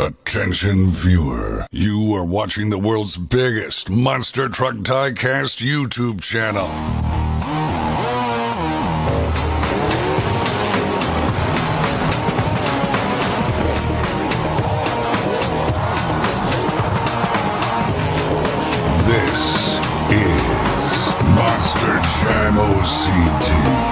Attention viewer, you are watching the world's biggest monster truck diecast YouTube channel. This is Monster Jam OCD.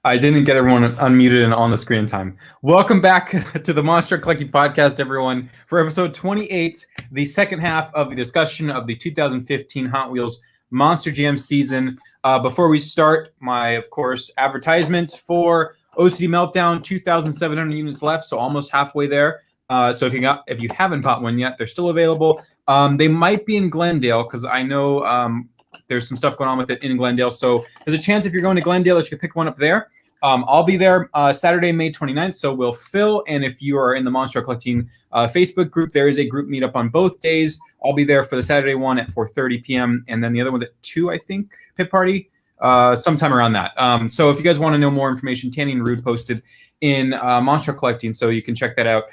I didn't get everyone unmuted and on the screen in time. Welcome back to the Monster Collecting Podcast, everyone, for episode 28, the second half of the discussion of the 2015 Hot Wheels Monster Jam season. Before we start, my, of course, advertisement for OCD Meltdown, 2,700 units left, so almost halfway there. So if you haven't bought one yet, they're still available. They might be in Glendale, because I know there's some stuff going on with it in Glendale. So there's a chance if you're going to Glendale that you can pick one up there. I'll be there Saturday, May 29th. So will Phil. And if you are in the Monster Collecting Facebook group, there is a group meetup on both days. I'll be there for the Saturday one at 4:30 p.m. And then the other one's at 2, I think, pit party, sometime around that. So if you guys want to know more information, Tanny and Rude posted in Monster Collecting. So you can check that out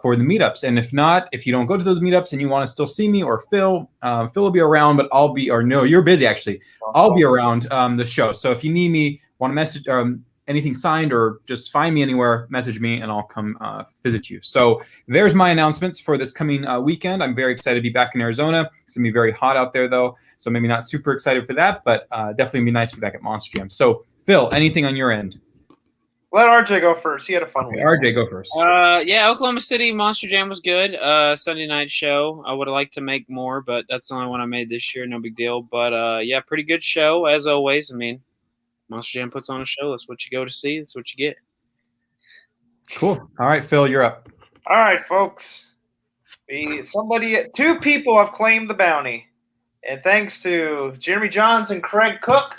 for the meetups. And if not, if you don't go to those meetups and you want to still see me or Phil, Phil will be around, but I'll be, or no, you're busy actually. I'll be around the show. So if you need me, want to message anything signed or just find me anywhere, message me and I'll come visit you. So there's my announcements for this coming weekend. I'm very excited to be back in Arizona. It's gonna be very hot out there though. So maybe not super excited for that, but definitely be nice to be back at Monster Jam. So Phil, anything on your end? Let RJ go first. He had a fun week. RJ, go first. Yeah, Oklahoma City Monster Jam was good. Sunday night show. I would have liked to make more, but that's the only one I made this year. No big deal. But yeah, pretty good show as always. I mean, Monster Jam puts on a show. That's what you go to see. That's what you get. Cool. All right, Phil, you're up. All right, folks. Two people have claimed the bounty. And thanks to Jeremy Johns and Craig Cook,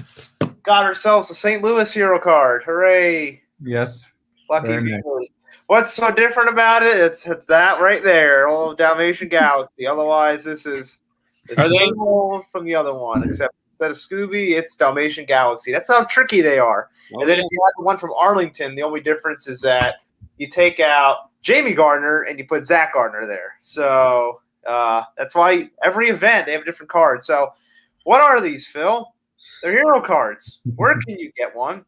got ourselves a St. Louis hero card. Hooray. Yes. Lucky people. Nice. What's so different about it? It's that right there. All of Dalmatian Galaxy. Otherwise, this is the same one from the other one, except instead of Scooby, it's Dalmatian Galaxy. That's how tricky they are. And then if you have the one from Arlington, the only difference is that you take out Jamie Gardner and you put Zach Gardner there. So that's why every event they have a different card. So what are these, Phil? They're hero cards. Where can you get one?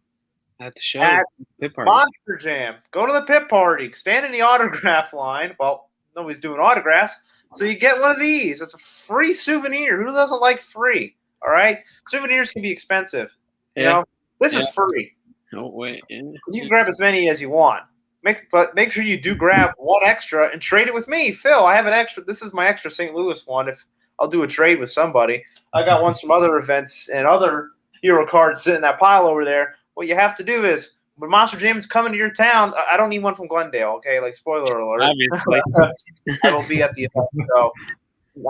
At the show. At pit party. Monster Jam. Go to the pit party. Stand in the autograph line. Well, nobody's doing autographs. So you get one of these. It's a free souvenir. Who doesn't like free? All right? Souvenirs can be expensive. You know? This is free. No way. Yeah. You can grab as many as you want. But make sure you do grab one extra and trade it with me. Phil, I have an extra. This is my extra St. Louis one. If I'll do a trade with somebody. I got ones from other events and other hero cards sitting in that pile over there. What you have to do is, when Monster Jam is coming to your town, I don't need one from Glendale, okay? Like, spoiler alert. Obviously. I will be at the event, so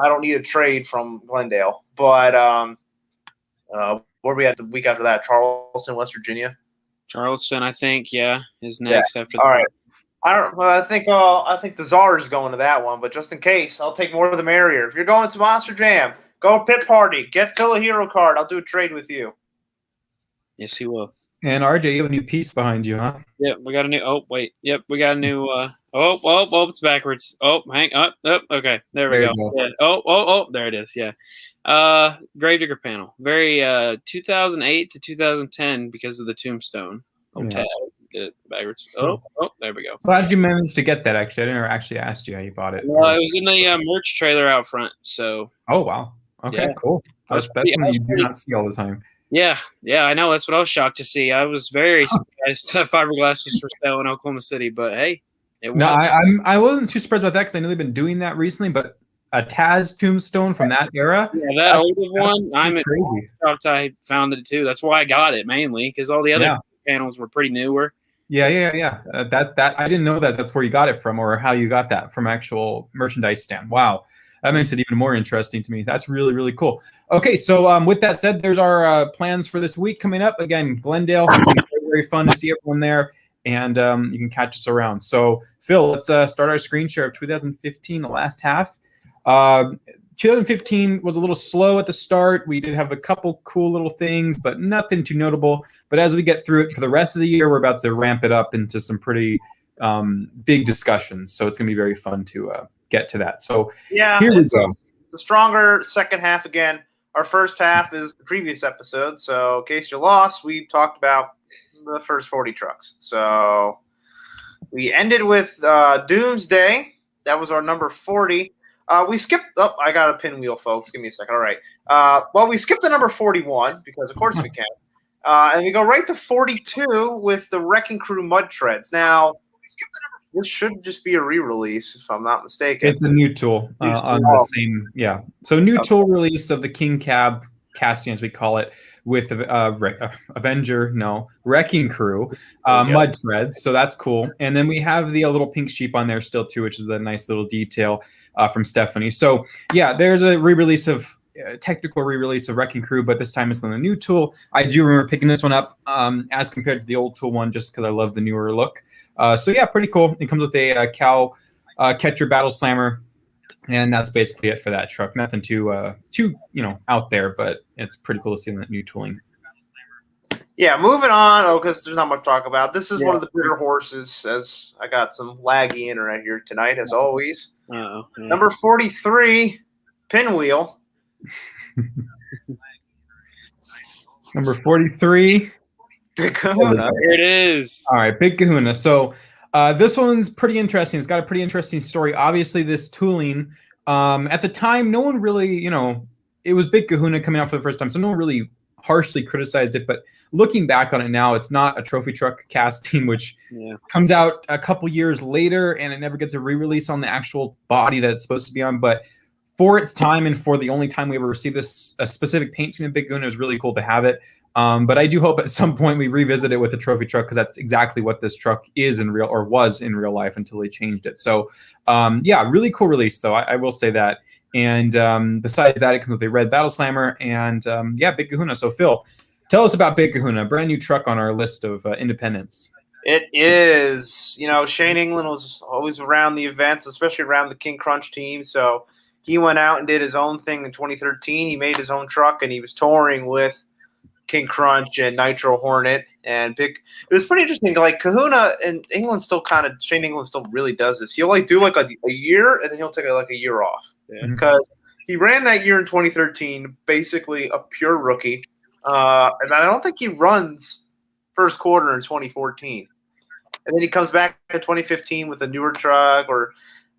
I don't need a trade from Glendale. But where are we at the week after that? Charleston, West Virginia? Charleston, I think, is next after that. All right. I think the Czar is going to that one, but just in case, I'll take more of the merrier. If you're going to Monster Jam, go pit party. Get Phil a hero card. I'll do a trade with you. Yes, he will. And RJ, you have a new piece behind you, huh? Yep, we got a new. Oh, wait. Yep, we got a new. It's backwards. Oh, hang up. Oh, okay, there we go. Yeah. Oh, there it is. Yeah. Gravedigger panel. Very 2008 to 2010 because of the tombstone. Tab. Get it backwards. Oh, there we go. So how did you manage to get that? Actually, I never actually asked you how you bought it. Well, it was in the merch trailer out front. So. Oh wow. Okay, cool. That's something you do not see all the time. Yeah, I know. That's what I was shocked to see. I was very surprised that fiberglass was for sale in Oklahoma City, but hey, it was. No, I wasn't too surprised about that because I know they've been doing that recently. But a Taz tombstone from that era, that old one, I'm crazy. Shocked I found it too. That's why I got it mainly because all the other panels were pretty newer. Yeah. That I didn't know that. That's where you got it from, or how you got that from actual merchandise stand. Wow. That makes it even more interesting to me. That's really, really cool. Okay, so with that said, there's our plans for this week coming up. Again, Glendale. It's going to be very, very fun to see everyone there, and you can catch us around. So, Phil, let's start our screen share of 2015, the last half. 2015 was a little slow at the start. We did have a couple cool little things, but nothing too notable. But as we get through it for the rest of the year, we're about to ramp it up into some pretty big discussions. So it's going to be very fun to get to that. So yeah, here we go. The stronger second half again. Our first half is the previous episode. So in case you lost, we talked about the first 40 trucks. So we ended with Doomsday. That was our number 40. We skipped – oh, I got a pinwheel, folks. Give me a second. All right. Well, we skipped the number 41 because, of course, we can. And we go right to 42 with the Wrecking Crew Mud Treads. Now, this should just be a re-release, if I'm not mistaken. It's a new tool on the same – yeah. So new tool release of the King Cab casting, as we call it, with Wrecking Crew Mud Treads. So that's cool. And then we have the little pink sheep on there still, too, which is a nice little detail from Stephanie. So, yeah, there's a re-release of – technical re-release of Wrecking Crew, but this time it's on the new tool. I do remember picking this one up as compared to the old tool one just because I love the newer look. So yeah, pretty cool. It comes with a cow catcher battle slammer, and that's basically it for that truck. Nothing too out there, but it's pretty cool to see that new tooling. Yeah, moving on. Because there's not much to talk about. This is one of the bigger horses, as I got some laggy internet here tonight, as always. Number 43, Pinwheel. Number 43, Big Kahuna. Here it is. All right, Big Kahuna. So this one's pretty interesting. It's got a pretty interesting story. Obviously, this tooling, at the time, no one really, it was Big Kahuna coming out for the first time, so no one really harshly criticized it. But looking back on it now, it's not a trophy truck casting, which comes out a couple years later, and it never gets a re-release on the actual body that it's supposed to be on. But for its time and for the only time we ever received this a specific paint scheme in Big Kahuna, it was really cool to have it. But I do hope at some point we revisit it with a trophy truck because that's exactly what this truck is was in real life until they changed it. So yeah, really cool release though. I will say that. And besides that, it comes with a red battle slammer and yeah, Big Kahuna. So Phil, tell us about Big Kahuna, a brand new truck on our list of independents. It is. Shane England was always around the events, especially around the King Crunch team. So he went out and did his own thing in 2013. He made his own truck, and he was touring with King Crunch and Nitro Hornet. And it was pretty interesting. Like Kahuna and England still Shane England still really does this. He'll do a year, and then he'll take a year off. Because he ran that year in 2013, basically a pure rookie. And I don't think he runs first quarter in 2014. And then he comes back in 2015 with a newer truck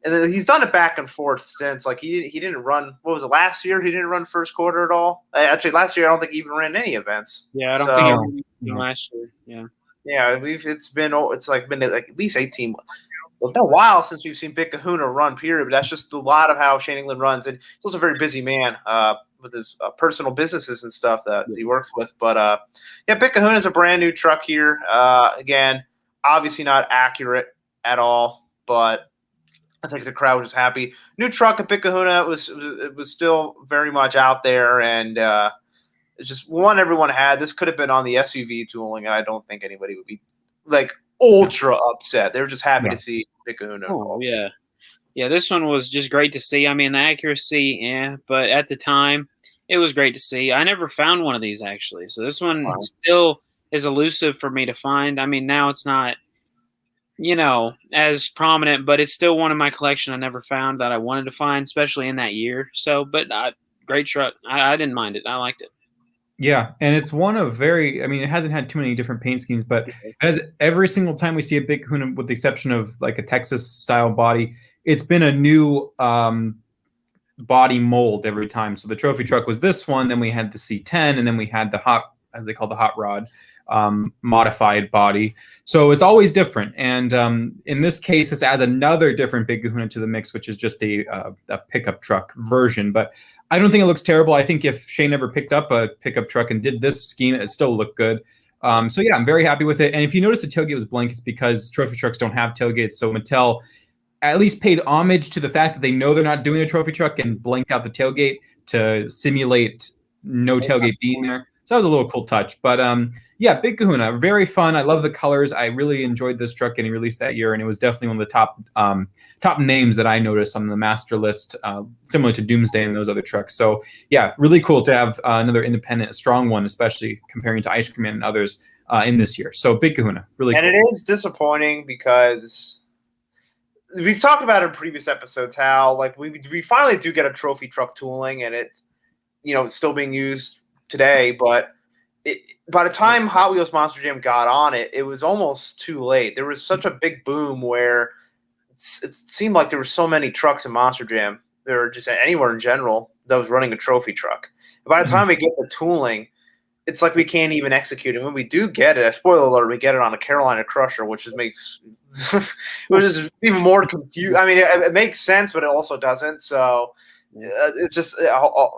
and then he's done it back and forth since. Like he didn't run. What was it last year? He didn't run first quarter at all. Actually, last year I don't think he even ran any events. Yeah, I don't think he ran last year. Yeah. Yeah, it's been at least 18. Well, it's been a while since we've seen Big Kahuna run. Period. But that's just a lot of how Shane England runs, and he's also a very busy man with his personal businesses and stuff that he works with. But yeah, Big Kahuna is a brand new truck here. Again, obviously not accurate at all, but I think the crowd was just happy. New truck at Big Kahuna was still very much out there, and it's just one everyone had. This could have been on the SUV tooling, and I don't think anybody would be ultra upset. They were just happy to see Big Kahuna. Oh yeah, yeah. This one was just great to see. I mean, the accuracy, but at the time, it was great to see. I never found one of these actually, so this one still is elusive for me to find. I mean, now it's not, as prominent, but it's still one in my collection I never found that I wanted to find, especially in that year. So, but great truck. I didn't mind it. I liked it. Yeah, and it's one of it hasn't had too many different paint schemes, but as every single time we see a Big Kahuna, with the exception of a Texas-style body, it's been a new body mold every time. So the trophy truck was this one, then we had the C10, and then we had the as they call the hot rod, modified body. So it's always different. And in this case, this adds another different Big Kahuna to the mix, which is just a pickup truck version. But I don't think it looks terrible. I think if Shane ever picked up a pickup truck and did this scheme, it still looked good. So yeah, I'm very happy with it. And if you notice the tailgate was blank, it's because trophy trucks don't have tailgates. So Mattel at least paid homage to the fact that they know they're not doing a trophy truck and blanked out the tailgate to simulate no tailgate being there. So that was a little cool touch. But Yeah, big Kahuna, very fun. I love the colors. I really enjoyed this truck getting released that year, and it was definitely one of the top names that I noticed on the master list, similar to Doomsday and those other trucks. So yeah, really cool to have another independent, strong one, especially comparing to Ice Cream Man and others in this year. So big Kahuna, really cool. And it is disappointing because we've talked about in previous episodes how like we finally do get a trophy truck tooling, and it's still being used today, but by the time Hot Wheels Monster Jam got on it, it was almost too late. There was such a big boom where it seemed like there were so many trucks in Monster Jam, or just anywhere in general, that was running a trophy truck. And by the time we get the tooling, it's like we can't even execute it. When we do get it, spoiler alert, we get it on a Carolina Crusher, which is even more confused. I mean, it makes sense, but it also doesn't. So it's just a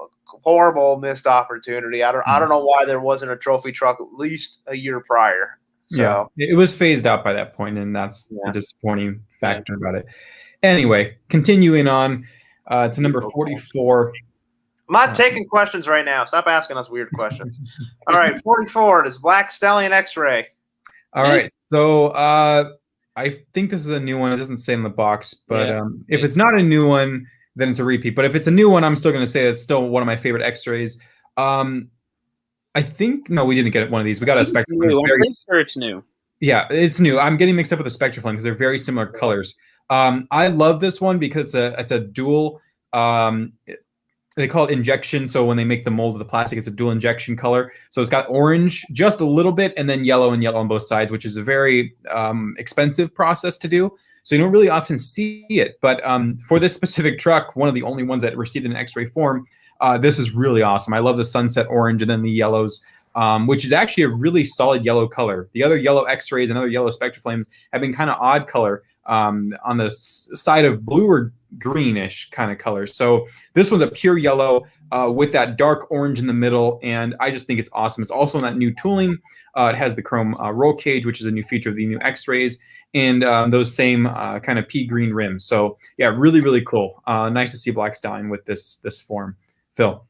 horrible missed opportunity. I don't know why there wasn't a trophy truck at least a year prior. So. Yeah, it was phased out by that point, and that's the disappointing factor about it. Anyway, continuing on to number 44. I'm not taking questions right now. Stop asking us weird questions. All right, 44 is Black Stallion X-Ray. All right, so I think this is a new one. It doesn't say in the box, but if it's not a new one, then it's a repeat. But if it's a new one, I'm still going to say it's still one of my favorite X-rays. I think we didn't get one of these. We got a Spectre. It's new. Yeah, it's new. I'm getting mixed up with the Spectre Flame because they're very similar colors. I love this one because it's a dual. They call it injection. So when they make the mold of the plastic, it's a dual injection color. So it's got orange just a little bit, and then yellow and yellow on both sides, which is a very expensive process to do. So you don't really often see it. But for this specific truck, one of the only ones that received an X-ray form, this is really awesome. I love the sunset orange and then the yellows, which is actually a really solid yellow color. The other yellow X-rays and other yellow Spectre Flames have been kind of odd color on the side of blue or greenish kind of color. So this one's a pure yellow with that dark orange in the middle, and I just think it's awesome. It's also in that new tooling. It has the chrome roll cage, which is a new feature of the new X-rays, and those same kind of pea green rims. So yeah, really, really cool. Nice to see Black Stallion with this form. Phil.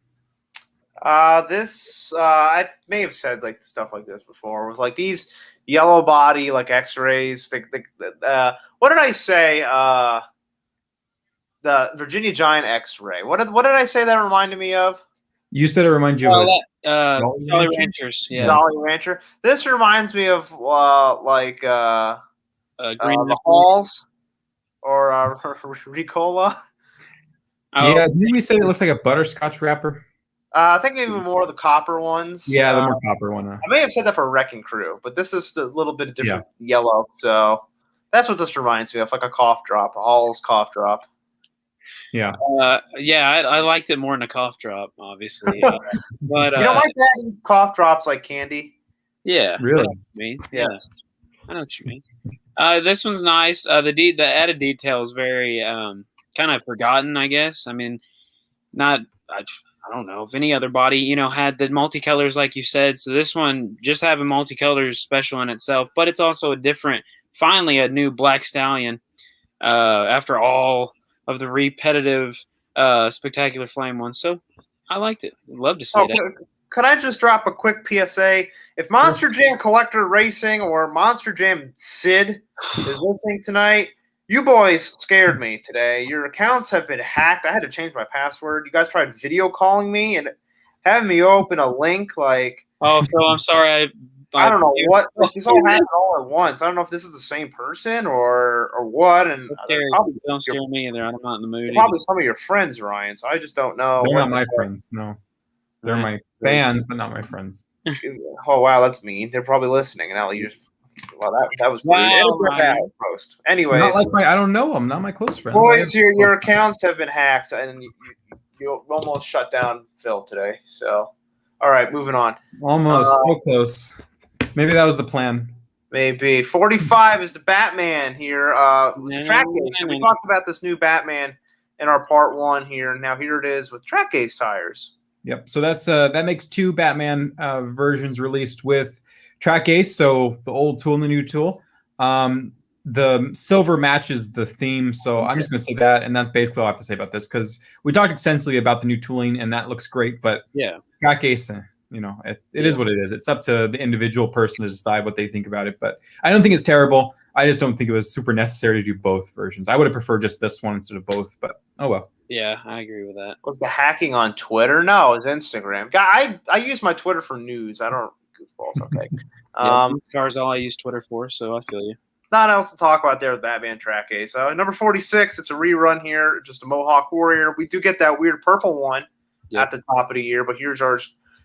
I may have said like stuff like this before with like these yellow body like X-rays. What did I say? The Virginia Giant X-ray. What did I say that reminded me of? You said it reminded you of Jolly Ranchers. Yeah, Jolly Rancher. This reminds me of Green the Halls or Ricola. Yeah, didn't we say it looks like a butterscotch wrapper? I think maybe more of the copper ones. Yeah, the more copper one. I may have said that for Wrecking Crew, but this is a little bit different yellow. So that's what this reminds me of, like a cough drop, a Hall's cough drop. Yeah. I liked it more than a cough drop, obviously. But my dad eats cough drops like candy. Yeah. Really? I know what you mean. Yeah. I know what you mean. This one's nice. The added detail is very kind of forgotten, I guess. I mean, I don't know if any other body, had the multicolors like you said. So this one just having multicolors is special in itself, but it's also finally a new Black Stallion after all of the repetitive Spectacular Flame ones. So I liked it. I'd love to see it. Could I just drop a quick PSA? If Monster Jam Collector Racing or Monster Jam Sid is listening tonight, you boys scared me today. Your accounts have been hacked. I had to change my password. You guys tried video calling me and having me open a link like. Oh, Phil, I'm sorry. I don't know what. This all happened all at once. I don't know if this is the same person or what. And don't scare me either. I'm not in the mood. Probably some of your friends, Ryan. So I just don't know. They're not my friends. No, they're my fans, but not my friends. Oh wow, that's mean. They're probably listening, and now you just. Well, that was bad post. Anyways, not like I don't know them. Not my close friends. Boys, your accounts have been hacked, and you almost shut down Phil today. So, all right, moving on. Almost so close. Maybe that was the plan. Maybe 45 is the Batman here. With track gaze. So we talked about this new Batman in our part 1 here. Now here it is with track gaze tires. Yep. So that makes 2 Batman versions released with track ace, so the old tool and the new tool. The silver matches the theme, so I'm just going to say that, and that's basically all I have to say about this, because we talked extensively about the new tooling, and that looks great, but yeah, track ace, it is what it is. It's up to the individual person to decide what they think about it. But I don't think it's terrible. I just don't think it was super necessary to do both versions. I would have preferred just this one instead of both, but oh well. Yeah, I agree with that. Was the hacking on Twitter? No, it was Instagram. I use my Twitter for news. I don't goofballs. Okay. Cars all I use Twitter for, so I feel you. Not else to talk about there with Batman Track Ace. So number 46, it's a rerun here, just a Mohawk Warrior. We do get that weird purple one at the top of the year, but here's our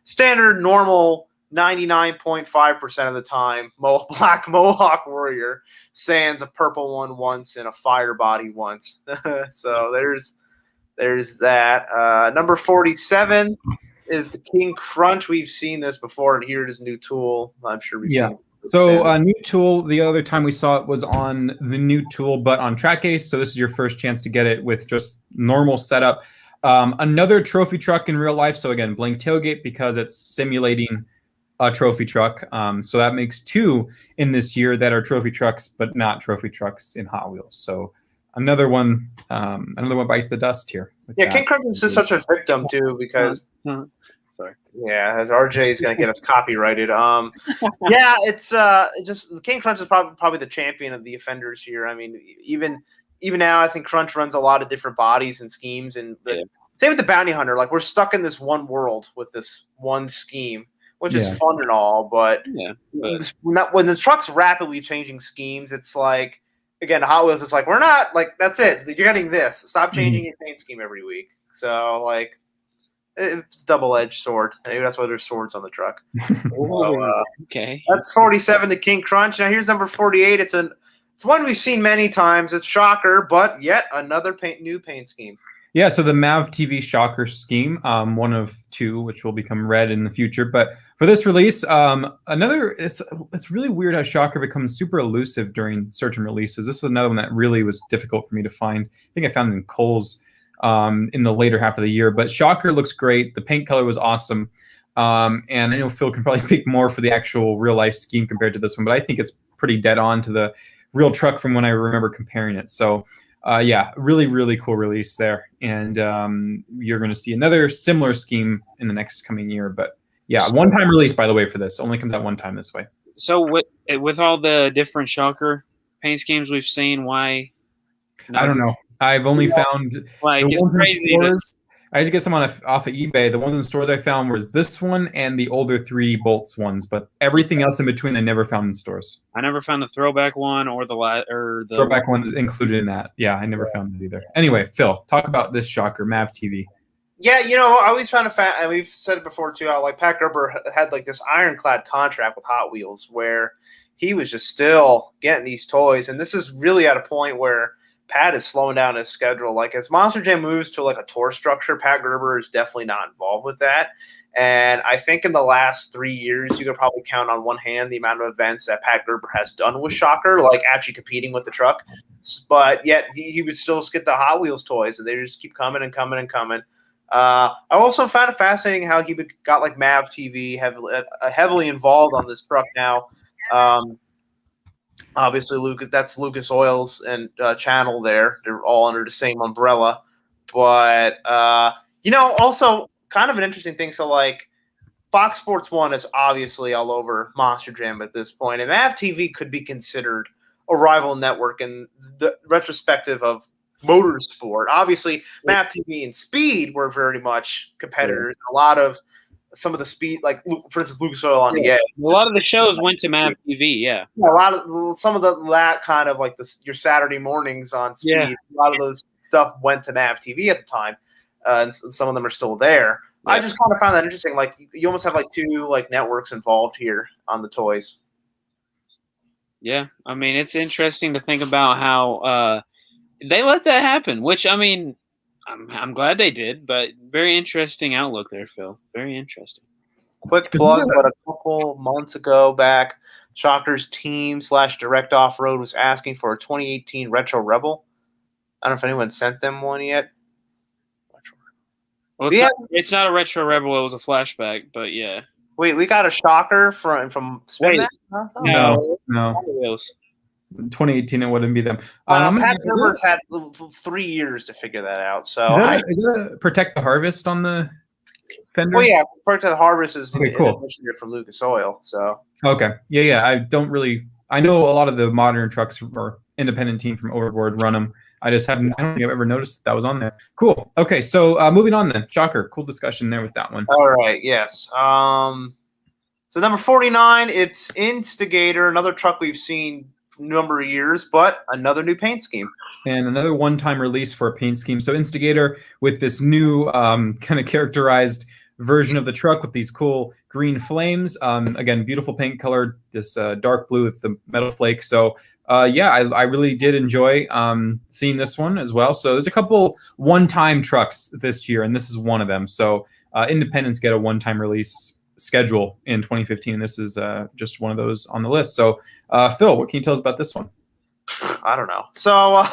standard, normal, 99.5% of the time, black Mohawk Warrior. Sans a purple one once and a fire body once. So there's that. Number 47 is the King Crunch. We've seen this before, and here it is, new tool. I'm sure we've seen it. So new tool, the other time we saw it was on the new tool, but on Track Ace. So this is your first chance to get it with just normal setup. Another trophy truck in real life. So again, blank tailgate because it's simulating a trophy truck. So that makes 2 in this year that are trophy trucks, but not trophy trucks in Hot Wheels. So another one bites the dust here. Yeah, King Crunch is just such a victim too because. Sorry. Yeah, as RJ is going to get us copyrighted. Yeah, it's just King Crunch is probably the champion of the offenders here. I mean, even now, I think Crunch runs a lot of different bodies and schemes, and same with the Bounty Hunter. Like we're stuck in this one world with this one scheme, which is fun and all, but when the truck's rapidly changing schemes, it's like again Hot Wheels. It's like we're not like that's it. You're getting this. Stop changing your paint scheme every week. So like. It's a double-edged sword. Maybe that's why there's swords on the truck. Okay. That's 47, the King Crunch. Now here's number 48. It's one we've seen many times. It's Shocker, but yet another new paint scheme. Yeah, so the MVTV Shocker scheme, one of 2, which will become red in the future. But for this release, it's really weird how Shocker becomes super elusive during search and releases. This was another one that really was difficult for me to find. I think I found it in Kohl's. In the later half of the year, but Shocker looks great. The paint color was awesome, and I know Phil can probably speak more for the actual real life scheme compared to this one, but I think it's pretty dead on to the real truck from when I remember comparing it. So, yeah, really, really cool release there, and you're going to see another similar scheme in the next coming year. But yeah, one-time release, by the way, for this only comes out one time this way. So with all the different Shocker paint schemes we've seen, why? I don't know. I've only found like the it's ones crazy. in stores. I used to get some off of eBay. The ones in stores I found was this one and the older 3D bolts ones, but everything else in between I never found in stores. I never found the throwback one or the throwback one is included in that. Yeah, I never found it either. Anyway, Phil, talk about this Shocker MVTV. Yeah, I always found and we've said it before too, how like Pat Gerber had like this ironclad contract with Hot Wheels where he was just still getting these toys, and this is really at a point where Pat is slowing down his schedule. Like as Monster Jam moves to like a tour structure, Pat Gerber is definitely not involved with that. And I think in the last 3 years, you could probably count on one hand the amount of events that Pat Gerber has done with Shocker, like actually competing with the truck. But yet he would still get the Hot Wheels toys, and they just keep coming and coming and coming. I also found it fascinating how he got like MVTV heavily involved on this truck now. Obviously, that's Lucas Oil's and channel there. They're all under the same umbrella. But, also kind of an interesting thing. So, like, Fox Sports 1 is obviously all over Monster Jam at this point. And MVTV could be considered a rival network in the retrospective of motorsport. Obviously, MVTV and Speed were very much competitors. A lot of some of the speed, like for instance, Lucas Oil on the Edge. A lot of the shows went to MVTV, yeah. Some of that kind of like your Saturday mornings on Speed. Yeah. A lot of those stuff went to MVTV at the time, and some of them are still there. Yeah. I just kind of found that interesting. Like you almost have like 2 like networks involved here on the toys. Yeah, I mean it's interesting to think about how they let that happen. Which I mean. I'm glad they did, but very interesting outlook there, Phil. Very interesting. Quick plug, but a couple months ago back, Shocker's team / Direct Off-Road was asking for a 2018 Retro Rebel. I don't know if anyone sent them one yet. Well, it's not a Retro Rebel. It was a flashback, but yeah. Wait, we got a Shocker from Spin That? No. 2018, it wouldn't be them. Pat Gerber's had 3 years to figure that out. So is that Protect the Harvest on the Fender? Well, yeah, compared to the Harvest is Okay, cool. from Lucas Oil. So okay, yeah. I know a lot of the modern trucks or independent team from Overboard run them. I don't think I've ever noticed that was on there. Cool. Okay, so moving on then. Shocker. Cool discussion there with that one. All right. Yes. So number 49, it's Instigator, another truck we've seen for a number of years, but another new paint scheme. And another one-time release for a paint scheme. So Instigator with this new kind of characterized version of the truck with these cool green flames. Again, beautiful paint color, this dark blue with the metal flake. So yeah, I really did enjoy seeing this one as well. So there's a couple one-time trucks this year, and this is one of them. So independents get a one-time release schedule in 2015. And this is just one of those on the list. So Phil, what can you tell us about this one? I don't know. So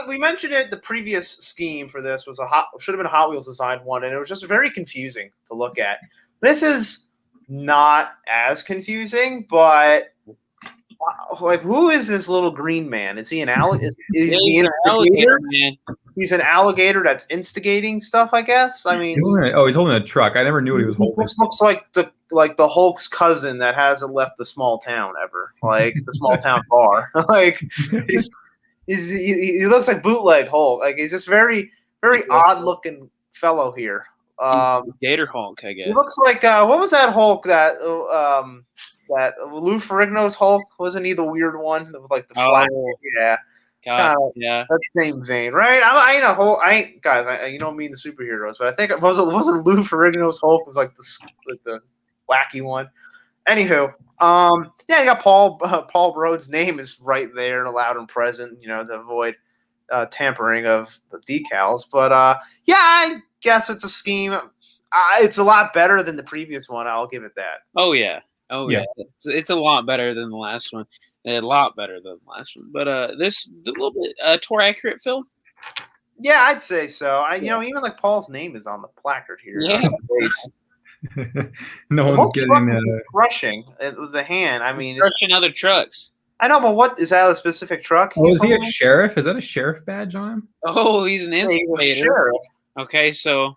we mentioned it. The previous scheme for this was should have been a Hot Wheels designed one, and it was just very confusing to look at. This is not as confusing, but like, who is this little green man? Is he an alligator? Is he an alligator? Man. He's an alligator that's instigating stuff, I guess. I mean, he's holding a truck. I never knew what he was holding. This looks like the Hulk's cousin that hasn't left the small town ever, like the small town bar. Like he looks like bootleg Hulk. Like he's just very odd looking fellow here. Gator Hulk, I guess. He looks like what was that Hulk that Lou Ferrigno's Hulk? Wasn't he the weird one with like the flat? Yeah. God, yeah, that same vein, right? I ain't a Hulk. You know me and the superheroes, but I think it wasn't Lou Ferrigno's Hulk. It was like the wacky one. Anywho, yeah, you got Paul Brode's name is right there, loud and present, to avoid tampering of the decals. But yeah, I guess it's a scheme. It's a lot better than the previous one. I'll give it that. Oh yeah. It's a lot better than the last one. A lot better than the last one. But this a little bit tour accurate, Phil. Yeah, I'd say so. Even like Paul's name is on the placard here. Yeah. No one's getting crushing with the hand. I mean, crushing other trucks. I know, but what is that? A specific truck? Oh, is he a sheriff? Is that a sheriff badge on him? Oh, he's an instigator. He's a sheriff. Okay, so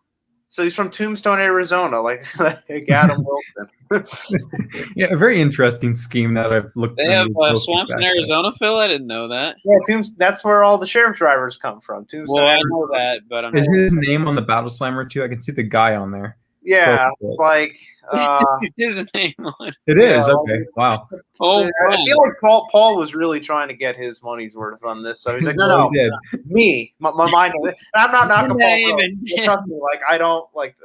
he's from Tombstone, Arizona, like Adam Wilson. Yeah, a very interesting scheme that I've looked. They have swamps in Arizona, Phil. I didn't know that. Yeah, that's where all the sheriff drivers come from. Tombstone. Well, I know that, but is his name on the Battle Slammer too? I can see the guy on there. Yeah, like his name on. It is okay. Wow. Oh, I feel like Paul was really trying to get his money's worth on this, so he's like, no, me, my mind. I'm not knocking Paul. Trust me, like I don't like.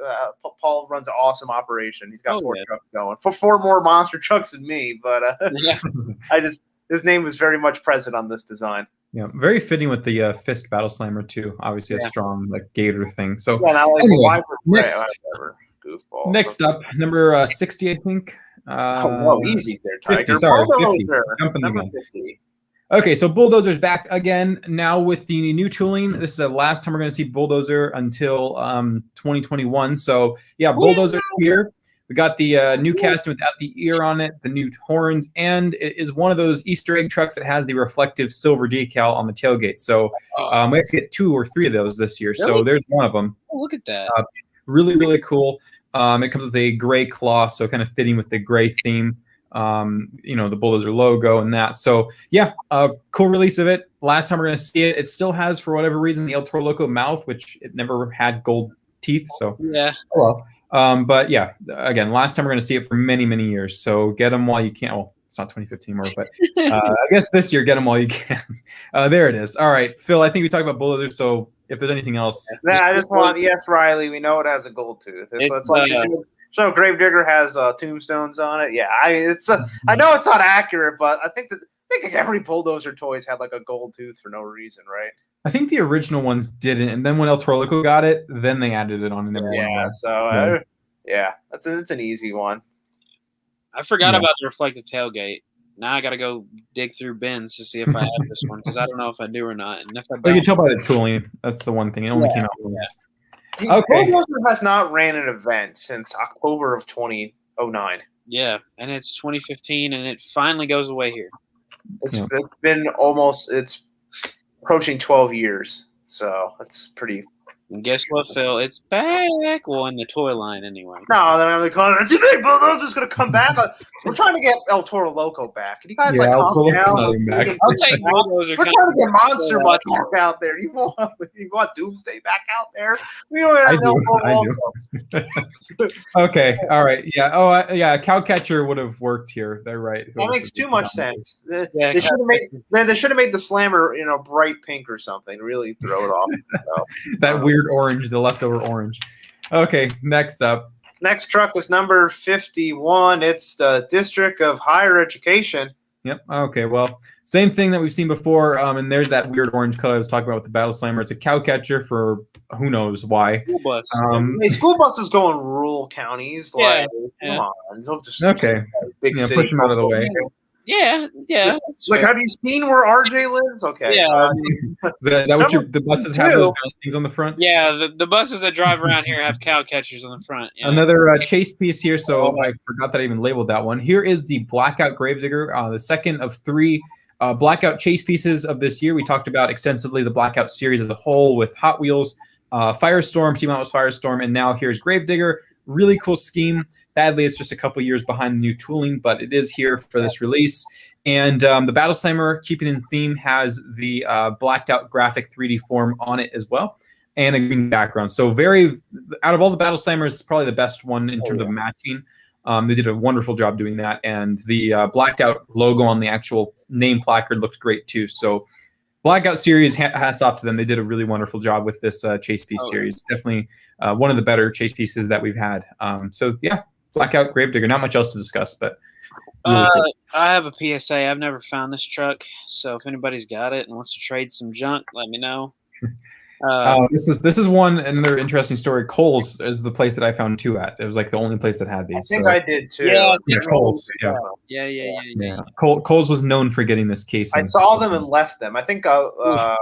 Paul runs an awesome operation. He's got 4 trucks going, for 4 more monster trucks than me. But his name was very much present on this design. Yeah, very fitting with the fist Battle Slammer too. Obviously, a strong like gator thing. So next up, number 60, I think. Easy there, Tiger. 50, sorry, 50. Jumping again. 50. Okay, so Bulldozer's back again now with the new tooling. This is the last time we're going to see Bulldozer until 2021. So yeah, Bulldozer's here. We got the new casting without the ear on it, the new horns, and it is one of those Easter egg trucks that has the reflective silver decal on the tailgate. So we have to get 2 or 3 of those this year. Really? So there's one of them. Oh, look at that. Really, really cool. It comes with a gray claw, so kind of fitting with the gray theme. The Bulldozer logo and that. So yeah, cool release of it. Last time we're going to see it. It still has, for whatever reason, the El Toro Loco mouth, which it never had gold teeth. So yeah. Oh, well. But yeah, again, last time we're going to see it for many, many years. So get them while you can. Well, it's not 2015 anymore, but I guess this year, get them while you can. There it is. All right, Phil, I think we talked about Bulldozer. So if there's anything else. I just want, yes, Riley, we know it has a gold tooth. It's like, Gravedigger has tombstones on it. Yeah, I know it's not accurate, but I think every Bulldozer toys had like a gold tooth for no reason, right? I think the original ones didn't, and then when El Toro Loco got it, then they added it on. It's an easy one. I forgot about the reflective tailgate. Now I got to go dig through bins to see if I have this one, because I don't know if I do or not. And if I don't, you can tell by the tooling. That's the one thing. It only came out once. Okay. Bulldozer has not ran an event since October of 2009. Yeah, and it's 2015, and it finally goes away here. It's been it's approaching 12 years, so that's pretty And guess what, Phil? It's back. Well, in the toy line, anyway. No, then I'm like, hey, Bulldog's going to come back. We're trying to get El Toro Loco back. Can you guys calm down? Back. I'll take Bulldog's. We're trying to get Monster Mutt back out there. You want Doomsday back out there? We don't have El Toro Loco. Okay, all right, yeah. Oh, yeah. Cowcatcher would have worked here. They're right. That makes too much sense. They should have made the slammer, bright pink or something. Really throw it off. That weird orange, the leftover orange. Okay, next up. Next truck was number 51. It's the District of Higher Education. Yep. Okay. Well, same thing that we've seen before. And there's that weird orange color I was talking about with the Battle Slammer. It's a cowcatcher for who knows why. School bus. School buses go in rural counties. Yeah. Come on. Don't just big city. Push them out of the way. Yeah. Have you seen where RJ lives? Okay. Yeah. Is that what the buses have? Those things on the front? Yeah, the buses that drive around here have cow catchers on the front. Yeah. Another chase piece here. So I forgot that I even labeled that one. Here is the Blackout Gravedigger, the second of 3 Blackout chase pieces of this year. We talked about extensively the Blackout series as a whole with Hot Wheels, Firestorm, Team Out was Firestorm, and now here's Gravedigger. Really cool scheme. Sadly, it's just a couple years behind the new tooling, but it is here for this release. And the Battle Slammer, keeping in theme, has the blacked out graphic 3D form on it as well, and a green background. So out of all the Battle Slammers, it's probably the best one in terms of matching. They did a wonderful job doing that, and the blacked out logo on the actual name placard looks great too. So Blackout series, hats off to them. They did a really wonderful job with this chase piece series. Definitely one of the better chase pieces that we've had. So yeah, Blackout Gravedigger. Not much else to discuss, but really cool. I have a PSA. I've never found this truck, so if anybody's got it and wants to trade some junk, let me know. This is another interesting story. Kohl's is the place that I found 2 at. It was like the only place that had these. I think I did too. Yeah, Kohl's. Yeah. Kohl's was known for getting this case. I saw them and left them. I think the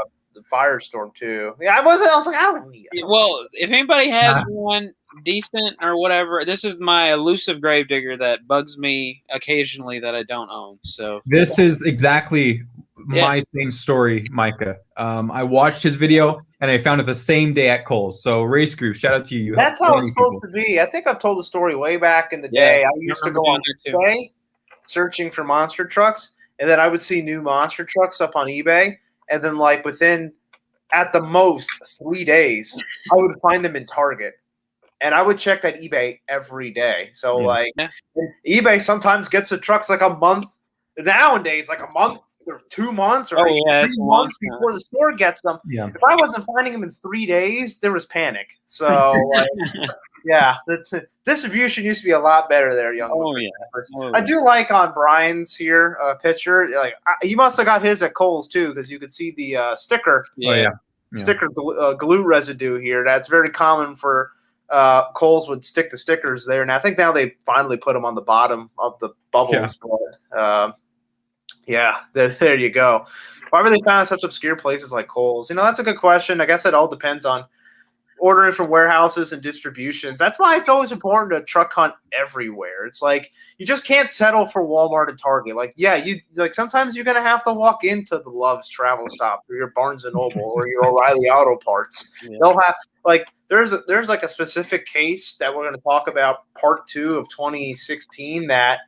Firestorm too. Yeah, I was like, I don't need it. Well, if anybody has one decent or whatever, this is my elusive Gravedigger that bugs me occasionally that I don't own. So this is exactly my same story, Micah. I watched his video and I found it the same day at Kohl's. So Race Group, shout out to you. That's how it's supposed to be. I think I've told the story way back in the day. I used to go on eBay searching for monster trucks, and then I would see new monster trucks up on eBay, and then like within at the most 3 days, I would find them in Target. And I would check that eBay every day. So eBay sometimes gets the trucks like a month. Nowadays, like a month or 2 months or 3 months before the store gets them. Yeah. If I wasn't finding them in 3 days, there was panic. So the distribution used to be a lot better there, young. I do like on Brian's here picture. Like he must have got his at Kohl's too, because you could see the sticker. Sticker glue residue here. That's very common for. Kohl's would stick the stickers there, and I think now they finally put them on the bottom of the bubbles. There you go. Why were they found in such obscure places like Kohl's? That's a good question. I guess it all depends on ordering from warehouses and distributions. That's why it's always important to truck hunt everywhere. It's like you just can't settle for Walmart and Target. Sometimes you're gonna have to walk into the Love's Travel Stop or your Barnes and Noble or your O'Reilly Auto Parts. They'll have there's a specific case that we're going to talk about part 2 of 2016 that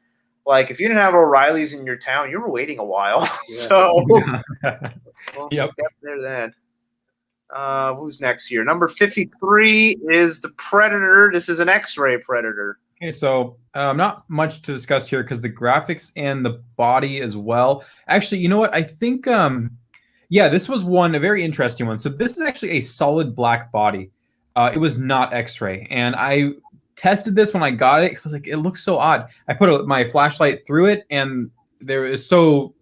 if you didn't have O'Reilly's in your town, you were waiting a while. So get there then. Who's next here? Number 53 is the Predator. This is an X-ray Predator. Okay, so not much to discuss here because the graphics and the body as well. Actually, you know what? I think this was a very interesting one. So this is actually a solid black body. It was not X-ray, and I tested this when I got it because I was like, it looks so odd. I put my flashlight through it, and it was so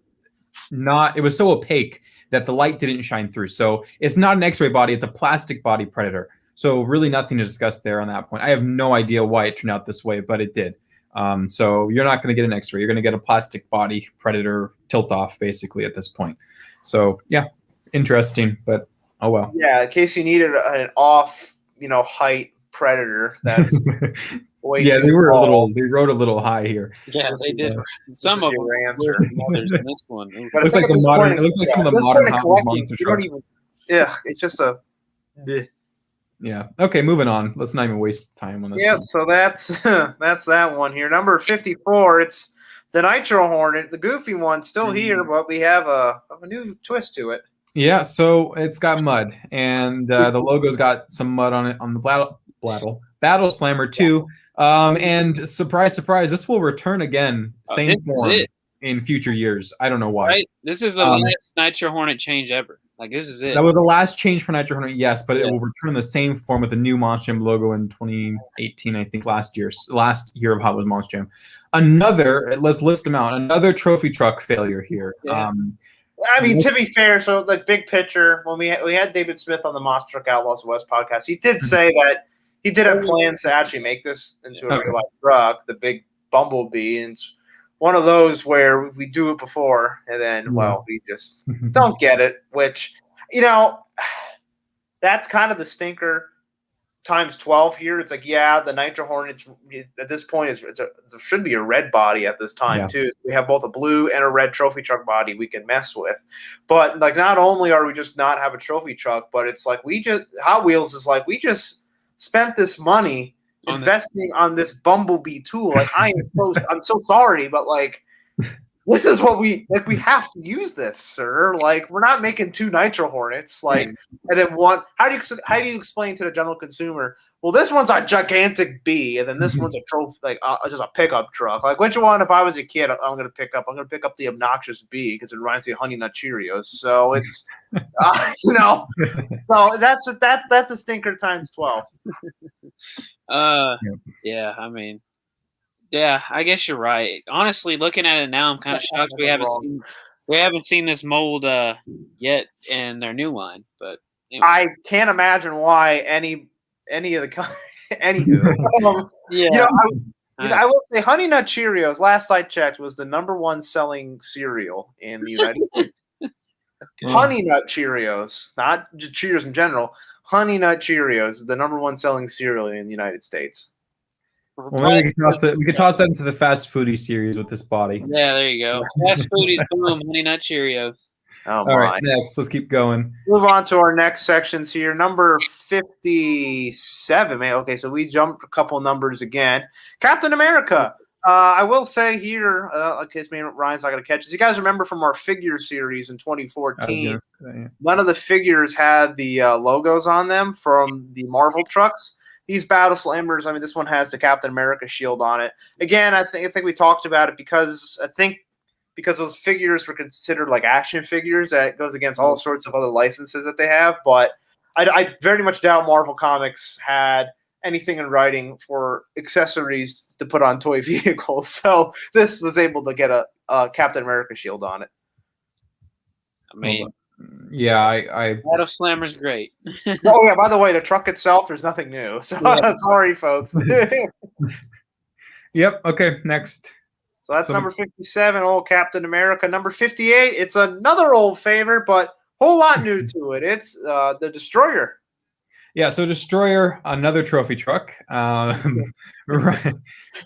opaque that the light didn't shine through. So it's not an X-ray body; it's a plastic body Predator. So really nothing to discuss there on that point. I have no idea why it turned out this way, but it did. So you're not going to get an X-ray; you're going to get a plastic body Predator tilt-off, basically at this point. So yeah, interesting, but oh well. Yeah, in case you needed an off. Height Predator. That's way too they were tall. They rode a little high here. Yeah, they did. Some of them answer. Others than this one. It looks like some of the modern Hot Wheels monster trucks. It's just a. Yeah. Okay, moving on. Let's not even waste time on this. Yep. So that's that one here. Number 54. It's the Nitro Hornet, the goofy one, still here, but we have a new twist to it. Yeah. So it's got mud, and the logo's got some mud on it on the Battle Slammer too. And surprise, surprise, this will return again, same form in future years. I don't know why. Right? This is the last Nitro Hornet change ever. Like, this is it. That was the last change for Nitro Hornet, yes, but it will return in the same form with the new Monster Jam logo in 2018, I think, last year of Hot Wheels Monster Jam. Let's list them out. Another trophy truck failure here. Yeah. I mean, to be fair, so like big picture, when we had David Smith on the Monster Truck Outlaws West podcast, he did say that he did have plans to actually make this into a real life truck, the big Bumblebee, and it's one of those where we do it before, and then, well, we just don't get it, which, that's kind of the stinker times 12 here. It's like, yeah, the Nitro Hornets at this point it should be a red body at this time too. We have both a blue and a red trophy truck body we can mess with. But like, not only are we just not have a trophy truck, but it's like Hot Wheels is like, we just spent this money investing on this Bumblebee tool. Like, I'm so sorry, but like, this is what we have to use this, sir. Like, we're not making two Nitro Hornets, like, and then one. How do you explain to the general consumer? Well, this one's a gigantic B, and then this one's a trophy, like just a pickup truck. Like, which one? If I was a kid, I'm gonna pick up the obnoxious B because it reminds me of Honey Nut Cheerios. So it's, so that's a stinker times 12. Yeah, I mean. Yeah, I guess you're right. Honestly, looking at it now, I'm kind of shocked we haven't seen this mold yet in their new line. But anyway. I can't imagine why any of the I will say Honey Nut Cheerios, last I checked, was the #1 selling cereal in the United States. Honey Nut Cheerios, not just Cheerios in general. Honey Nut Cheerios is the #1 selling cereal in the United States. Well, maybe we could toss that into the fast foodie series with this body. Yeah, there you go. Fast foodies, boom, Honey Nut Cheerios. Oh, all right, next, let's keep going. Move on to our next sections here. Number 57, man. Okay, so we jumped a couple numbers again. Captain America. I will say here, in case Ryan's not going to catch this, you guys remember from our figure series in 2014, none of the figures had the logos on them from the Marvel trucks. These Battle Slammers, I mean, this one has the Captain America shield on it. Again, I think we talked about it because those figures were considered like action figures. That goes against all sorts of other licenses that they have. But I very much doubt Marvel Comics had anything in writing for accessories to put on toy vehicles. So this was able to get a Captain America shield on it. I mean, yeah, I Battle Slammer's great. Oh yeah, by the way, the truck itself, there's nothing new. So sorry, folks. Yep. Okay. Next. So that's number 57, old Captain America. Number 58, it's another old favorite, but whole lot new to it. It's the Destroyer. Yeah, so Destroyer, another trophy truck. Right.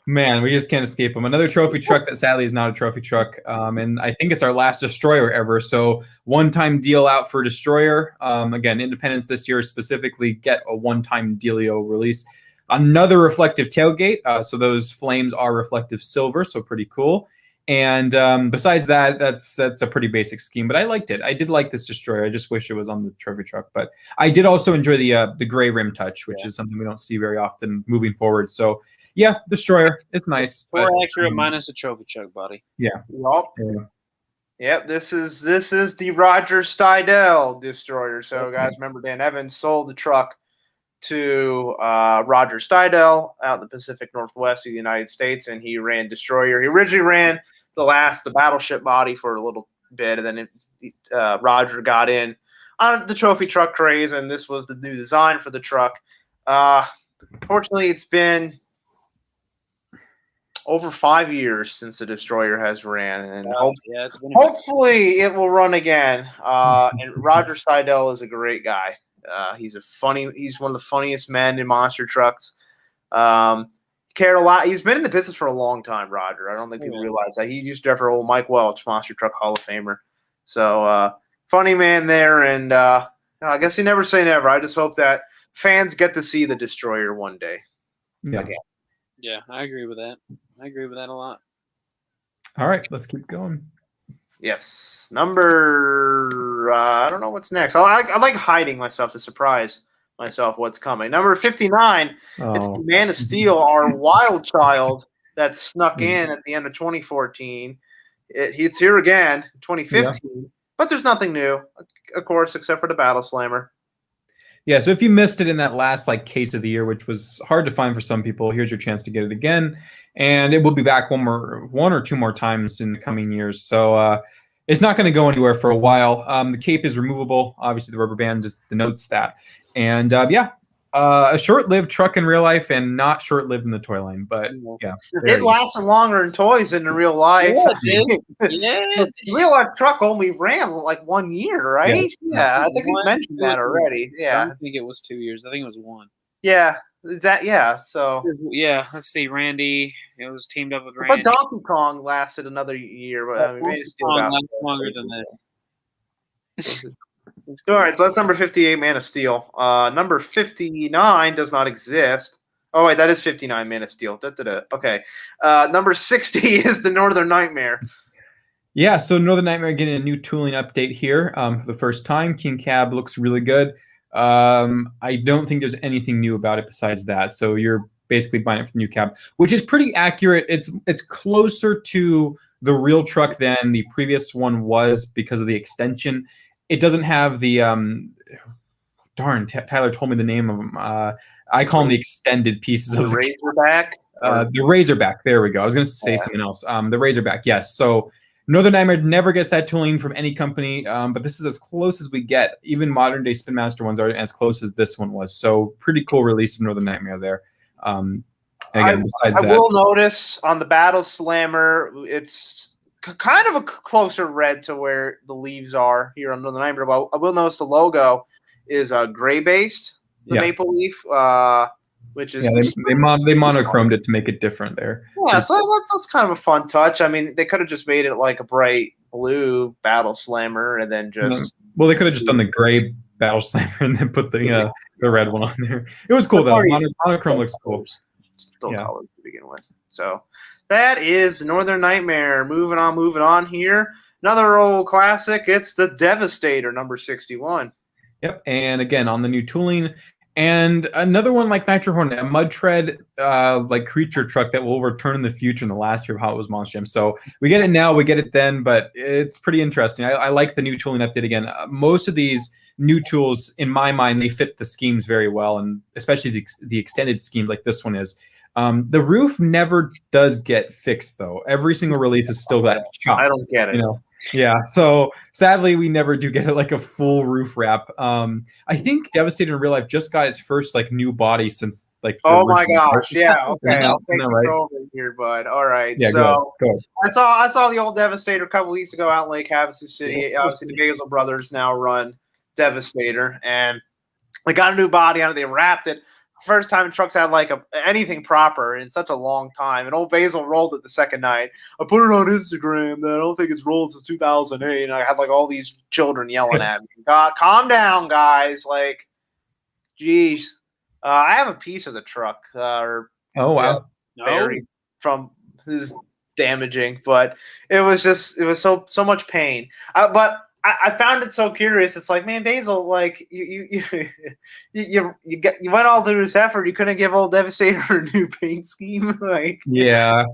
Man, we just can't escape him. Another trophy truck that sadly is not a trophy truck. And I think it's our last Destroyer ever. So one-time deal out for Destroyer. Again, Independence this year specifically get a one-time dealio release. Another reflective tailgate. So those flames are reflective silver, so pretty cool. And besides that, that's a pretty basic scheme, but I liked it. I did like this Destroyer. I just wish it was on the trophy truck, but I did also enjoy the gray rim touch, which is something we don't see very often moving forward. So yeah, Destroyer, it's nice. More accurate minus a trophy truck body. Yeah. Yep. This is the Roger Stidel Destroyer. So guys, remember Dan Evans sold the truck to Roger Stidel out in the Pacific Northwest of the United States, and he ran Destroyer. He originally ran the battleship body for a little bit, and then Roger got in on the trophy truck craze, and this was the new design for the truck. Fortunately, it's been over 5 years since the Destroyer has ran, and hopefully it will run again. And Roger Stidel is a great guy. He's one of the funniest men in monster trucks. Cared a lot. He's been in the business for a long time, Roger. I don't think people realize that. He used to have old Mike Welch, Monster Truck Hall of Famer. So funny man there, and I guess you never say never. I just hope that fans get to see the Destroyer one day. Yeah. Again. Yeah, I agree with that. I agree with that a lot. All right, let's keep going. Yes. Number, I don't know what's next. I like hiding myself to surprise myself what's coming. Number 59, it's the Man of Steel, our wild child that snuck in at the end of 2014. It's here again, 2015, but there's nothing new, of course, except for the Battle Slammer. Yeah, so if you missed it in that last case of the year, which was hard to find for some people, here's your chance to get it again, and it will be back one or two more times in the coming years. So it's not going to go anywhere for a while. The cape is removable. Obviously, the rubber band just denotes that. And a short-lived truck in real life and not short-lived in the toy line. But yeah, it lasted longer in toys than in real life. Yeah, Real life truck only ran like 1 year, right? Yeah, I think we mentioned that already. Yeah, I don't think it was 2 years. I think it was 1. Yeah, so yeah. Let's see, Randy. It was teamed up with Randy. But Donkey Kong lasted another year. But I mean, maybe still got longer than that. All right, so that's number 58, Man of Steel. Number 59 does not exist. Oh, wait, that is 59, Man of Steel. Okay. Number 60 is the Northern Nightmare. Yeah, so Northern Nightmare getting a new tooling update here for the first time. King Cab looks really good. I don't think there's anything new about it besides that. So you're basically buying it for the new cab, which is pretty accurate. It's closer to the real truck than the previous one was because of the extension. It doesn't have the Tyler told me the name of them. I call them the extended pieces of the Razorback. The Razorback. There we go. I was going to say something else. The Razorback. Yes. So Northern Nightmare never gets that tooling from any company, but this is as close as we get. Even modern day Spin Master ones are as close as this one was. So pretty cool release of Northern Nightmare there. Again, besides I will notice on the Battle Slammer, it's kind of a closer red to where the leaves are here on Northern Nightmare. But I will notice the logo is gray based, the maple leaf, which is they monochromed it to make it different there. Yeah, so that's kind of a fun touch. I mean, they could have just made it like a bright blue Battle Slammer and then just they could have just done the gray Battle Slammer and then put the red one on there. It was cool though. Monochrome looks cool. Still colored to begin with. So that is Northern Nightmare. Moving on here. Another old classic. It's the Devastator, number 61. Yep, and again on the new tooling. And another one like Nitro Hornet, a mud tread creature truck that will return in the future in the last year of how it was Monster Jam. So we get it now, we get it then, but it's pretty interesting. I like the new tooling update again. Most of these new tools, in my mind, they fit the schemes very well, and especially the extended schemes like this one is. The roof never does get fixed, though. Every single release is still that chop. I don't get it. Yeah, so sadly, we never do get a full roof wrap. I think Devastator in real life just got its first new body since Oh my gosh! Yeah, okay, I'll take right? over here, bud. All right, yeah, so go ahead. I saw the old Devastator a couple weeks ago out in Lake Havasu City. Obviously, the Basil brothers now run Devastator, and they got a new body on it. They wrapped it. First time trucks had anything proper in such a long time. And old Basil rolled it the second night. I put it on Instagram that I don't think it's rolled since 2008. And I had all these children yelling at me. God, calm down, guys. Geez. I have a piece of the truck. Oh, wow. Buried from this damaging. But it was so much pain. But I found it so curious. It's man, Basil, you went all through this effort. You couldn't give old Devastator a new paint scheme, Yeah,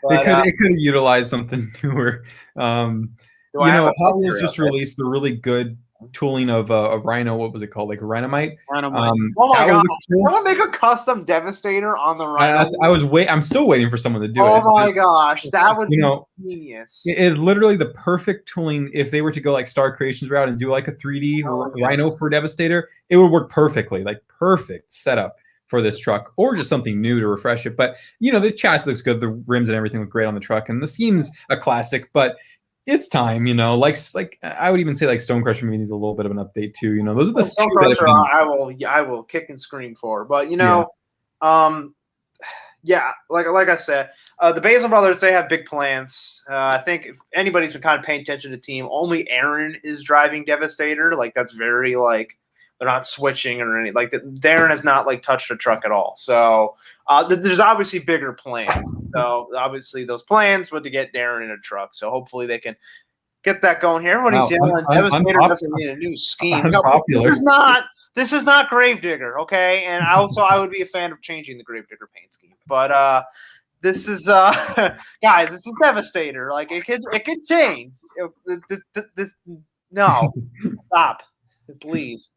it could have utilized something newer. Hot Wheels just released a really good tooling of a Rhino. What was it called? Rhinomite. Oh my god! Someone make a custom Devastator on the Rhino. I'm still waiting for someone to do it. Oh my gosh, that would be genius. It's literally the perfect tooling. If they were to go Star Creations route and do a 3D Rhino for Devastator, it would work perfectly. Perfect setup for this truck, or just something new to refresh it. But the chassis looks good, the rims and everything look great on the truck, and the scheme's a classic. But it's time, I would even say Stone Crusher maybe needs a little bit of an update too. Those are the Stone Crusher I will kick and scream for. But like I said, the Basil brothers, they have big plans. I think if anybody's been kind of paying attention to the team, only Aaron is driving Devastator. That's very They're not switching or anything. Like Darren has not like touched a truck at all. So there's obviously bigger plans. So obviously those plans were to get Darren in a truck. So hopefully they can get that going here. Everybody's yelling. Devastator doesn't need a new scheme. No, this is not Gravedigger, okay? And I would be a fan of changing the Gravedigger paint scheme. But this is guys, this is Devastator. Like it could change. No, stop, please.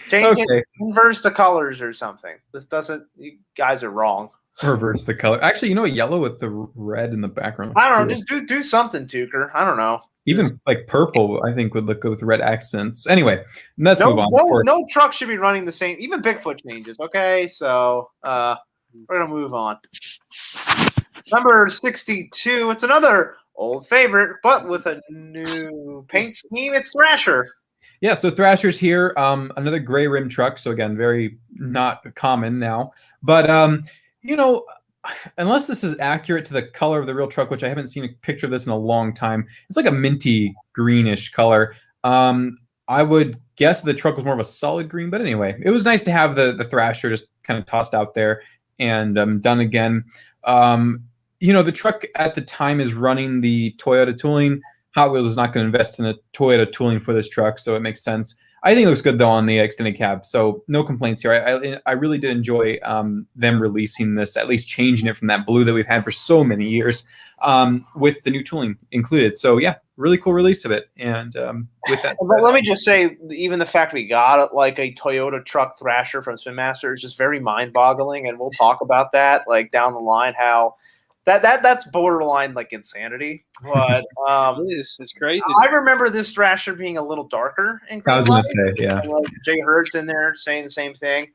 Change it, inverse the colors or something. This doesn't. You guys are wrong. Reverse the color. Actually, yellow with the red in the background. I don't know. Just do something, Tucker. I don't know. Even like purple, I think would look good with red accents. Anyway, let's move on. No truck should be running the same. Even Bigfoot changes. Okay, so we're gonna move on. Number 62. It's another old favorite, but with a new paint scheme. It's Thrasher. Yeah, so Thrasher's here. Another gray rim truck. So again, very not common now. But unless this is accurate to the color of the real truck, which I haven't seen a picture of this in a long time, it's like a minty greenish color. I would guess the truck was more of a solid green, but anyway, it was nice to have the Thrasher just kind of tossed out there and done again. The truck at the time is running the Toyota tooling. Hot Wheels is not going to invest in a Toyota tooling for this truck, so it makes sense. I think it looks good, though, on the extended cab, so no complaints here. I really did enjoy them releasing this, at least changing it from that blue that we've had for so many years with the new tooling included. So, yeah, really cool release of it. And with that said, let me just say, even the fact we got like a Toyota truck Thrasher from Spin Master is just very mind-boggling, and we'll talk about that like down the line, how that's borderline like insanity, but it's crazy. I remember this Thrasher being a little darker. I was going to say, yeah. And, like, Jay Hurd's in there saying the same thing.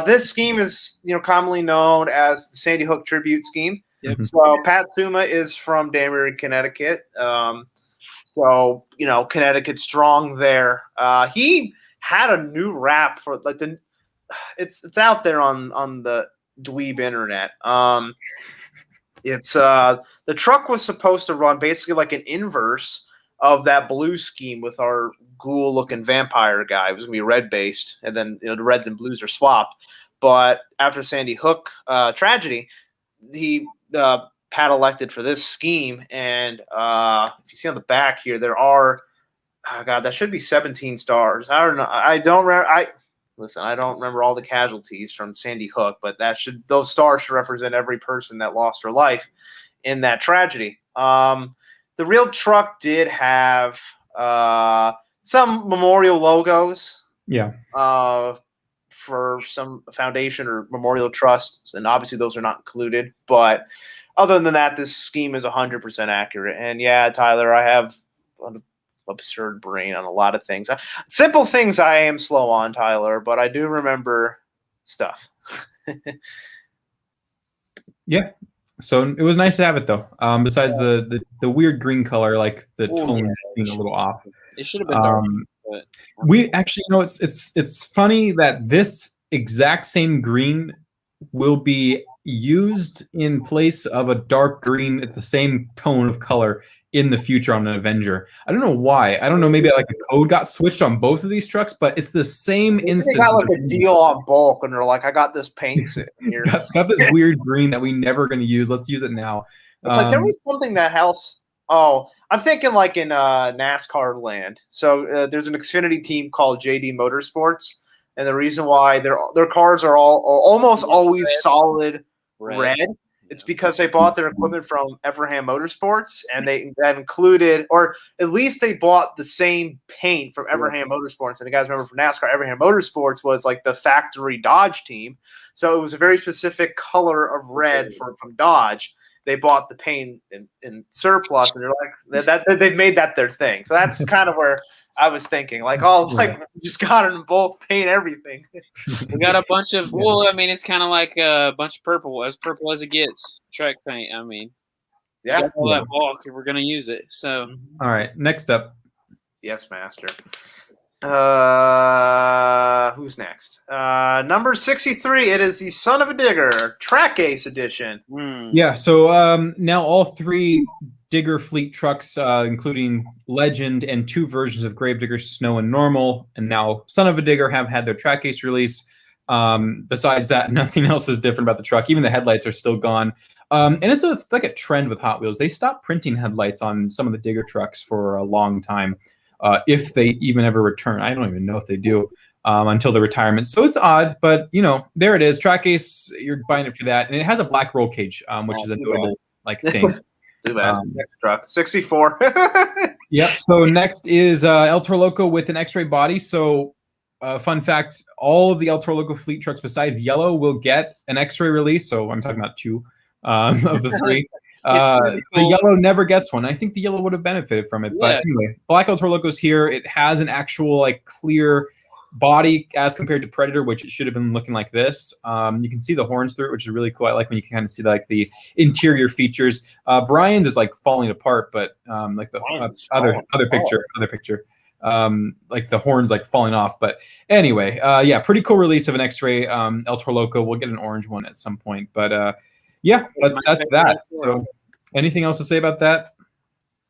This scheme is commonly known as the Sandy Hook tribute scheme. Yep. So Pat Suma is from Danbury, Connecticut. So Connecticut strong there. He had a new rap for like it's out there on the dweeb internet. It's the truck was supposed to run basically like an inverse of that blue scheme with our ghoul-looking vampire guy. It was gonna be red-based, and then the reds and blues are swapped. But after Sandy Hook tragedy, Pat elected for this scheme, and if you see on the back here, there are that should be 17 stars. I don't know. I don't remember. Listen, I don't remember all the casualties from Sandy Hook, but those stars should represent every person that lost her life in that tragedy. The real truck did have some memorial logos. Yeah. For some foundation or memorial trusts, and obviously those are not included. But other than that, this scheme is 100% accurate. And yeah, Tyler, I have an absurd brain on a lot of things. Simple things I am slow on, Tyler, but I do remember stuff. Yeah. So it was nice to have it, though. Besides the weird green color, like the tone being a little off. It should have been dark. But we actually, it's funny that this exact same green will be used in place of a dark green. It's the same tone of color in the future on an Avenger. I don't know why. I don't know. Maybe like a code got switched on both of these trucks, but it's the same instance. They got like a deal on bulk, and they're like, "I got this paint sitting here. got this weird green that we never going to use. Let's use it now." It's like there was something that else. Oh, I'm thinking like in NASCAR land. So there's an Xfinity team called JD Motorsports, and the reason why their cars are almost always solid red. It's because they bought their equipment from Everham Motorsports, and that included, or at least they bought the same paint from Everham Motorsports. And you guys remember from NASCAR, Everham Motorsports was like the factory Dodge team. So it was a very specific color of red from Dodge. They bought the paint in surplus, and they're like, they've made that their thing. So that's kind of where I was thinking, like, we just got it in bulk, paint everything. We got a bunch of, it's kind of like a bunch of purple as it gets. Track paint, yeah, all that bulk if we're gonna use it. So, all right, next up, yes, master. Who's next? Number 63. It is the Son of a Digger Track Ace edition. Yeah. So now all three Digger fleet trucks, including Legend and 2 versions of Gravedigger, Snow and Normal, and now Son of a Digger have had their track case release. Besides that, nothing else is different about the truck. Even the headlights are still gone. And it's like a trend with Hot Wheels. They stopped printing headlights on some of the Digger trucks for a long time, if they even ever return. I don't even know if they do until the retirement. So it's odd, but there it is. Track case, you're buying it for that, and it has a black roll cage, which is a notable thing. Too bad. Next truck, 64. Yep. So next is El Toro Loco with an X-ray body. So fun fact: all of the El Toro Loco fleet trucks besides yellow will get an X-ray release. So I'm talking about 2 of the 3. The yellow never gets one. I think the yellow would have benefited from it. Yeah. But anyway, Black El Toro Loco's here. It has an actual clear body as compared to Predator, which it should have been looking like this. You can see the horns through it, which is really cool. I like when you can kind of see the interior features. Brian's is falling apart, but the other picture, the horns falling off. But anyway, yeah, pretty cool release of an X-ray El Toro Loco. We'll get an orange one at some point, but yeah, that's that. So anything else to say about that?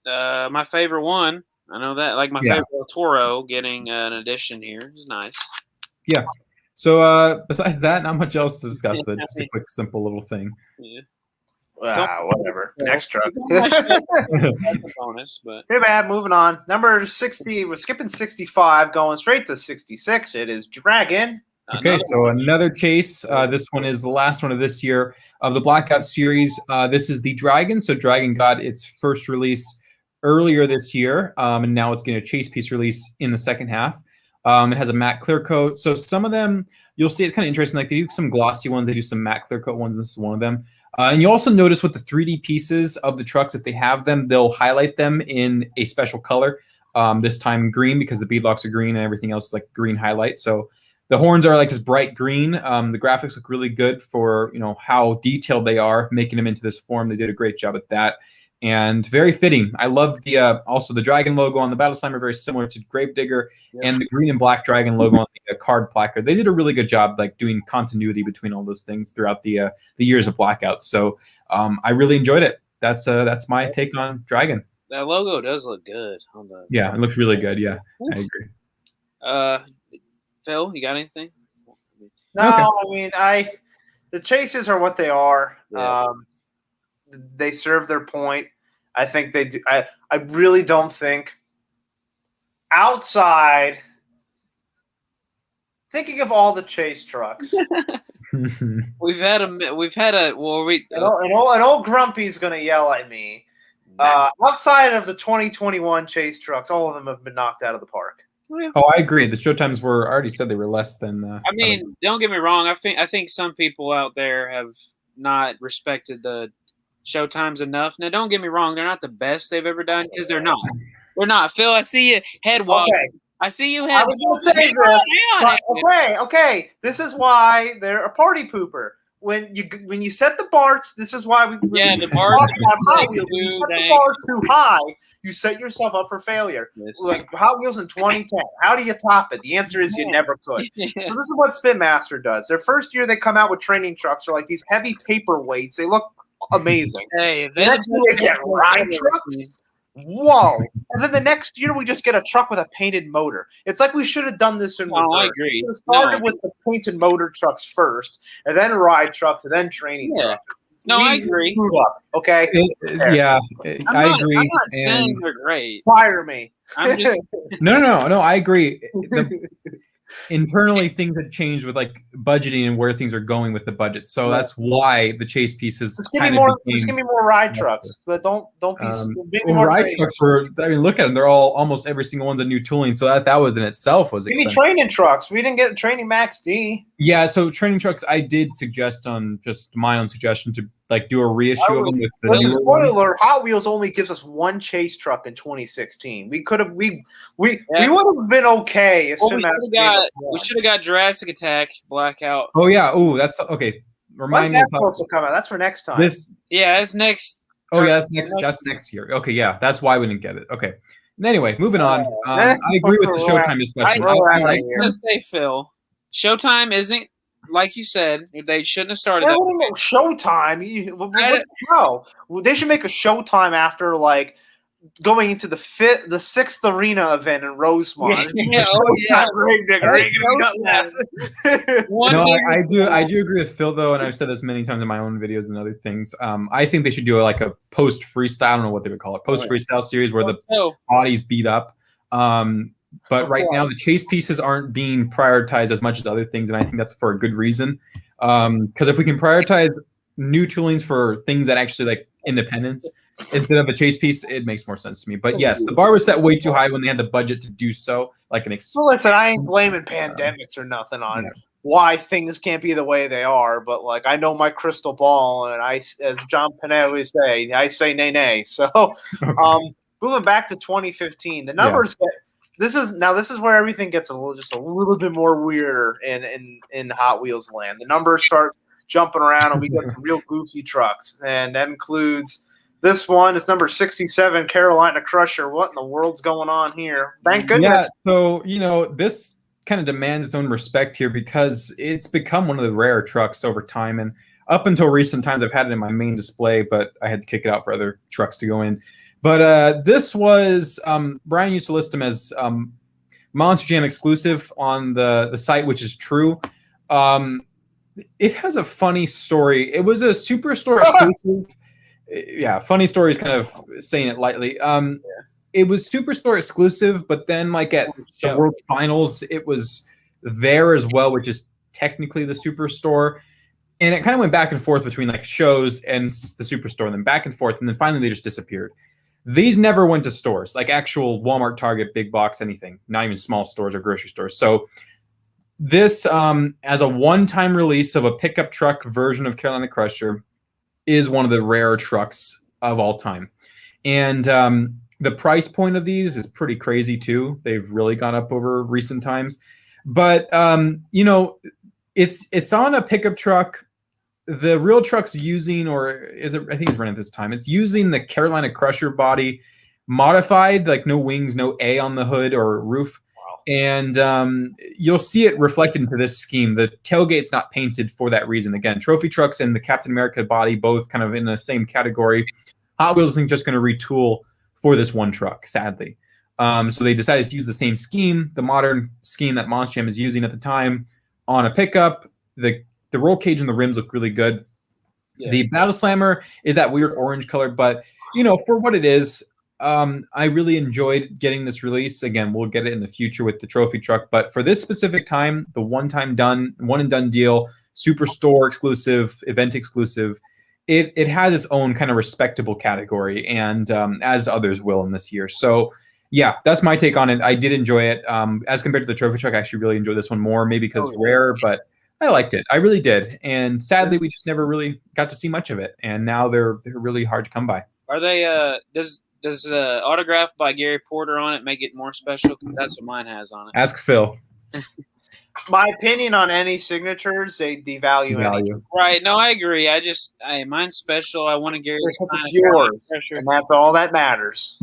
My favorite one. I know that. My favorite El Toro getting an addition here is nice. Yeah. So besides that, not much else to discuss, but just a quick, simple little thing. Yeah. Whatever. Next truck. That's a bonus, but Too bad. Moving on. Number 60. We're skipping 65, going straight to 66. It is Dragon. Okay, so another chase. This one is the last one of this year of the Blackout series. This is the Dragon. So Dragon got its first release earlier this year, and now it's getting a chase piece release in the second half. It has a matte clear coat. So some of them, you'll see it's kind of interesting. They do some glossy ones. They do some matte clear coat ones. This is one of them. And you also notice with the 3D pieces of the trucks, if they have them, they'll highlight them in a special color. This time green, because the beadlocks are green and everything else is green highlight. So the horns are this bright green. The graphics look really good for how detailed they are, making them into this form. They did a great job at that. And very fitting. I love the also the Dragon logo on the battle slammer, very similar to Gravedigger, and the green and black Dragon logo on the card placard. They did a really good job doing continuity between all those things throughout the years of Blackout. So I really enjoyed it. That's my take on Dragon. That logo does look good on the. Yeah, it looks really good. Yeah, I agree. Phil, you got anything? No, okay. I mean, the chases are what they are. Yeah. They serve their point. I think they do. I really don't think outside thinking of all the chase trucks. We've had a an old Grumpy's gonna yell at me. Outside of the 2021 chase trucks, all of them have been knocked out of the park. Oh, I agree. The showtimes I already said they were less than. I mean, don't get me wrong. I think some people out there have not respected the showtimes enough. Now, don't get me wrong; they're not the best they've ever done because they're not. They're not. Phil, I see you head walking. Okay. I see you head. I was going to say this. But, okay. This is why they're a party pooper. When you set the bar, this is why the bar. You set the bar too high, you set yourself up for failure. Yes. Like Hot Wheels in 2010. How do you top it? The answer is you never could. Yeah. So this is what Spin Master does. Their first year, they come out with training trucks, are these heavy paperweights. They look amazing. Hey, the next year, they get ride trucks. Whoa! And then the next year, we just get a truck with a painted motor. It's like we should have done this in reverse. I agree. We started with the painted motor trucks first, and then ride trucks, and then training trucks. No, I agree. Up, okay? I agree. I'm not saying they're great. Fire me. I'm just, No, I agree. Internally, things have changed with budgeting and where things are going with the budget. So that's why the chase pieces just give me more ride trucks. But don't be more ride trucks were. I mean, look at them; they're almost every single one's a new tooling. So that was in itself was expensive. Give me training trucks. We didn't get training Max D. Yeah, so training trucks, I did suggest on just my own suggestion to do a reissue of them with the newer spoiler. Hot Wheels only gives us one chase truck in 2016. We could have we would have been okay if we should have got Jurassic Attack Blackout. Oh yeah, that's okay. When's that supposed to come out? That's for next time. That's next. Oh yeah, that's next year. Okay, yeah, that's why we didn't get it. Okay. Anyway, moving on. I agree with the Showtime discussion. I was gonna say, Phil, Showtime isn't like you said, they shouldn't have started They that. wouldn't make Showtime. What's the show? They should make a Showtime after like going into the sixth arena event in Rosemont. Yeah, oh yeah. No, I do agree with Phil though, and I've said this many times in my own videos and other things. I think they should do like a post freestyle. I don't know what they would call it, post freestyle series where the bodies beat up. But right now the chase pieces aren't being prioritized as much as other things, and I think that's for a good reason. Because if we can prioritize new toolings for things that actually like independence instead of a chase piece, it makes more sense to me. But yes, the bar was set way too high when they had the budget to do so. Like an listen, I ain't blaming pandemics or nothing on why things can't be the way they are. But like, I know my crystal ball, and as John Panetta would say, I say nay nay. So, moving back to 2015, the numbers get. This is where everything gets just a little bit more weirder in Hot Wheels land. The numbers start jumping around, and we get some real goofy trucks, and that includes. This one is number 67, Carolina Crusher. What in the world's going on here? Thank goodness. Yeah, so, this kind of demands its own respect here because it's become one of the rare trucks over time. And up until recent times, I've had it in my main display, but I had to kick it out for other trucks to go in. But this was, Brian used to list them as Monster Jam exclusive on the site, which is true. It has a funny story. It was a Superstore exclusive. Yeah, funny story is kind of saying it lightly. It was Superstore exclusive, but then like at the World Finals, it was there as well, which is technically the Superstore. And it kind of went back and forth between like shows and the Superstore, and then back and forth, and then finally they just disappeared. These never went to stores, like actual Walmart, Target, big box, anything, not even small stores or grocery stores. So this, as a one-time release of a pickup truck version of Carolina Crusher, is one of the rare trucks of all time. And the price point of these is pretty crazy too. They've really gone up over recent times. But, it's on a pickup truck. The real truck's using, or is it, I think it's running this time, it's using the Carolina Crusher body modified, like no wings, no A on the hood or roof. And you'll see it reflected into this scheme. The tailgate's not painted for that reason. Again, trophy trucks and the Captain America body both kind of in the same category. Hot Wheels isn't just going to retool for this one truck, sadly. So they decided to use the same scheme, the modern scheme that Monster Jam is using at the time, on a pickup. The roll cage and the rims look really good. Yeah. The Battle Slammer is that weird orange color, but for what it is, I really enjoyed getting this release. Again, we'll get it in the future with the trophy truck, but for this specific time, the one and done deal, Superstore exclusive, event exclusive, it has its own kind of respectable category, and as others will in this year. So yeah, that's my take on it. I did enjoy it. As compared to the trophy truck, I actually really enjoyed this one more, maybe because it's rare, but I liked it. I really did. And sadly, we just never really got to see much of it. And now they're really hard to come by. Are they, does autograph by Gary Porter on it make it more special? Because that's what mine has on it. Ask Phil. My opinion on any signatures, they devalue anything. Right. No, I agree. Mine's special. I want to Gary. It's yours, and that's all that matters.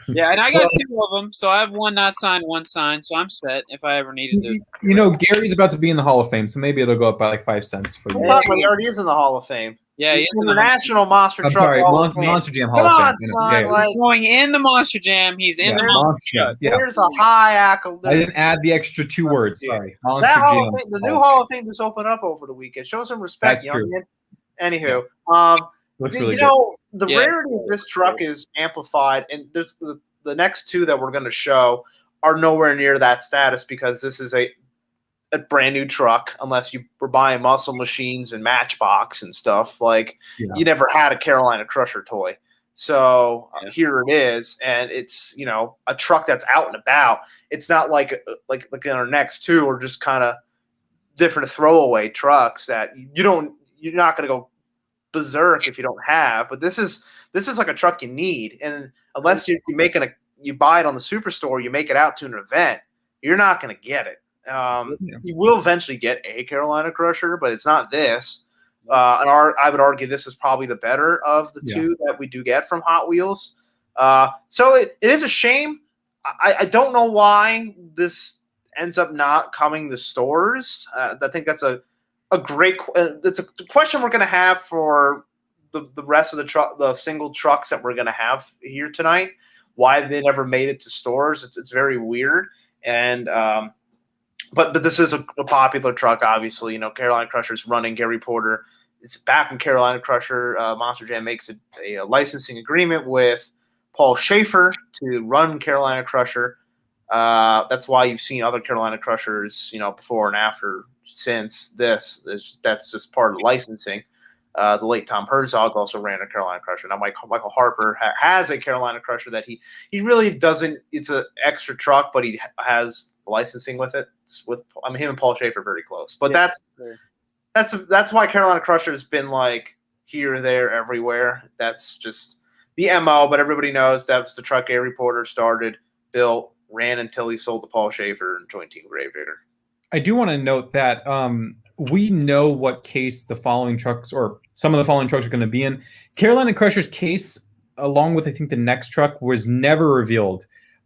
Yeah, and I got two of them, so I have one not signed, one signed, so I'm set if I ever needed to. Gary's about to be in the Hall of Fame, so maybe it'll go up by like 5 cents for you. Well, he already is in the Hall of Fame. Yeah, he's in the National Monster Truck Hall of Fame. Monster Jam Hall of Fame. Son, he's going in the Monster Jam. He's in the Monster Jam. Yeah. There's a high accolade. I didn't add the extra 2 words. Sorry. That Hall of Fame, the new Hall of Fame just opened up over the weekend. Show some respect, young man. Anywho, the rarity of this truck is amplified, and there's the next 2 that we're going to show are nowhere near that status because this is a brand new truck, unless you were buying Muscle Machines and Matchbox and stuff. You never had a Carolina Crusher toy. So here it is, and it's a truck that's out and about. It's not like in our next 2 are just kind of different throwaway trucks that you're not going to go berserk if you don't have. But this is like a truck you need, and unless you buy it on the Superstore, you make it out to an event, you're not going to get it. You will eventually get a Carolina Crusher, but it's not this. And I would argue this is probably the better of the 2 that we do get from Hot Wheels. So it is a shame. I don't know why this ends up not coming to stores. I think that's a a great. It's a question we're going to have for the rest of the single trucks that we're going to have here tonight. Why they never made it to stores? It's very weird. And but this is a popular truck, obviously. You know, Carolina Crusher's running. Gary Porter is back in Carolina Crusher. Monster Jam makes a licensing agreement with Paul Schaefer to run Carolina Crusher. That's why you've seen other Carolina Crushers, you know, before and after since this. That's just part of the licensing. The late Tom Herzog also ran a Carolina Crusher. Now Michael Harper has a Carolina Crusher that he really doesn't. It's an extra truck, but he has licensing with it. Him and Paul Schaefer very close. But that's why Carolina Crusher has been like here, there, everywhere. That's just the MO. But everybody knows that's the truck Gary Porter started, built, ran until he sold to Paul Schaefer and joined Team Gravedigger. I do want to note that we know what case the following trucks or some of the following trucks are going to be in. Carolina Crusher's case, along with I think the next truck, was never revealed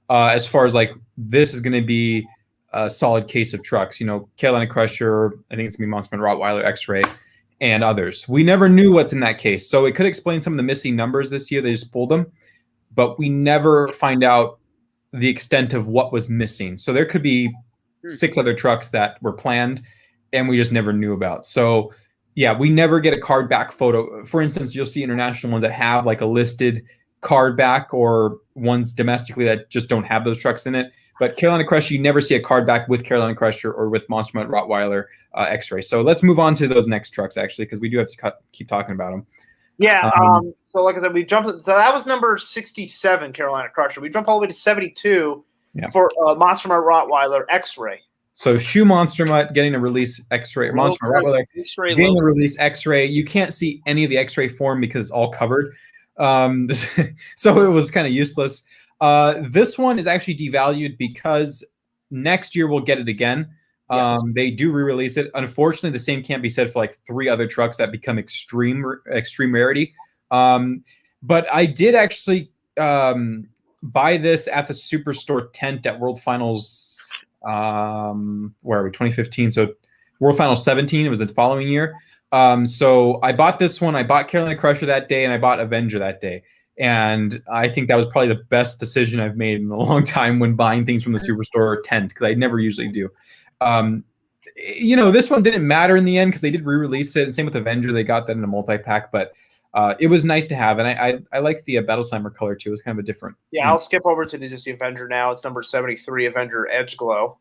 as far as like this is going to be a solid case of trucks. You know, Carolina Crusher, I think it's going to be Monster Rottweiler, X-Ray, and others. We never knew what's in that case. So it could explain some of the missing numbers this year. They just pulled them. But we never find out the extent of what was missing. So there could be 6 other trucks that were planned and we just never knew about. So yeah, we never get a card back photo. For instance, you'll see international ones that have like a listed card back or ones domestically that just don't have those trucks in it. But Carolina Crusher, you never see a card back with Carolina Crusher or with Monster Mutt Rottweiler X-Ray. So let's move on to those next trucks actually, because we do have to keep talking about them. Yeah. So like I said, we jumped. So that was number 67, Carolina Crusher. We jumped all the way to 72 for Monster Mutt Rottweiler X-Ray. So Shoe Monster Mutt getting a release X-Ray, Monster Mutt Rottweiler getting a release X-Ray. You can't see any of the X-Ray form because it's all covered. So it was kind of useless. This one is actually devalued because next year we'll get it again. Yes. They do re-release it. Unfortunately, the same can't be said for like 3 other trucks that become extreme rarity. But I did actually buy this at the Superstore tent at World Finals. Where are we? 2015. So World Finals 17. It was the following year. So I bought this one. I bought Carolina Crusher that day, and I bought Avenger that day. And I think that was probably the best decision I've made in a long time when buying things from the Superstore tent, because I never usually do. You know, this one didn't matter in the end because they did re-release it. And same with Avenger. They got that in a multi-pack, but it was nice to have. And I like the Battle Slammer color too. It's kind of a different. Yeah, I'll skip over to the Avenger now. It's number 73, Avenger Edge Glow.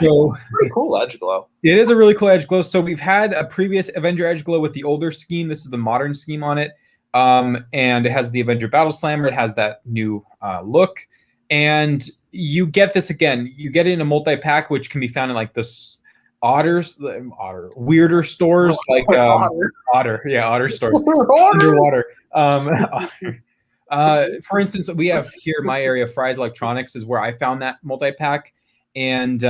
So pretty cool Edge Glow. It is a really cool Edge Glow. So we've had a previous Avenger Edge Glow with the older scheme. This is the modern scheme on it. And it has the Avenger Battle Slammer. It has that new look. And you get this again. You get it in a multi-pack, which can be found in like this weirder stores like otter stores underwater. For instance, we have here in my area, Fry's Electronics is where I found that multi-pack, and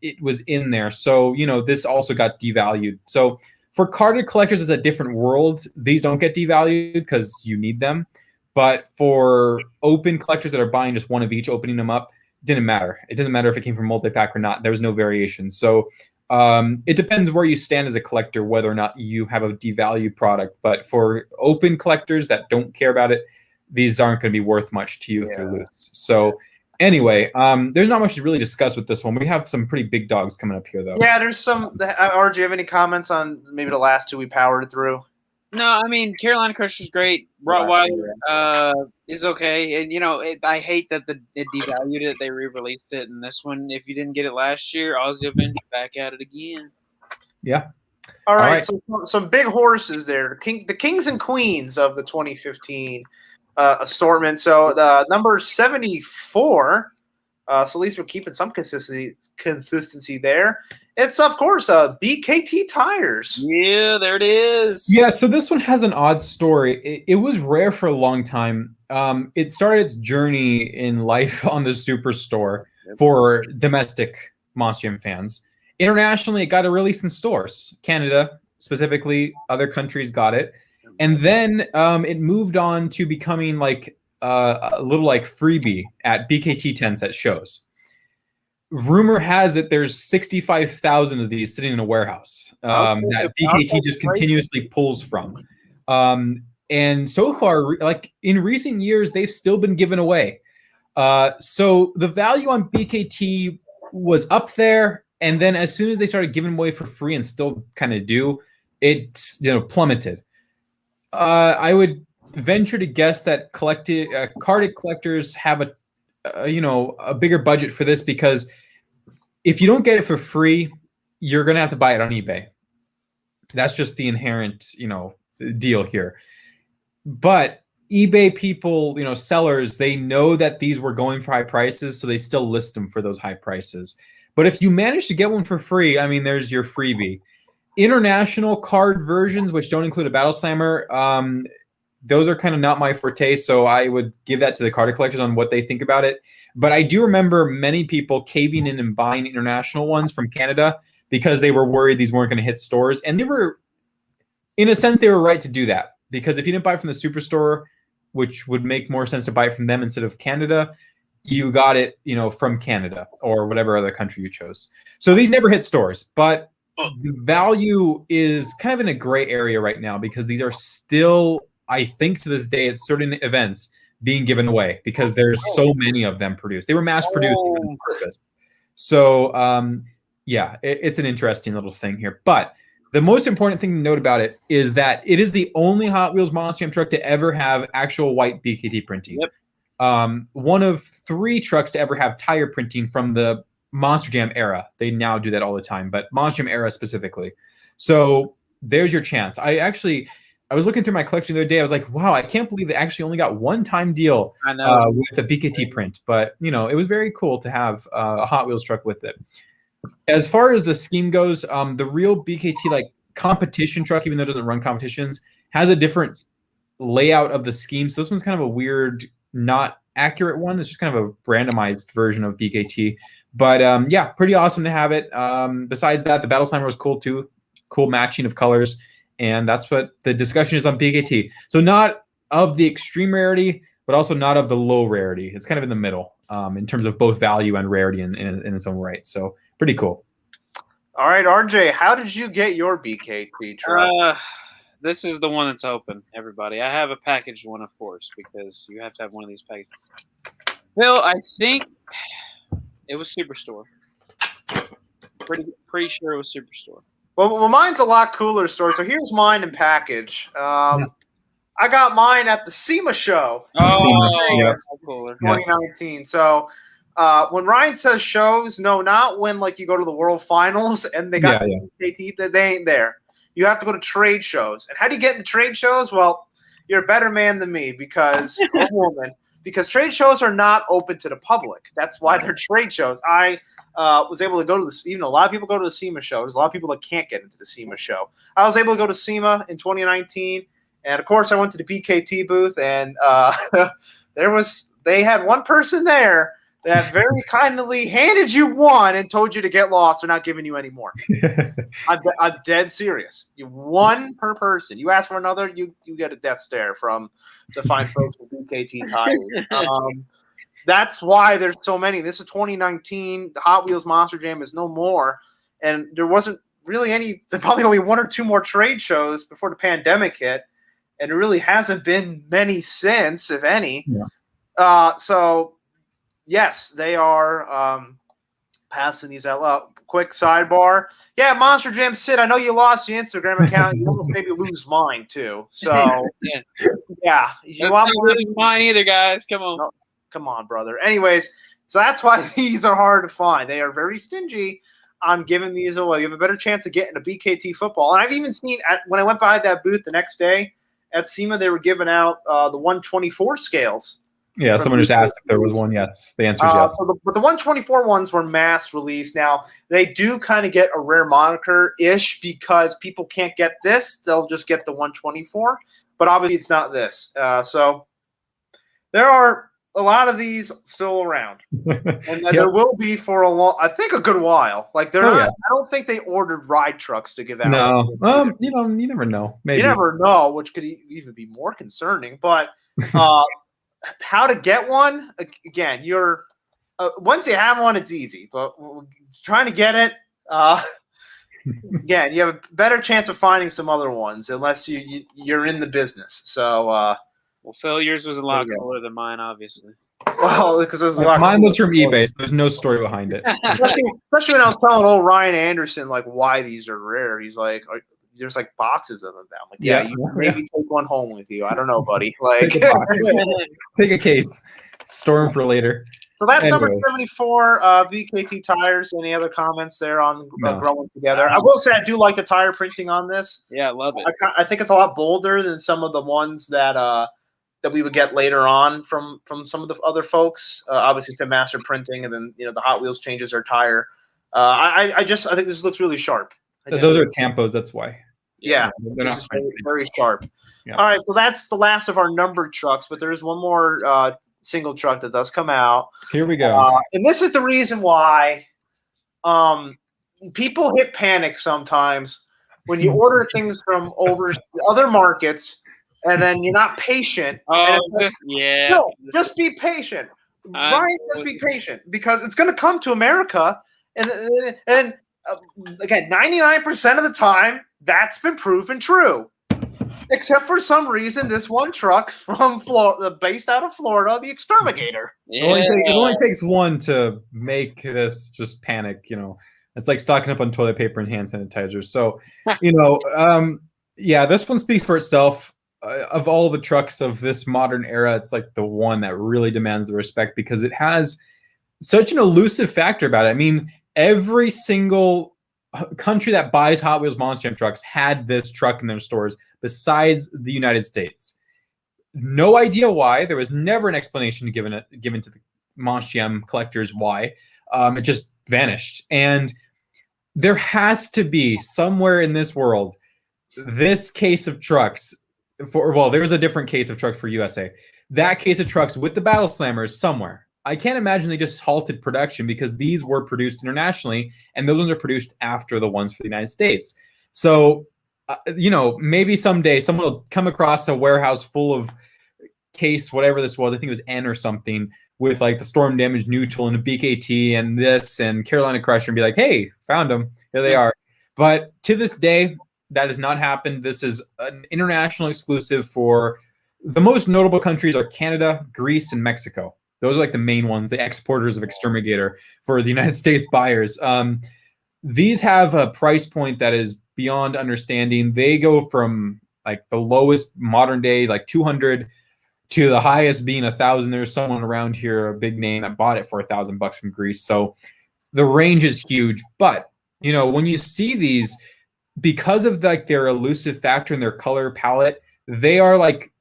it was in there. So, you know, this also got devalued. So for carded collectors, it's a different world. These don't get devalued because you need them. But for open collectors that are buying just one of each, opening them up, didn't matter. It doesn't matter if it came from multi-pack or not. There was no variation. So it depends where you stand as a collector, whether or not you have a devalued product. But for open collectors that don't care about it, these aren't going to be worth much to you if they're loose. So anyway, there's not much to really discuss with this one. We have some pretty big dogs coming up here, though. Yeah, there's some. RJ, do you have any comments on maybe the last 2 we powered through? No, I mean, Carolina Crusher's great. Rottweiler is okay. And, you know, I hate that it devalued it. They re-released it. And this one, if you didn't get it last year, Aussie Avenger back at it again. Yeah. All right. So some big horses there. The kings and queens of the 2015 assortment. So the number 74. So at least we're keeping some consistency there. It's, of course, BKT tires. Yeah, there it is. Yeah, so this one has an odd story. It was rare for a long time. It started its journey in life on the Superstore for domestic Monster Jam fans. Internationally, it got a release in stores. Canada, specifically, other countries got it. And then it moved on to becoming like a little like freebie at BKT tents at shows. rumor has it there's 65,000 of these sitting in a warehouse that BKT just continuously pulls from. And so far, like in recent years, they've still been given away. So the value on BKT was up there, and then as soon as they started giving away for free, and still kind of do, it's plummeted. I would venture to guess that carded collectors have a bigger budget for this, because if you don't get it for free, you're gonna have to buy it on eBay. That's just the inherent deal here. But eBay people, sellers, they know that these were going for high prices, so they still list them for those high prices. But if you manage to get one for free, I mean, there's your freebie. International card versions, which don't include a Battle Slammer, those are kind of not my forte, so I would give that to the card collectors on what they think about it. But I do remember many people caving in and buying international ones from Canada because they were worried these weren't going to hit stores. And they were, in a sense, they were right to do that, because if you didn't buy from the Superstore, which would make more sense to buy from them instead of Canada, you got it, from Canada or whatever other country you chose. So these never hit stores, but the value is kind of in a gray area right now, because these are still, I think to this day, at certain events, being given away because there's so many of them produced. They were mass produced for this purpose. So it's an interesting little thing here. But the most important thing to note about it is that it is the only Hot Wheels Monster Jam truck to ever have actual white BKT printing. Yep. One of 3 trucks to ever have tire printing from the Monster Jam era. They now do that all the time, but Monster Jam era specifically. So there's your chance. I was looking through my collection the other day. I was like, wow, I can't believe they actually only got one-time deal with a BKT print. But, it was very cool to have a Hot Wheels truck with it. As far as the scheme goes, the real BKT competition truck, even though it doesn't run competitions, has a different layout of the scheme. So this one's kind of a weird, not accurate one. It's just kind of a randomized version of BKT. But pretty awesome to have it. Besides that, the Battle Slammer was cool too. Cool matching of colors. And that's what the discussion is on BKT. So not of the extreme rarity, but also not of the low rarity. It's kind of in the middle in terms of both value and rarity in its own right. So pretty cool. All right, RJ, how did you get your BKT truck? This is the one that's open, everybody. I have a packaged one, of course, because you have to have one of these packaged. Well, I think it was Superstore. Pretty sure it was Superstore. Well, mine's a lot cooler story. So here's mine in package. I got mine at the SEMA show. That's cooler. 2019. Yeah. So when Ryan says shows, no, not when you go to the World Finals and they got BKT, they ain't there. You have to go to trade shows. And how do you get into trade shows? Well, you're a better man than me because trade shows are not open to the public. That's why they're trade shows. I was able to go to this. A lot of people go to the SEMA show. There's a lot of people that can't get into the SEMA show. I was able to go to SEMA in 2019, and of course, I went to the BKT booth, and they had one person there that very kindly handed you one and told you to get lost. They're not giving you any more. I'm dead serious. You one per person. You ask for another, you get a death stare from the fine folks with BKT tires. That's why there's so many. This is 2019. The Hot Wheels Monster Jam is no more. And there wasn't really any – there probably only 1 or 2 more trade shows before the pandemic hit. And there really hasn't been many since, if any. Yeah. So, yes, they are passing these out. Quick sidebar. Yeah, Monster Jam Sid, I know you lost your Instagram account. You almost maybe lose mine, too. So, yeah. You want not lose mine either, guys. Come on. No. Come on, brother. Anyways, so that's why these are hard to find. They are very stingy on giving these away. You have a better chance of getting a BKT football. And I've even seen when I went by that booth the next day at SEMA, they were giving out the 124 scales. Yeah, someone just asked if there was one. Yes, the answer is yes. But the 124 ones were mass release. Now, they do kind of get a rare moniker-ish because people can't get this. They'll just get the 124. But obviously, it's not this. So there are a lot of these still around, and there will be for a good while. They're not. I don't think they ordered ride trucks to give out. No, you never know. Maybe you never know, which could even be more concerning. But how to get one? Again, once you have one, it's easy. But trying to get it, again, you have a better chance of finding some other ones unless you're in the business. So, well, Phil, yours was a lot cooler than mine, obviously. Well, because mine was from eBay, so there's no story behind it. Especially when I was telling old Ryan Anderson like why these are rare. He's like, there's like boxes of them now. I'm like, yeah, you maybe take one home with you. I don't know, buddy. Like, take a case, store them for later. So that's number 74, VKT tires. Any other comments there on growing together? I will say I do like the tire printing on this. Yeah, I love it. I think it's a lot bolder than some of the ones that we would get later on from some of the other folks. Obviously, it's been master printing, and then the Hot Wheels changes their tire. I think this looks really sharp. Those are tampos. That's why. Yeah, they're not very, very sharp. Yeah. All right, so that's the last of our numbered trucks, but there's one more single truck that does come out. Here we go. And this is the reason why people hit panic sometimes when you order things from other markets and then you're not patient. Oh, No, just be patient. Ryan, just be patient because it's going to come to America. And again, 99% of the time, that's been proven true. Except for some reason, this one truck from Florida, based out of Florida, the Exterminator. Yeah. It only takes one to make this just panic. It's like stocking up on toilet paper and hand sanitizer. So, this one speaks for itself. Of all the trucks of this modern era, it's like the one that really demands the respect because it has such an elusive factor about it. I mean, every single country that buys Hot Wheels Monster Jam trucks had this truck in their stores besides the United States. No idea why. There was never an explanation given to the Monster Jam collectors why. It just vanished. And there has to be somewhere in this world this case of trucks there's a different case of trucks for USA. That case of trucks with the Battle Slammers somewhere. I can't imagine they just halted production because these were produced internationally and those ones are produced after the ones for the United States. So, maybe someday someone will come across a warehouse full of case, whatever this was. I think it was N or something with like the Storm Damage Neutral and a BKT and this and Carolina Crusher and be like, hey, found them. Here they are. But to this day, that has not happened. This is an international exclusive for the most notable countries are Canada, Greece, and Mexico. Those are like the main ones, the exporters of Exterminator for the United States buyers. These have a price point that is beyond understanding. They go from like the lowest modern day, like 200, to the highest being 1,000. There's someone around here, a big name, that bought it for $1,000 from Greece. So the range is huge. But when you see these, because of like their elusive factor and their color palette, they are like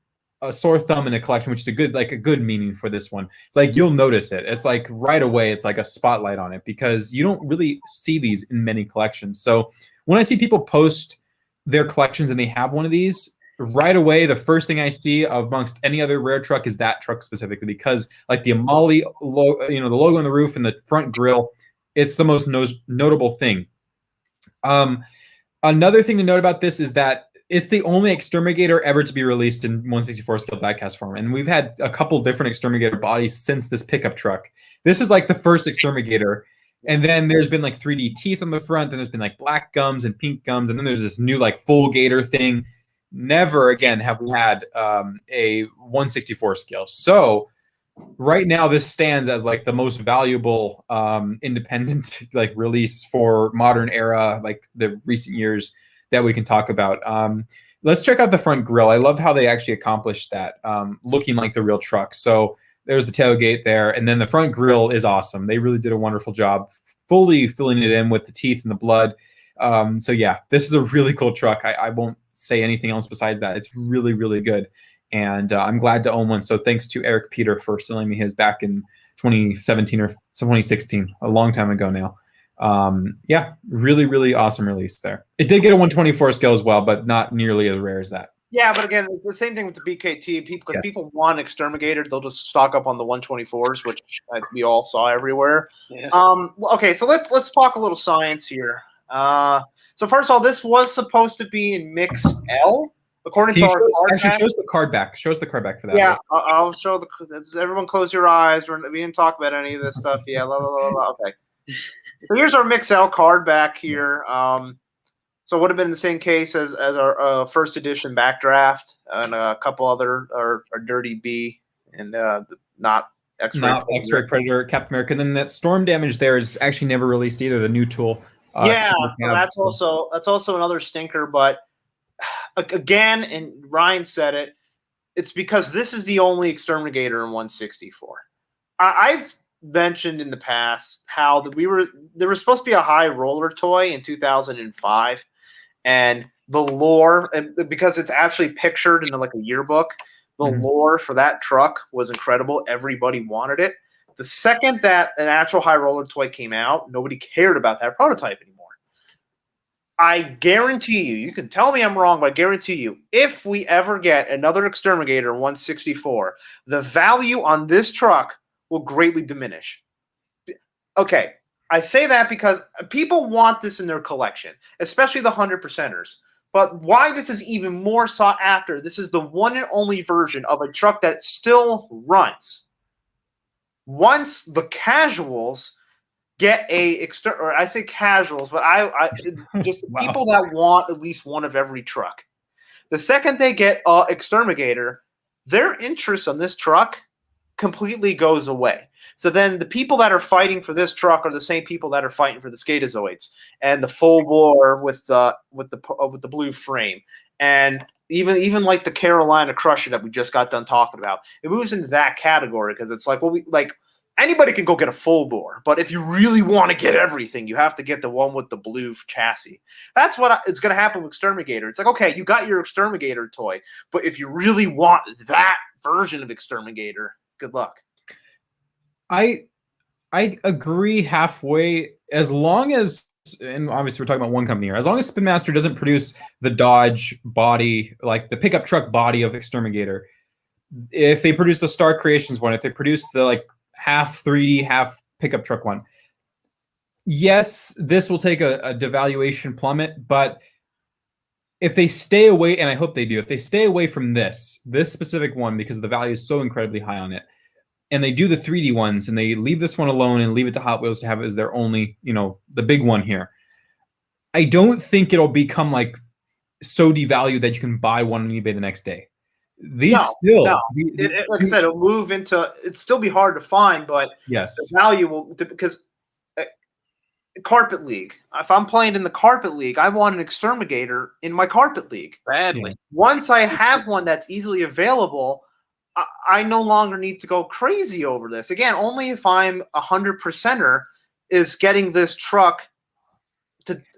a sore thumb in a collection, which is a good meaning for this one. It's like you'll notice it. It's like right away, it's like a spotlight on it because you don't really see these in many collections. So when I see people post their collections and they have one of these, right away, the first thing I see amongst any other rare truck is that truck specifically because like the Amali, the logo on the roof and the front grille, it's the most notable thing. Another thing to note about this is that it's the only Exterminator ever to be released in 1/64 scale diecast form. And we've had a couple different Exterminator bodies since this pickup truck. This is like the first Exterminator. And then there's been like 3D teeth on the front. Then there's been like black gums and pink gums. And then there's this new like full gator thing. Never again have we had a 1/64 scale. So right now this stands as like the most valuable independent like release for modern era, like the recent years that we can talk about. Let's check out the front grille. I love how they actually accomplished that, looking like the real truck. So there's the tailgate there, and then the front grille is awesome. They really did a wonderful job fully filling it in with the teeth and the blood. So yeah, this is a really cool truck. I won't say anything else besides that. It's really, really good. And I'm glad to own one. So thanks to Eric Peter for selling me his back in 2017 or 2016, a long time ago now. Yeah, really, really awesome release there. It did get a 1/24 scale as well, but not nearly as rare as that. Yeah, but again, it's the same thing with the BKT. People want Exterminator, they'll just stock up on the 1/24s, which we all saw everywhere. Yeah. Okay, so let's talk a little science here. So first of all, this was supposed to be in Mix L. according to our card actually back, shows the card back. Shows the card back for that. Yeah, I'll show the. Everyone, close your eyes. We didn't talk about any of this stuff. Yeah, okay. So here's our Mix-L card back here. So it would have been the same case as our first edition backdraft and a couple other our Dirty B and not X-Ray Predator, Captain America. And then that storm damage there is actually never released either. The new tool. That's also another stinker. But again, and Ryan said it, it's because this is the only Exterminator in 164. I've mentioned in the past how there was supposed to be a high roller toy in 2005, and the lore, and because it's actually pictured in like a yearbook, the lore for that truck was incredible. Everybody wanted it. The second that an actual high roller toy came out, nobody cared about that prototype anymore. I guarantee you can tell me I'm wrong, but I guarantee you, if we ever get another Exterminator 164, the value on this truck will greatly diminish. Okay, I say that because people want this in their collection, especially the 100%ers. But why this is even more sought after, this is the one and only version of a truck that still runs. Once the casuals get or I say casuals, but it's just wow. People that want at least one of every truck. The second they get Exterminator, their interest on this truck completely goes away. So then the people that are fighting for this truck are the same people that are fighting for the Skatazoids and the full bore with the blue frame, and even like the Carolina Crusher that we just got done talking about. It moves into that category because it's like, well, anybody can go get a full bore, but if you really want to get everything, you have to get the one with the blue chassis. That's what it's going to happen with Exterminator. It's like, okay, you got your Exterminator toy, but if you really want that version of Exterminator, good luck. I agree halfway, as long as, and obviously we're talking about one company here, as long as Spin Master doesn't produce the Dodge body, like the pickup truck body of Exterminator. If they produce the Star Creations one, if they produce the like half 3D, half pickup truck one, yes, this will take a devaluation plummet, but if they stay away, and I hope they do, if they stay away from this specific one because the value is so incredibly high on it, and they do the 3D ones and they leave this one alone and leave it to Hot Wheels to have it as their only, the big one here, I don't think it'll become like so devalued that you can buy one on eBay the next day. Like I said, it'll move into, it'd still be hard to find, but yes, the value will, because Carpet League. If I'm playing in the Carpet League, I want an Exterminator in my Carpet League. Badly. Once I have one that's easily available, I no longer need to go crazy over this. Again, only if I'm 100%er is getting this truck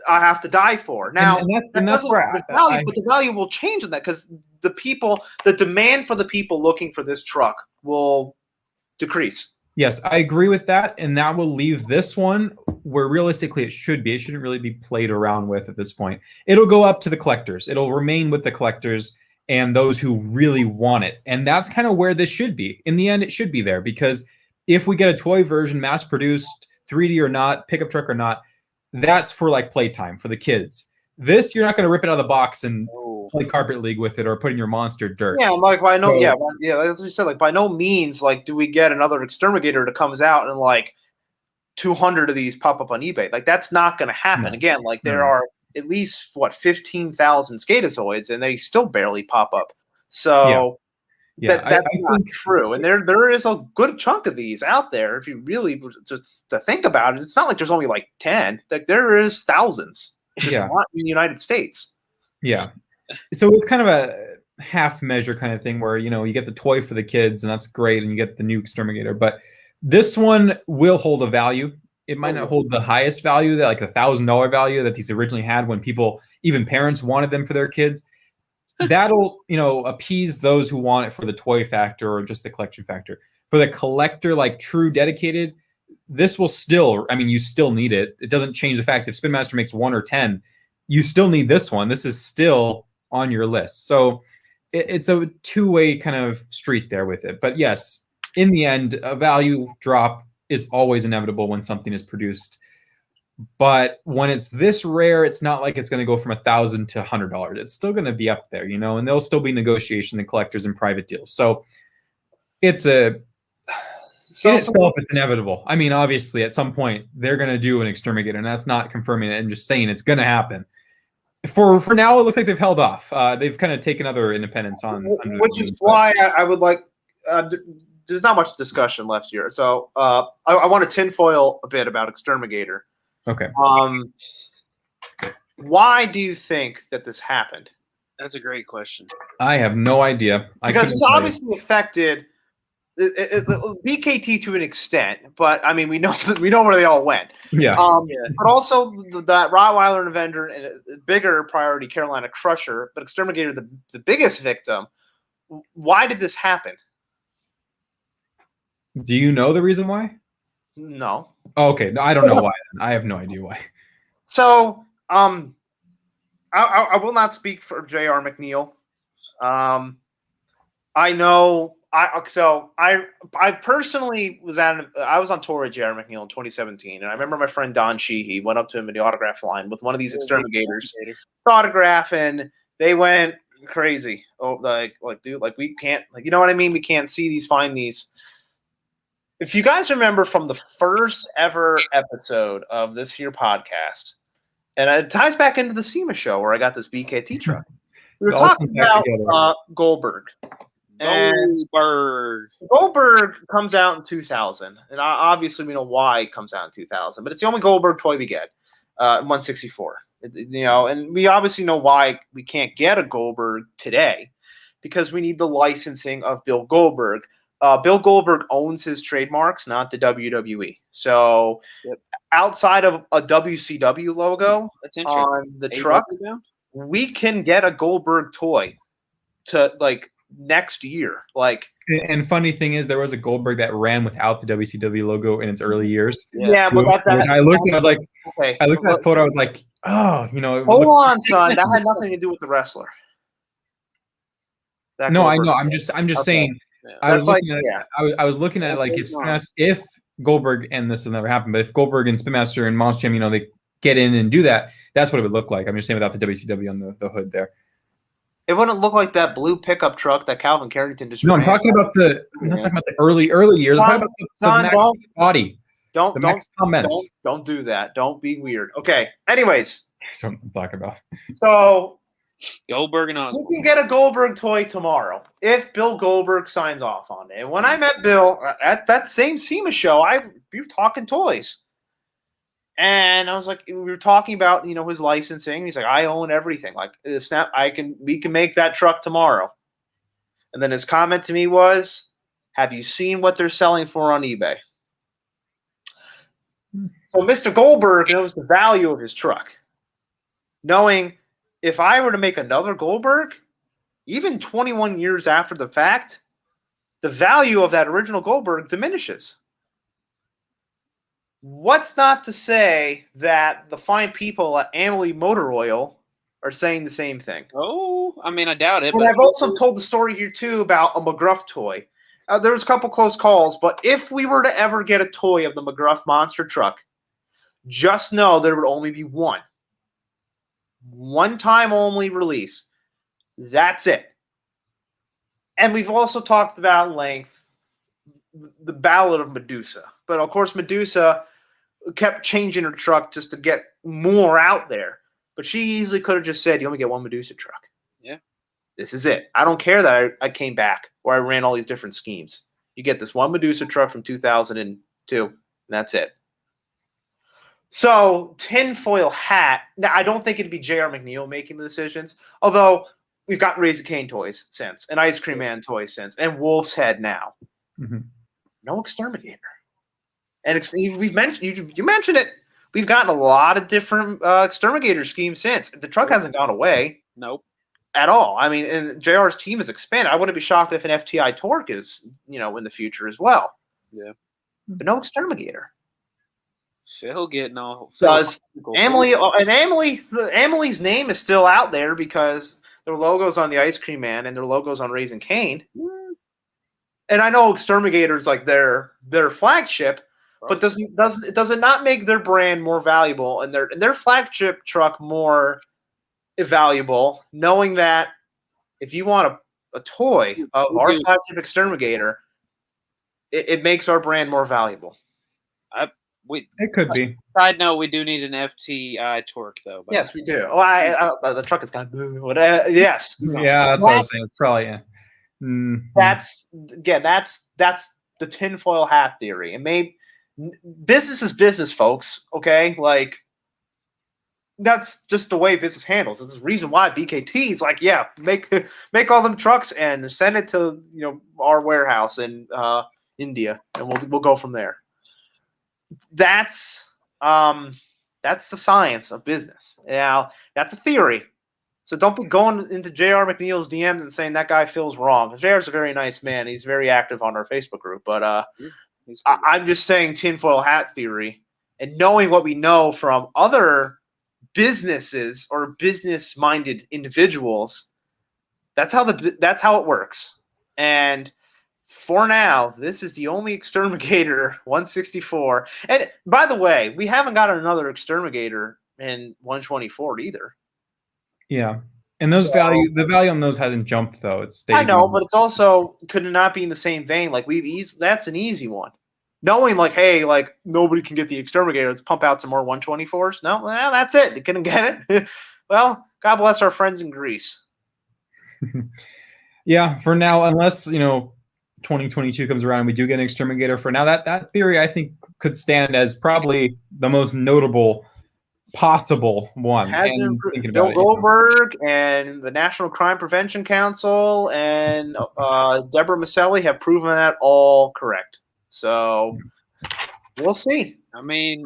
I have to die for. Now, and that's where but the value will change in that because the demand for the people looking for this truck will decrease. Yes, I agree with that, and that will leave this one where realistically it should be. It shouldn't really be played around with at this point. It'll go up to the collectors. It'll remain with the collectors and those who really want it. And that's kind of where this should be. In the end, it should be there, because if we get a toy version, mass-produced, 3D or not, pickup truck or not, that's for like playtime, for the kids. This, you're not going to rip it out of the box and play Carpet League with it or put in your monster dirt. Yeah, like by no, that's what you said. Like by no means, like, do we get another Exterminator that comes out and like 200 of these pop up on eBay? Like that's not going to happen. No. Again, like there are at least 15,000 Skatazoids, and they still barely pop up. So that's not true. And there is a good chunk of these out there. If you really just to think about it, it's not like there's only like 10. Like there is thousands. Just not in the United States. Yeah. So it's kind of a half measure kind of thing where, you get the toy for the kids and that's great, and you get the new Exterminator, but this one will hold a value. It might not hold the highest value, that like $1,000 value that these originally had when people, even parents, wanted them for their kids. That'll, appease those who want it for the toy factor or just the collection factor. For the collector, like true dedicated, this will still, you still need it. It doesn't change the fact if Spin Master makes 1 or 10, you still need this one. This is still on your list. So it's a two-way kind of street there with it. But yes, in the end, a value drop is always inevitable when something is produced But when it's this rare, it's not like it's going to go from $1,000 to $100. It's still going to be up there, and there'll still be negotiation and collectors and private deals. So it's in itself, it's inevitable. I mean, obviously, at some point they're going to do an exterminator, and that's not confirming it. I'm just saying it's going to happen. For now, it looks like they've held off. They've kind of taken other independents on, which is why I would like. There's not much discussion left here, so I want to tinfoil a bit about exterminator. Okay. Why do you think that this happened? That's a great question. I have no idea. Because it's obviously affected BKT to an extent, but I mean we know where they all went. Yeah. But also that Rottweiler and Avenger and a bigger priority Carolina Crusher, but exterminator the biggest victim. Why did this happen? Do you know the reason why? No. Oh, okay. No, I don't know why. I have no idea why. So, I will not speak for J.R. McNeil. I know. I personally was I was on tour with J.R. McNeil in 2017, and I remember my friend Don Sheehy went up to him in the autograph line with one of these exterminators, autograph, and they went crazy. Oh, like dude, like we can't, like, you know what I mean? We can't see these, find these. If you guys remember from the first ever episode of this here podcast, and it ties back into the SEMA show where I got this BKT truck, we were talking about Goldberg. And Goldberg comes out in 2000, and obviously we know why it comes out in 2000, but it's the only Goldberg toy we get, 164. And we obviously know why we can't get a Goldberg today, because we need the licensing of Bill Goldberg. Bill Goldberg owns his trademarks, not the WWE. So outside of a WCW logo on the truck, we can get a Goldberg toy to like next year. Like, and funny thing is, there was a Goldberg that ran without the WCW logo in its early years. Yeah, but I looked and I was like, okay. I looked at that photo, I was like, oh, hold on, son, that had nothing to do with the wrestler. No, Goldberg, I know. I'm just saying. Yeah. I was looking at it like if Goldberg, and this will never happen, but if Goldberg and Spin Master and Monster Jam, they get in and do that, that's what it would look like. I'm just saying without the WCW on the hood there. It wouldn't look like that blue pickup truck that Calvin Carrington just. No, I'm talking about the. I'm not talking about the early years. I'm talking about the Max body. Don't do that. Don't be weird. Okay. Anyways, that's what I'm talking about. So. Goldberg and Osborne. We can get a Goldberg toy tomorrow if Bill Goldberg signs off on it. And when I met Bill at that same SEMA show, we were talking toys. And I was like, we were talking about, his licensing. He's like, I own everything. Like, we can make that truck tomorrow. And then his comment to me was, have you seen what they're selling for on eBay? So Mr. Goldberg knows the value of his truck, knowing if I were to make another Goldberg, even 21 years after the fact, the value of that original Goldberg diminishes. What's not to say that the fine people at Amalie Motor Oil are saying the same thing? Oh, I mean, I doubt it. And I've also told the story here, too, about a McGruff toy. There was a couple close calls, but if we were to ever get a toy of the McGruff monster truck, just know there would only be one. One-time only release. That's it. And we've also talked about at length the Ballad of Medusa. But, of course, Medusa kept changing her truck just to get more out there. But she easily could have just said, you only get one Medusa truck. Yeah. This is it. I don't care that I came back or I ran all these different schemes. You get this one Medusa truck from 2002, and that's it. So, tinfoil hat. Now, I don't think it'd be J.R. McNeil making the decisions, although we've gotten Raising Cane toys since, and Ice Cream Man toys since, and Wolf's Head now. Mm-hmm. No exterminator. And you mentioned it. We've gotten a lot of different exterminator schemes since. The truck hasn't gone away. Nope. At all. I mean, and JR's team has expanded. I wouldn't be shocked if an FTI Torque is, in the future as well. Yeah. But no exterminator. Phil getting all. Does Amalie and Amalie's name is still out there because their logo's on the Ice Cream Man and their logo's on Raising Cane. And I know Exterminator's like their flagship, but does it not make their brand more valuable and their flagship truck more valuable, knowing that if you want a toy of our flagship Exterminator, it makes our brand more valuable? It could be. Side note, we do need an FTI torque, though. Yes, we do. Oh, the truck is kind of yes. Yeah, that's what I was saying. It's probably That's the tinfoil hat theory. And business is business, folks. Okay, like that's just the way business handles. It's the reason why BKT is like, yeah, make all them trucks and send it to our warehouse in India, and we'll go from there. That's the science of business. Now, that's a theory. So don't be going into J.R. McNeil's DMs and saying that guy feels wrong. J.R.'s a very nice man. He's very active on our Facebook group. But I'm just saying tinfoil hat theory. And knowing what we know from other businesses or business-minded individuals, that's how it works. And for now, this is the only Exterminator 164. And by the way, we haven't got another Exterminator in 124 either. Yeah. And the value on those hasn't jumped though. It's stayed. I know, but it's also could not be in the same vein. Like that's an easy one. Knowing like, hey, like nobody can get the Exterminator, let's pump out some more 124s. No, well, that's it. They couldn't get it. Well, God bless our friends in Greece. Yeah, for now, unless 2022 comes around and we do get an Exterminator, for now that theory I think could stand as probably the most notable possible one. Bill Goldberg and the National Crime Prevention Council and Deborah Maselli have proven that all correct. So we'll see. I mean,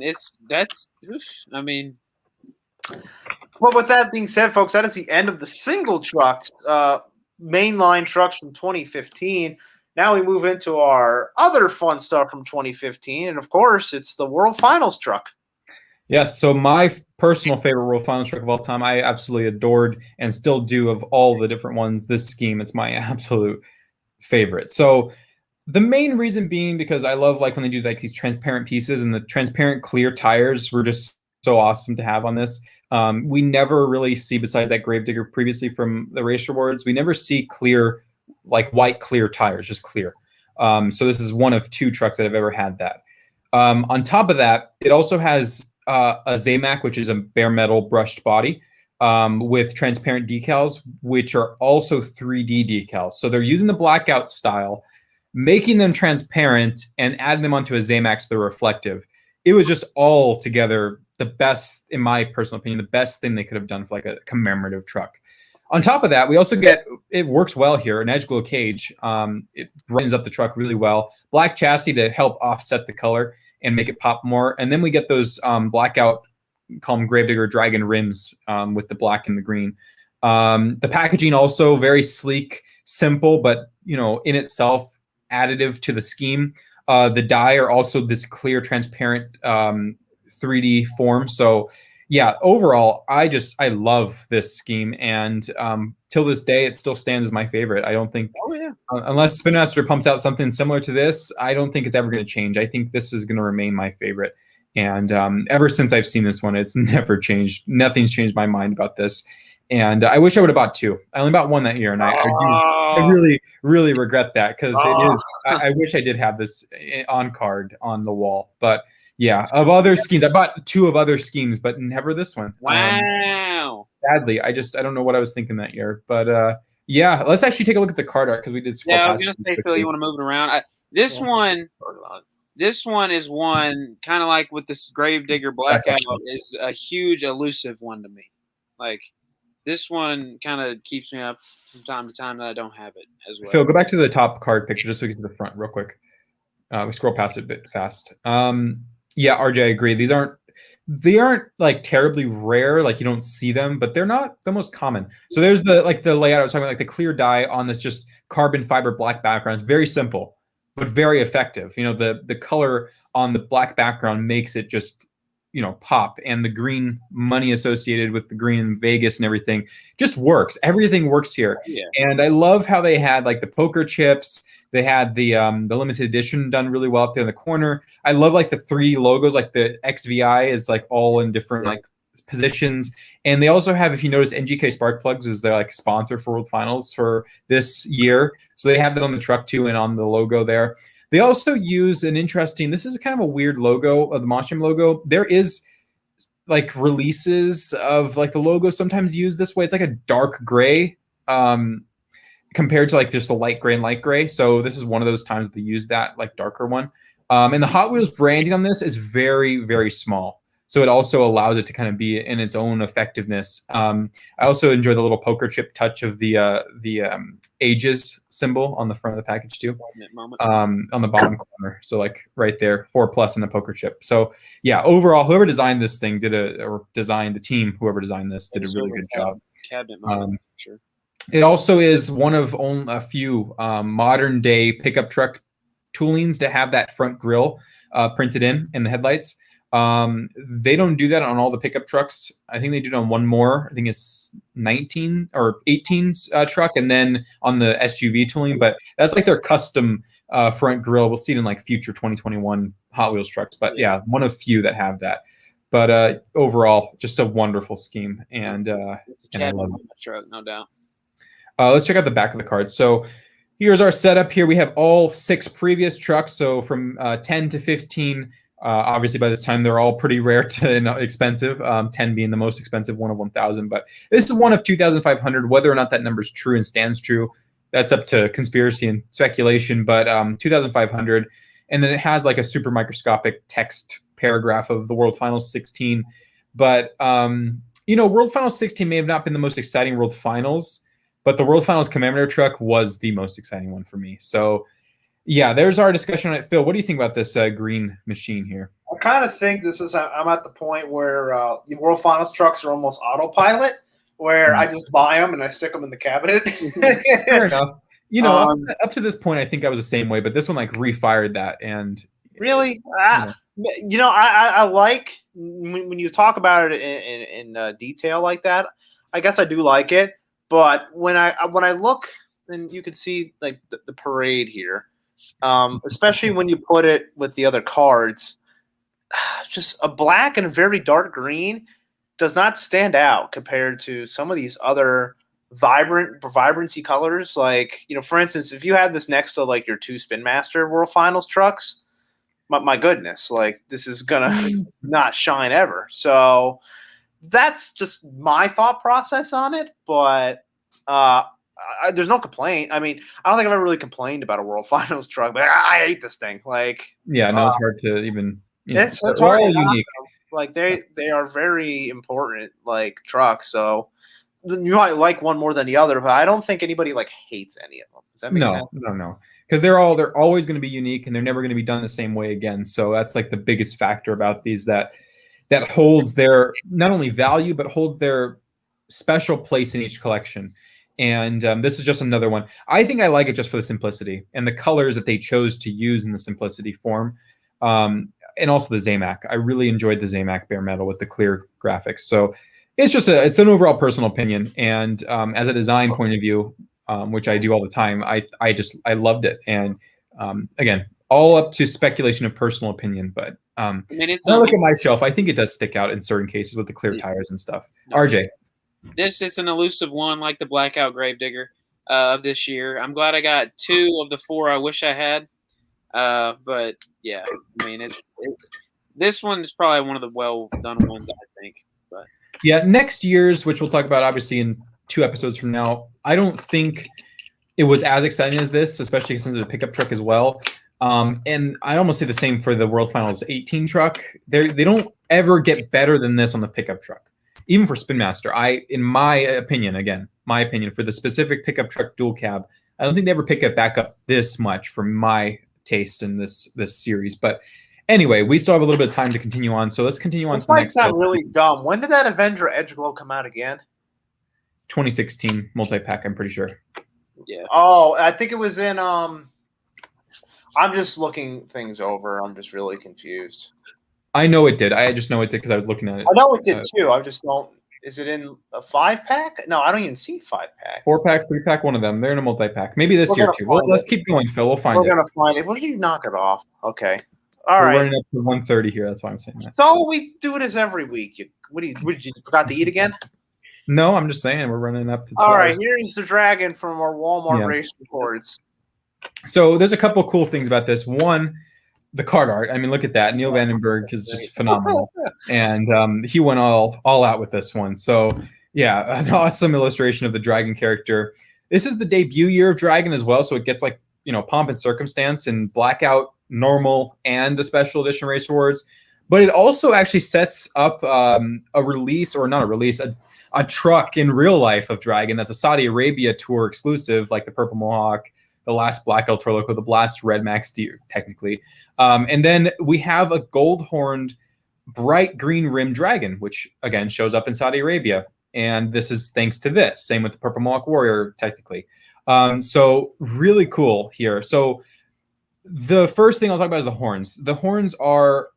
well, with that being said, folks, that is the end of the single trucks, mainline trucks from 2015. Now we move into our other fun stuff from 2015, and of course, it's the World Finals truck. Yes, so my personal favorite World Finals truck of all time, I absolutely adored and still do of all the different ones. This scheme, it's my absolute favorite. So the main reason being because I love like when they do like these transparent pieces, and the transparent clear tires were just so awesome to have on this. We never really see, besides that Gravedigger previously from the Race Rewards, we never see clear, like white clear tires, just clear. So this is one of two trucks that have ever had that. On top of that, it also has a Zamac, which is a bare metal brushed body with transparent decals, which are also 3D decals. So they're using the Blackout style, making them transparent and adding them onto a Zamac so they're reflective. It was just all together the best, in my personal opinion, the best thing they could have done for like a commemorative truck. On top of that, we also get, it works well here, an edge glow cage. It brightens up the truck really well. Black chassis to help offset the color and make it pop more. And then we get those Blackout, call them Gravedigger Dragon rims with the black and the green. The packaging also very sleek, simple, but in itself additive to the scheme. The die are also this clear, transparent 3D form. So yeah, overall, I love this scheme, and till this day, it still stands as my favorite. I don't think, unless Spin Master pumps out something similar to this, I don't think it's ever going to change. I think this is going to remain my favorite, and ever since I've seen this one, it's never changed. Nothing's changed my mind about this, and I wish I would have bought two. I only bought one that year, and I really, really regret that, because it is. I wish I did have this on card on the wall, but. Yeah, of other schemes, I bought two of other schemes, but never this one. Wow. Sadly, I don't know what I was thinking that year, but yeah, let's actually take a look at the card art because we did. Yeah, I was gonna say, Phil, you want to move it around? This one is one kind of like with this Gravedigger Blackout is a huge elusive one to me. Like this one kind of keeps me up from time to time that I don't have it as well. Phil, go back to the top card picture just so we can see the front real quick. We scroll past it a bit fast. Yeah, RJ, I agree. They aren't like terribly rare, like you don't see them, but they're not the most common. So there's the layout I was talking about, like the clear die on this just carbon fiber black background. It's very simple, but very effective. The color on the black background makes it just pop, and the green money associated with the green in Vegas and everything just works. Everything works here. Yeah. And I love how they had like the poker chips. They had the limited edition done really well up there in the corner. I love like the 3 logos, like the XVI is like all in different like positions. And they also have, if you notice, NGK Spark Plugs is their like sponsor for World Finals for this year. So they have that on the truck too and on the logo there. They also use an interesting, this is kind of a weird logo of the Monstrum logo. There is like releases of like the logo sometimes used this way. It's like a dark gray compared to like just a light gray and light gray. So this is one of those times that they use that like darker one. And the Hot Wheels branding on this is very, very small. So it also allows it to kind of be in its own effectiveness. I also enjoy the little poker chip touch of the ages symbol on the front of the package too, on the bottom corner. So like right there, 4+ in the poker chip. So yeah, overall, whoever designed this thing whoever designed this did a really good job. Cabinet moment, sure. It also is one of only a few modern day pickup truck toolings to have that front grille printed in the headlights. They don't do that on all the pickup trucks. I think they do it on one more. I think it's 19 or 18's truck, and then on the SUV tooling. But that's like their custom front grille. We'll see it in like future 2021 Hot Wheels trucks. But yeah, one of few that have that. But overall, just a wonderful scheme, and I love it. Truck, no doubt. Let's check out the back of the card. So here's our setup. Here we have all 6 previous trucks. So from 10 to 15. Obviously, by this time, they're all pretty rare and expensive, 10 being the most expensive, one of 1,000. But this is one of 2,500. Whether or not that number is true and stands true, that's up to conspiracy and speculation. But 2,500. And then it has like a super microscopic text paragraph of the World Finals 16. But, World Finals 16 may have not been the most exciting World Finals, but the World Finals commemorator truck was the most exciting one for me. So, yeah, there's our discussion on it. Phil, what do you think about this green machine here? I kind of think I'm at the point where the World Finals trucks are almost autopilot, where I just buy them and I stick them in the cabinet. Fair enough. Up to this point, I think I was the same way, but this one like refired that. And really, I like when you talk about it in detail like that. I guess I do like it, but when I look, and you can see like the parade here. Especially when you put it with the other cards, just a black and a very dark green does not stand out compared to some of these other vibrancy colors. Like, for instance, if you had this next to like your 2 Spin Master World Finals trucks, my goodness, like this is gonna not shine ever. So that's just my thought process on it, but there's no complaint. I mean, I don't think I've ever really complained about a World Finals truck, but I hate this thing. Like, yeah, no, it's hard to even. It's hard. Unique. Like they are very important, like trucks. So you might like one more than the other, but I don't think anybody like hates any of them. Does that make sense? No, because they're always going to be unique, and they're never going to be done the same way again. So that's like the biggest factor about these that holds their not only value but holds their special place in each collection. And this is just another one. I think I like it just for the simplicity and the colors that they chose to use in the simplicity form. And also the Zamac. I really enjoyed the Zamac bare metal with the clear graphics. So it's an overall personal opinion. And as a design point of view, which I do all the time, I loved it. And again, all up to speculation of personal opinion. But when I look at my shelf, I think it does stick out in certain cases with the clear tires and stuff. RJ. This is an elusive one like the Blackout Gravedigger of this year. I'm glad I got 2 of the 4 I wish I had. But, yeah, I mean, this one is probably one of the well-done ones, I think. But yeah, next year's, which we'll talk about obviously in 2 episodes from now, I don't think it was as exciting as this, especially since it's a pickup truck as well. And I almost say the same for the World Finals 18 truck. They don't ever get better than this on the pickup truck. Even for Spin Master, in my opinion, for the specific pickup truck dual cab, I don't think they ever pick it back up this much for my taste in this series. But anyway, we still have a little bit of time to continue on, so let's continue on to the next. It's not really dumb. When did that Avenger Edge Glow come out again? 2016 multi-pack, I'm pretty sure. Yeah. Oh, I think it was in. I'm just looking things over. I'm just really confused. I know it did. I just know it did because I was looking at it. I know it did too. I just don't. Is it in a 5-pack? No, I don't even see 5-packs. 4-pack, 3-pack, one of them. They're in a multi-pack. Maybe this year too. Let's keep going, Phil. We'll find it. We're gonna find it. What do you knock it off? Okay. All We're right. running up to 130 here. That's why I'm saying that. So we do this every week. What did you forgot to eat again? No, I'm just saying we're running up to 2 All right, hours. here's the dragon from our Walmart race reports. So there's a couple cool things about this. One, the card art. I mean, look at that. Neil Vandenberg is just phenomenal. And he went all out with this one. So yeah, an awesome illustration of the dragon character. This is the debut year of Dragon as well. So it gets like, pomp and circumstance in Blackout, normal, and the special edition race awards. But it also actually sets up a release, or not a release, a truck in real life of Dragon that's a Saudi Arabia tour exclusive, like the Purple Mohawk, the last Blackout Tour Loco, the last Red Max Deer, technically. And then we have a gold-horned, bright green rim dragon, which, again, shows up in Saudi Arabia. And this is thanks to this. Same with the Purple Mohawk Warrior, technically. So really cool here. So the first thing I'll talk about is the horns. The horns are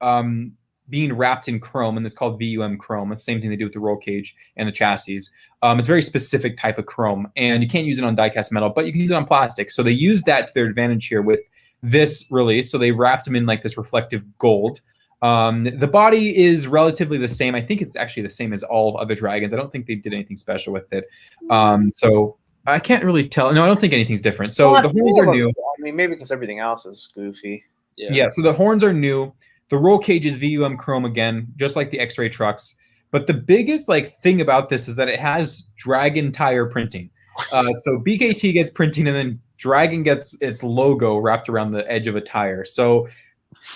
being wrapped in chrome, and it's called VUM chrome. It's the same thing they do with the roll cage and the chassis. It's a very specific type of chrome, and you can't use it on die-cast metal, but you can use it on plastic. So they use that to their advantage here with this release. So they wrapped them in like this reflective gold. The body is relatively the same. I think it's actually the same as all other dragons. I don't think they did anything special with it. So I can't really tell. No, I don't think anything's different. So the horns are new. I mean, maybe because everything else is goofy. Yeah, so the horns are new. The roll cage is VUM chrome again, just like the X-ray trucks. But the biggest thing about this is that it has Dragon tire printing. So BKT gets printing, and then Dragon gets its logo wrapped around the edge of a tire. So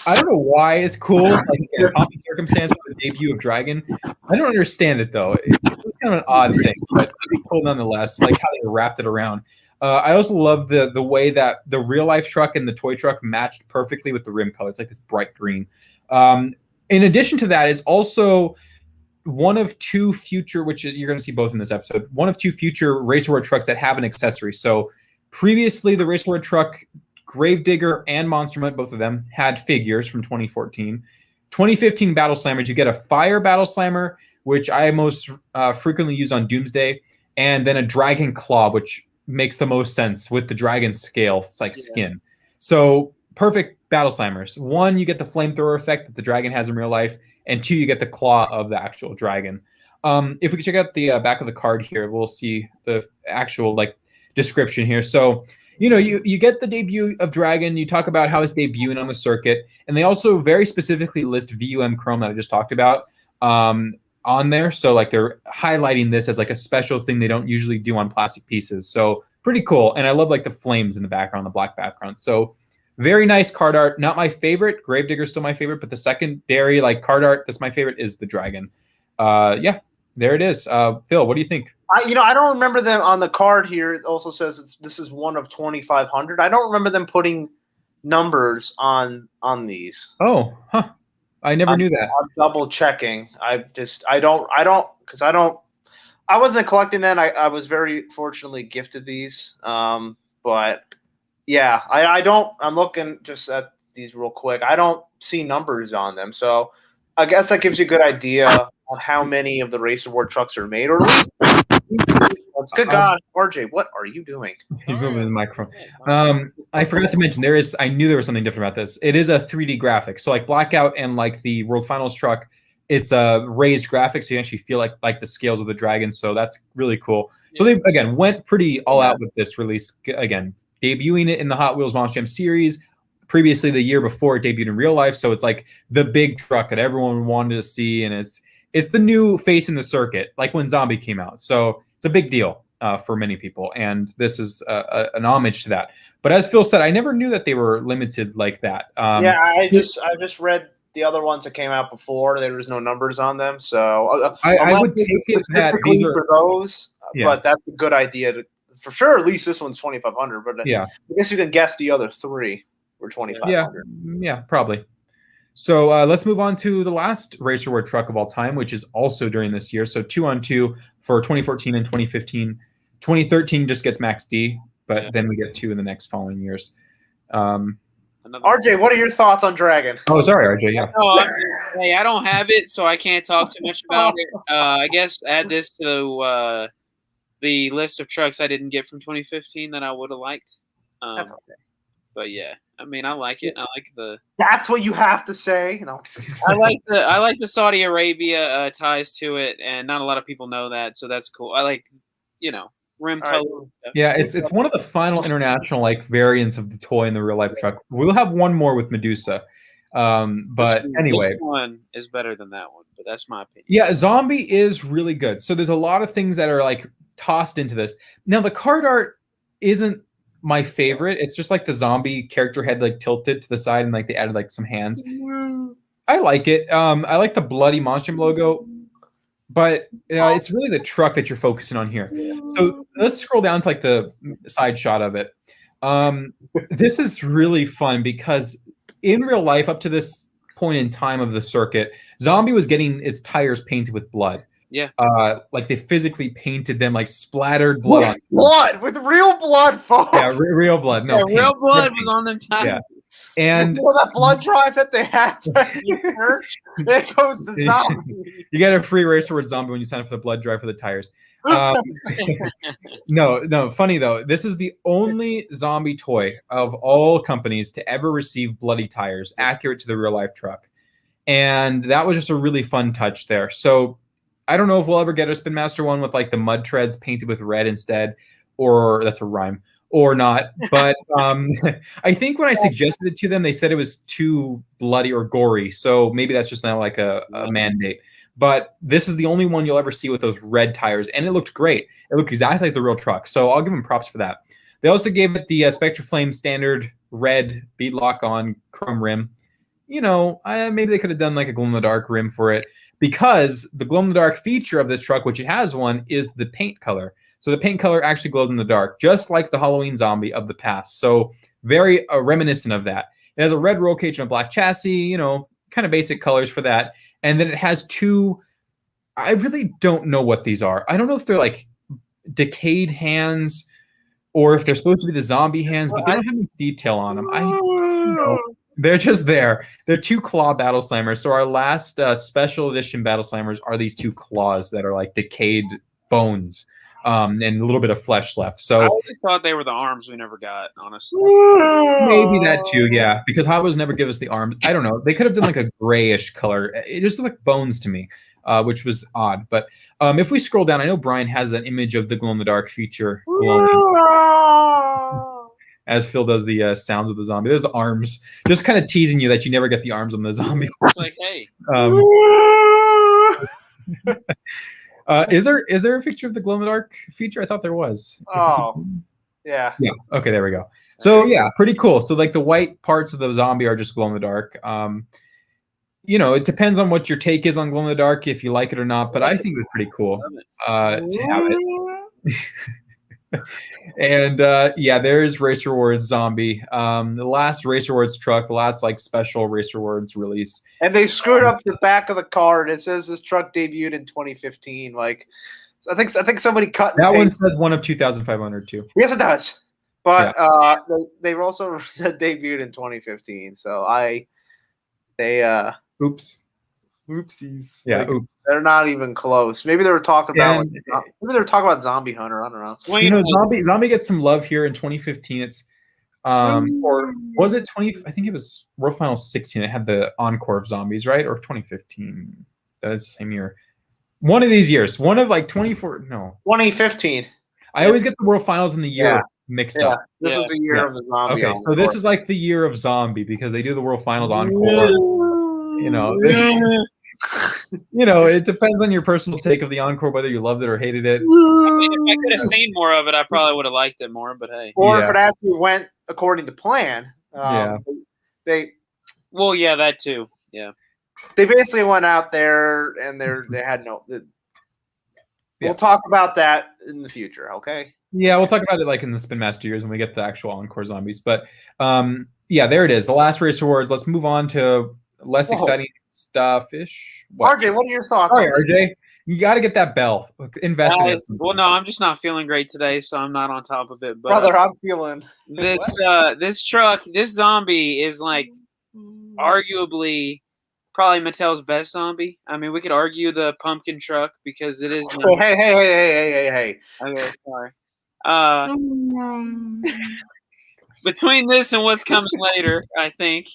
I don't know why it's cool. Like, in pomp and circumstance for the debut of Dragon. I don't understand it though. It's kind of an odd thing, but pretty cool nonetheless. Like how they wrapped it around. I also love the way that the real life truck and the toy truck matched perfectly with the rim color. It's like this bright green. In addition to that, is also one of two future, which is, you're going to see both in this episode, one of two future Race War trucks that have an accessory. So previously, the Race War truck, Gravedigger and Monster Mutt, both of them, had figures from 2014. 2015 Battle Slammers, you get a Fire Battle Slammer, which I most frequently use on Doomsday, and then a Dragon Claw, which makes the most sense with the dragon scale. It's like skin. So perfect Battle Slammers. One, you get the flamethrower effect that the dragon has in real life, and two, you get the claw of the actual dragon. If we could check out the back of the card here, we'll see the actual description here. So, you get the debut of Dragon. You talk about how it's debuting on the circuit, and they also very specifically list VUM chrome that I just talked about on there. So they're highlighting this as a special thing they don't usually do on plastic pieces. So pretty cool. And I love the flames in the background, the black background. So very nice card art. Not my favorite. Gravedigger's still my favorite, but the secondary card art that's my favorite is the dragon. Yeah, there it is. Phil, what do you think? I don't remember them on the card here. It also says this is one of 2,500. I don't remember them putting numbers on these. Oh, huh. I never knew that. I'm double checking. I wasn't collecting that. I was very fortunately gifted these. But yeah, I'm looking just at these real quick. I don't see numbers on them. So I guess that gives you a good idea on how many of the Race Award trucks are made, or at least it's good. God, RJ, what are you doing? He's moving the microphone. I forgot to mention I knew there was something different about this. It is a 3D graphic. So Blackout and the World Finals truck, it's a raised graphic, so you actually feel like the scales of the dragon. So that's really cool. So they again went pretty all out with this release. Again, debuting it in the Hot Wheels Monster Jam series. Previously, the year before, it debuted in real life. So it's the big truck that everyone wanted to see, and it's the new face in the circuit, like when Zombie came out. So it's a big deal for many people, and this is an homage to that. But as Phil said, I never knew that they were limited like that. I just read the other ones that came out before. There was no numbers on them, so I would take it that these are for those. But that's a good idea for sure. At least this one's 2,500. But I guess you can guess the other three were 2,500. Yeah, probably. So let's move on to the last Racer Award truck of all time, which is also during this year. So 2-on-2 for 2014 and 2015. 2013 just gets Max D, but then we get 2 in the next following years. RJ, what are your thoughts on Dragon? Oh, sorry, RJ. Yeah. No, hey, I don't have it, so I can't talk too much about it. I guess add this to the list of trucks I didn't get from 2015 that I would have liked. That's okay. But yeah, I mean, I like it. I like the. That's what you have to say. No. I like the Saudi Arabia ties to it, and not a lot of people know that, so that's cool. I like, rim color. Right. Yeah, it's one of the final international variants of the toy in the real life truck. We'll have one more with Medusa, but anyway, this one is better than that one. But that's my opinion. Yeah, Zombie is really good. So there's a lot of things that are tossed into this. Now the card art isn't my favorite. It's just the zombie character head tilted to the side and they added some hands. I like it. I like the bloody Monster logo, but it's really the truck that you're focusing on here. So let's scroll down to the side shot of it. This is really fun because in real life, up to this point in time of the circuit, Zombie was getting its tires painted with blood. Yeah. They physically painted them splattered blood. With real blood, folks. Yeah, real blood. No, real blood was on them tires. Yeah. And that blood drive that they have in church, it goes to Zombie. You get a free Racer Word Zombie when you sign up for the blood drive for the tires. No, funny though. This is the only zombie toy of all companies to ever receive bloody tires, accurate to the real life truck. And that was just a really fun touch there. So I don't know if we'll ever get a Spin Master one with the mud treads painted with red instead, or that's a rhyme, or not. But I think when I suggested it to them, they said it was too bloody or gory. So maybe that's just not a mandate. But this is the only one you'll ever see with those red tires, and it looked great. It looked exactly like the real truck. So I'll give them props for that. They also gave it the Spectra Flame standard red beadlock on chrome rim. Maybe they could have done a glow-in-the-dark rim for it, because the glow-in-the-dark feature of this truck, which it has one, is the paint color. So the paint color actually glows in the dark, just like the Halloween zombie of the past. So very reminiscent of that. It has a red roll cage and a black chassis, kind of basic colors for that. And then it has two, I really don't know what these are. I don't know if they're decayed hands or if they're supposed to be the zombie hands, but they don't have any detail on them. They're just there. They're two claw battle slammers. So our last special edition battle slammers are these two claws that are decayed bones and a little bit of flesh left. So I always thought they were the arms we never got, honestly. Maybe that too, yeah. Because Hot Wheels never give us the arms. I don't know. They could have done a grayish color. It just looked like bones to me, which was odd. But if we scroll down, I know Brian has that image of the glow-in-the-dark feature glowing. As Phil does the sounds of the zombie. There's the arms. Just kind of teasing you that you never get the arms on the zombie. It's hey. Is there a picture of the glow-in-the-dark feature? I thought there was. Oh, yeah. Yeah. Okay, there we go. So yeah, pretty cool. So the white parts of the zombie are just glow-in-the-dark. It depends on what your take is on glow-in-the-dark, if you like it or not. But I think it's pretty cool to have it. And there's Racer Awards Zombie, the last Racer Awards truck, the last special Racer Awards release. And they screwed up the back of the card. It says this truck debuted in 2015. I think somebody cut that one. Says one of 2,500 too. Yes, it does. But they also said debuted in 2015. So oops. Oopsies. Yeah, oops. They're not even close. Maybe they were talking about Zombie Hunter. I don't know. Zombie gets some love here in 2015. It's or was it 20? I think it was World Finals 16. It had the encore of zombies, right? Or 2015. That's the same year. One of these years. One of 24. No. 2015. I always get the World Finals in the year mixed up. This is the year of the zombie. Okay, so this is the year of zombie because they do the World Finals encore. It depends on your personal take of the encore, whether you loved it or hated it. I mean, if I could have seen more of it, I probably would have liked it more. But hey, or if it actually went according to plan, that too. Yeah, they basically went out there and they had no. We'll talk about that in the future, okay? Yeah, we'll talk about it in the Spin Master years when we get the actual encore zombies. But there it is, the last Race Awards. Let's move on to less exciting stuff-ish. RJ, what are your thoughts? All right, RJ. You got to get that bell. Invest in it. Well, no, I'm just not feeling great today, so I'm not on top of it. But Brother, I'm feeling this truck, this zombie is like arguably probably Mattel's best zombie. I mean, we could argue the pumpkin truck because it is. Oh, hey. Okay, sorry. Between this and what's coming later, I think,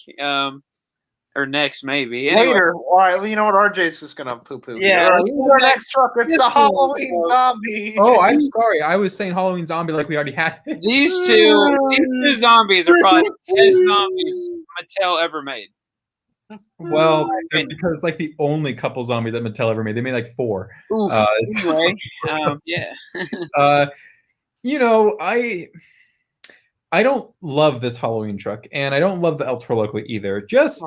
or next maybe. Anyway, later, all right. Well, you know what? RJ's just gonna poo-poo. Yeah, all right, our next truck. It's the Halloween zombie. Oh, I'm sorry. I was saying Halloween zombie like we already had it. These two zombies are probably the best zombies Mattel ever made. Well, because it's like the only couple zombies that Mattel ever made. They made like 4. Oof. Anyway, yeah. You know, I don't love this Halloween truck, and I don't love the El Toro Loco either. Just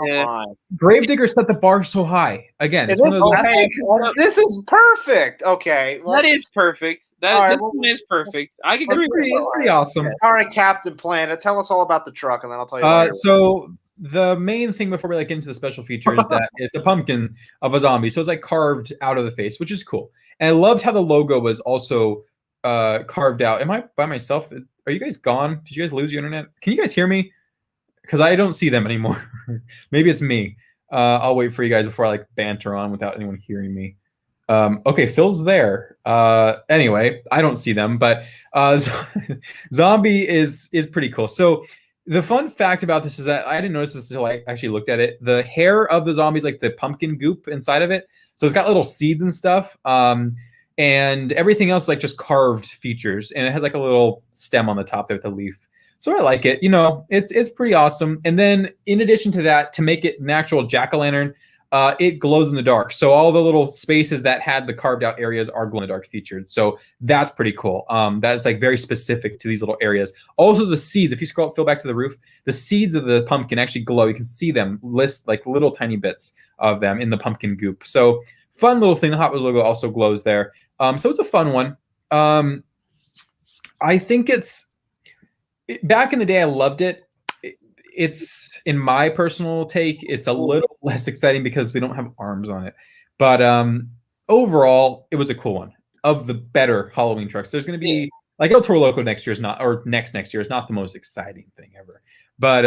Gravedigger set the bar so high. Again, it's one of those. This is perfect. Okay, that is perfect. This one is perfect. I can agree. It's pretty awesome. All right, Captain Planet, tell us all about the truck, and then I'll tell you. So the main thing before we get into the special feature is that it's a pumpkin of a zombie, so it's like carved out of the face, which is cool. And I loved how the logo was also carved out. Am I by myself? Are you guys gone? Did you guys lose your internet? Can you guys hear me? Because I don't see them anymore. Maybe it's me. I'll wait for you guys before I like banter on without anyone hearing me. Okay, Phil's there. Anyway, I don't see them, but zombie is pretty cool. So the fun fact about this is that I didn't notice this until I actually looked at it. The hair of the zombie is like the pumpkin goop inside of it. So it's got little seeds and stuff. And everything else is like just carved features, and it has like a little stem on the top there with the leaf. So I like it. You know, it's pretty awesome. And then in addition to that, to make it an actual jack-o'-lantern, it glows in the dark. So all the little spaces that had the carved out areas are glow in the dark featured. So that's pretty cool. That's like very specific to these little areas. Also the seeds, if you scroll back to the roof, the seeds of the pumpkin actually glow. You can see them list like little tiny bits of them in the pumpkin goop. So fun little thing. The Hot Wheels logo also glows there. So it's a fun one. I think back in the day, I loved it. It's, in my personal take, it's a little less exciting because we don't have arms on it. But overall, it was a cool one. Of the better Halloween trucks, there's going to be like El Toro Loco next year is not, or next year is not the most exciting thing ever. But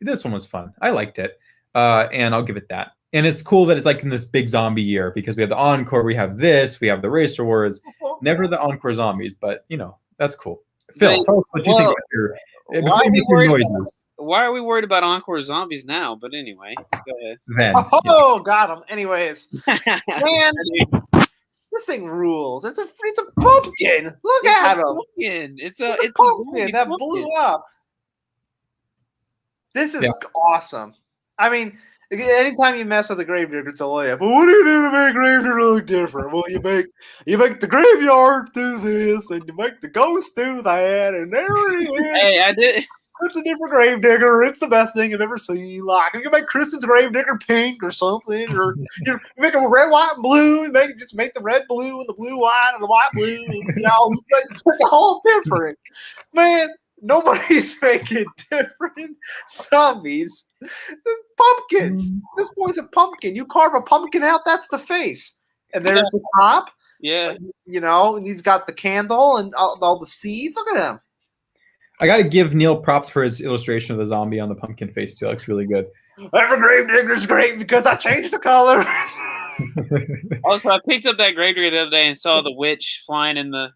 this one was fun. I liked it, and I'll give it that. And it's cool that it's like in this big zombie year because we have the Encore, we have this, we have the Race Awards, never the Encore zombies, but you know, that's cool. Phil, tell us what you think about your noises. Why are we worried about Encore zombies now? But anyway, go ahead. Then, got him. Anyways, man, this thing rules. It's a pumpkin. Look at him. It's a pumpkin that blew up. This is awesome. I mean, anytime you mess with the Gravedigger, it's all but what do you do to make Gravedigger look different? Well, you make the graveyard do this, and you make the ghost do that, and there it is. Hey, I did. It's a different Gravedigger. It's the best thing I've ever seen. Like, you can make Kristen's Gravedigger pink or something, or you make them red, white, and blue, and just make the red blue and the blue white and the white blue. You know, it's all different, man. Nobody's making different zombies. Pumpkins. This boy's a pumpkin. You carve a pumpkin out, that's the face. And there's the top. Yeah. You know, and he's got the candle and all the seeds. Look at him. I got to give Neil props for his illustration of the zombie on the pumpkin face, too. It looks really good. Every Gravedigger's great because I changed the color. Also, I picked up that Gravedigger the other day and saw the witch flying in the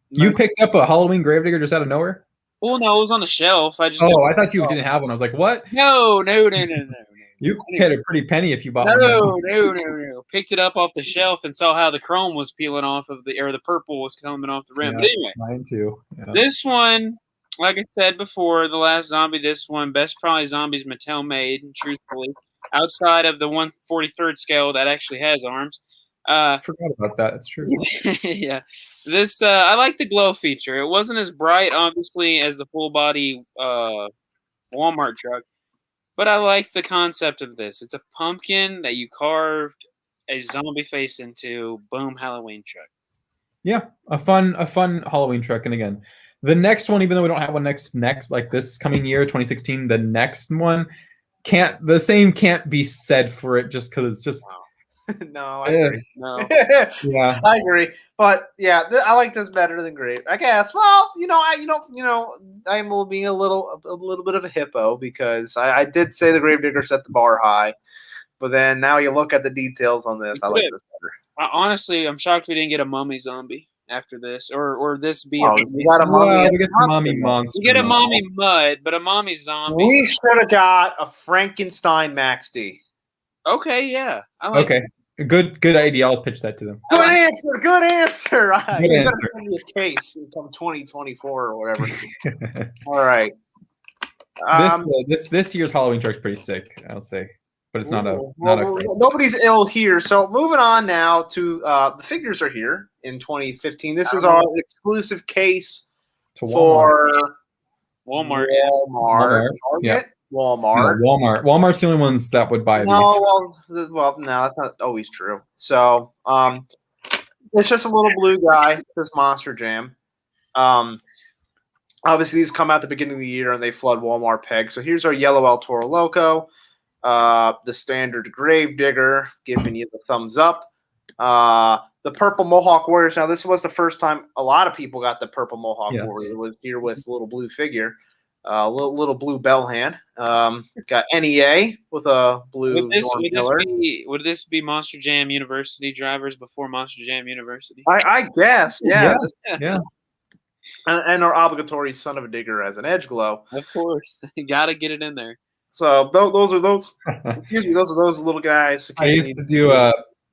You picked up a Halloween Gravedigger just out of nowhere? Well, no, it was on the shelf. I thought you didn't have one. I was like, what? No. You paid a pretty penny if you bought one. No. Picked it up off the shelf and saw how the chrome was peeling off of the purple was coming off the rim. Yeah, but anyway, mine too. Yeah. This one, like I said before, the last zombie, this one, best probably zombies Mattel made, truthfully, outside of the 1/43rd scale that actually has arms. I forgot about that. That's true. Yeah. This I like the glow feature. It wasn't as bright, obviously, as the full body Walmart truck, but I like the concept of this. It's a pumpkin that you carved a zombie face into. Boom, Halloween truck. Yeah, a fun Halloween truck. And again, the next one, even though we don't have one next like this coming year, 2016, the next one can't be said for it just because it's just No, I agree. No. Yeah. I agree. But yeah, I like this better than Grave. I guess. Well, I am being a little bit of a hippo because I did say the Gravedigger set the bar high, but then now you look at the details on this. I like this better. Honestly, I'm shocked we didn't get a mummy zombie after this, or this be Oh, you got a mummy. Well, we get the mommy monster. You get a mommy mud, but a mommy zombie. We should have got a Frankenstein Max D. Okay, yeah. I like Okay. Good idea. I'll pitch that to them. Good answer. Good answer. Good You answer. better send me a case come 2024 or whatever. All right. This year's Halloween truck's pretty sick, I'll say. But it's not a nobody's ill here. So moving on now to the figures are here in 2015. This is our exclusive case to for Walmart. Target, Yeah. Walmart. No, Walmart. Walmart's the only ones that would buy these. No, well, no, that's not always true. So, it's just a little blue guy. This Monster Jam. Obviously, these come out at the beginning of the year and they flood Walmart pegs. So here's our yellow El Toro Loco, the standard Gravedigger, giving you the thumbs up. The purple Mohawk Warriors. Now, this was the first time a lot of people got the purple Mohawk Warrior. It was here with a little blue figure. Little blue bell hand. Got NEA with a blue. Would this be Monster Jam University drivers before Monster Jam University? I guess, yeah. Yeah. And our obligatory Son of a Digger as an edge glow. Of course, you gotta get it in there. So those are those. Excuse me, those are those little guys. I used to do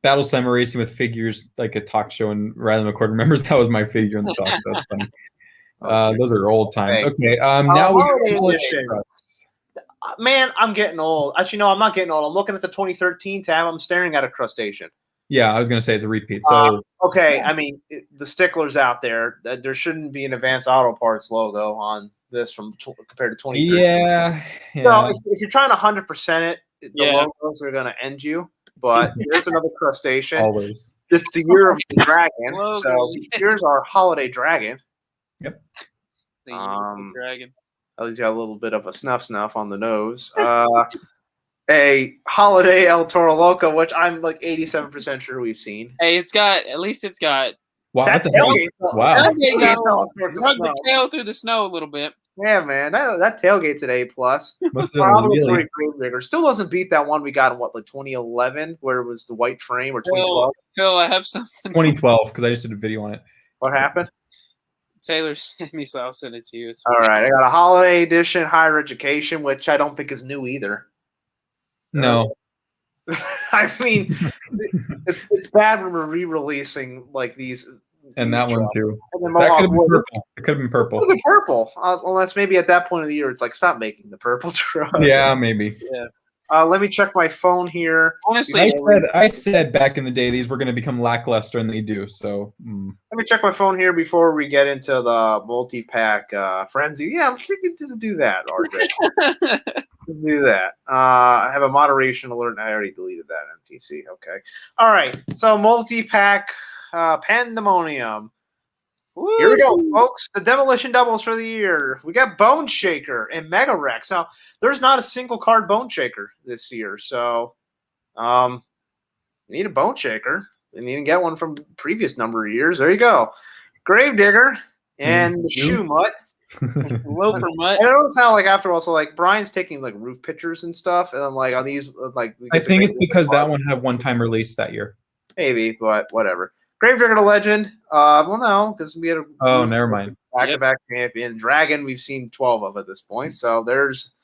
Battle Summer racing with figures, like a talk show, and Riley McCord remembers that was my figure in the talk. That's funny. Those are old times. Okay. Now man, I'm getting old. Actually, no, I'm not getting old. I'm looking at the 2013 tab. I'm staring at a crustacean. Yeah, I was gonna say it's a repeat. So okay, I mean the sticklers out there. There shouldn't be an Advanced Auto Parts logo on this compared to 2013. Yeah. So if you're trying to 100% it, the logos are gonna end you. But here's another crustacean. Always. It's the year of the dragon. So here's our holiday dragon. Yep. Dragon. At least got a little bit of a snuff on the nose. A holiday El Toro Loco, which I'm like 87% sure we've seen. Hey, it's got. Wow, that's tailgate. Wow. Tailgate got the tail through the snow a little bit. Yeah, man, that tailgate's an A+. Probably Gravedigger. Still doesn't beat that one we got in 2011, where it was the white frame, or 2012. Phil, I have something. 2012, because I just did a video on it. What happened? Taylor sent me, so I'll send it to you. All right, I got a holiday edition higher education, which I don't think is new either. No. I mean, it's bad when we're re-releasing like these. And that one too. And that could have been purple. It could have been purple. It could have been purple. Unless maybe at that point of the year, it's like, stop making the purple truck. Yeah, maybe. Yeah. Let me check my phone here. Honestly, I said back in the day these were going to become lackluster, and they do. So let me check my phone here before we get into the multi-pack frenzy. Yeah, let's do that, RJ. Do that. I have a moderation alert, and I already deleted that MTC. Okay. All right. So multi-pack pandemonium. Woo. Here we go, folks. The demolition doubles for the year. We got Bone Shaker and Mega Rex. Now, there's not a single card Bone Shaker this year, so you need a Bone Shaker, and you can get one from previous number of years. There you go. Gravedigger and the Shoe Mutt. Loafer Mutt. I notice how, like, after also, like, Brian's taking like roof pictures and stuff, and then like on these, like, I think it's because that one had one-time release that year. Maybe, but whatever. Gravedigger to Legend. Well, no, because we had a never mind. Back-to-back champion. Dragon, we've seen 12 of at this point. So there's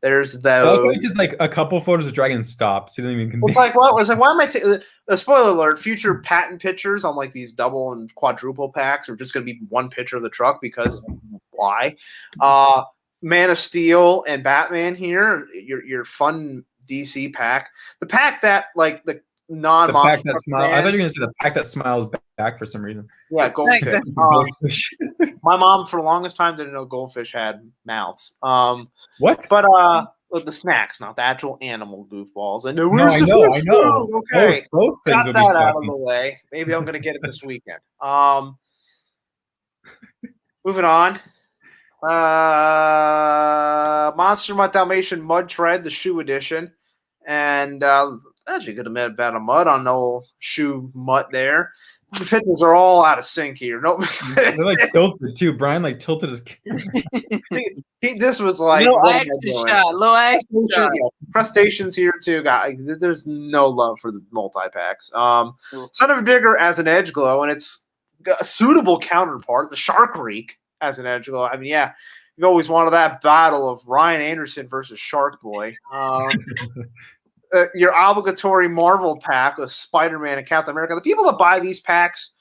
those. It's just like a couple photos of Dragon stops. He didn't even. It's like, well, it's like, why am I taking a spoiler alert? Future patent pictures on like these double and quadruple packs are just going to be one picture of the truck because why? Man of Steel and Batman here. Your fun DC pack. The pack that like the non-monster pack that smiles. I thought you were going to say the pack that smiles back for some reason. Yeah, goldfish. My mom, for the longest time, didn't know goldfish had mouths. What? But the snacks, not the actual animal goofballs. And I know. Okay, both things got that out of the way. Maybe I'm going to get it this weekend. Moving on. Monster Mutt Dalmatian Mud Tread, the shoe edition. And Actually, could have made a bit of mud on old shoe mutt there. The pitchers are all out of sync here. Nope. They're like tilted too. Brian like tilted his camera. This was like Little action shot. Little action shot. Yeah, crustaceans here too, guys. There's no love for the multi-packs. Son of a Digger as an edge glow, and it's a suitable counterpart, the Shark Reek as an edge glow. I mean, yeah, you've always wanted that battle of Ryan Anderson versus Shark Boy. Your obligatory Marvel pack with Spider-Man and Captain America. The people that buy these packs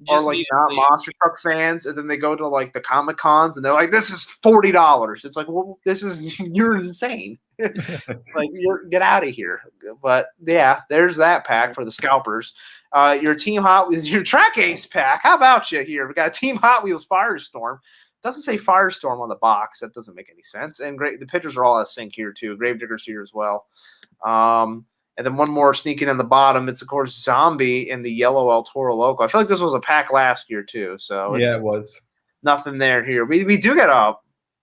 are like not monster truck fans, and then they go to like the Comic Cons and they're like, "This is $40." It's like, well, you're insane. Like, get out of here. But yeah, there's that pack for the scalpers. Your Team Hot Wheels, your Track Ace pack. How about you here? We got a Team Hot Wheels Firestorm. Doesn't say Firestorm on the box. That doesn't make any sense. And the pictures are all out of sync here too. Gravedigger's here as well. And then one more sneaking in the bottom. It's of course Zombie in the yellow El Toro Loco. I feel like this was a pack last year too. So yeah, it was. Nothing there here. We do get a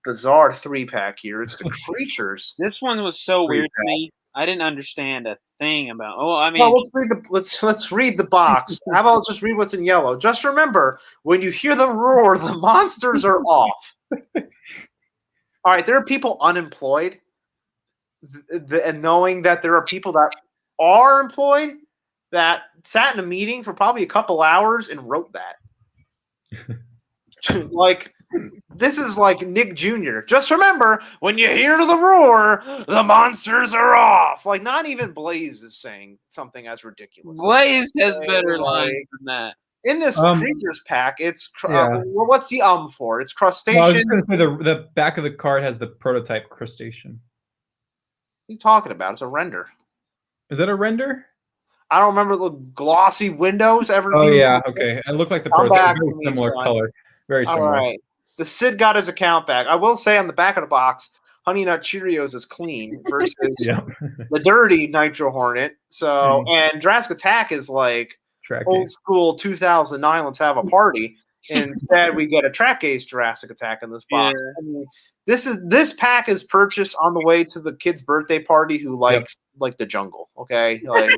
bizarre 3-pack here. It's the Creatures. This one was so weird to me. I didn't understand a thing about. Oh, I mean, well, let's read the box. How about just read what's in yellow? Just remember, when you hear the roar, the monsters are off. All right, there are people unemployed, and knowing that there are people that are employed that sat in a meeting for probably a couple hours and wrote that. Like, this is like Nick Jr. Just remember, when you hear the roar, the monsters are off. Like, not even Blaze is saying something as ridiculous. Blaze has better lines than that. In this Creatures pack, it's what's the for? It's crustacean. Well, I was just going to say the back of the card has the prototype crustacean. What are you talking about? It's a render. Is that a render? I don't remember the glossy windows ever. Oh yeah, okay. It looked like the prototype. Very similar color. Very similar. All right. The Sid got his account back. I will say on the back of the box, Honey Nut Cheerios is clean versus the dirty Nitro Hornet. So and Jurassic Attack is like old school 2009. Let's have a party. Instead, we get a Track Ace Jurassic Attack in this box. Yeah. I mean, this pack is purchased on the way to the kid's birthday party who likes like the jungle. Okay, like,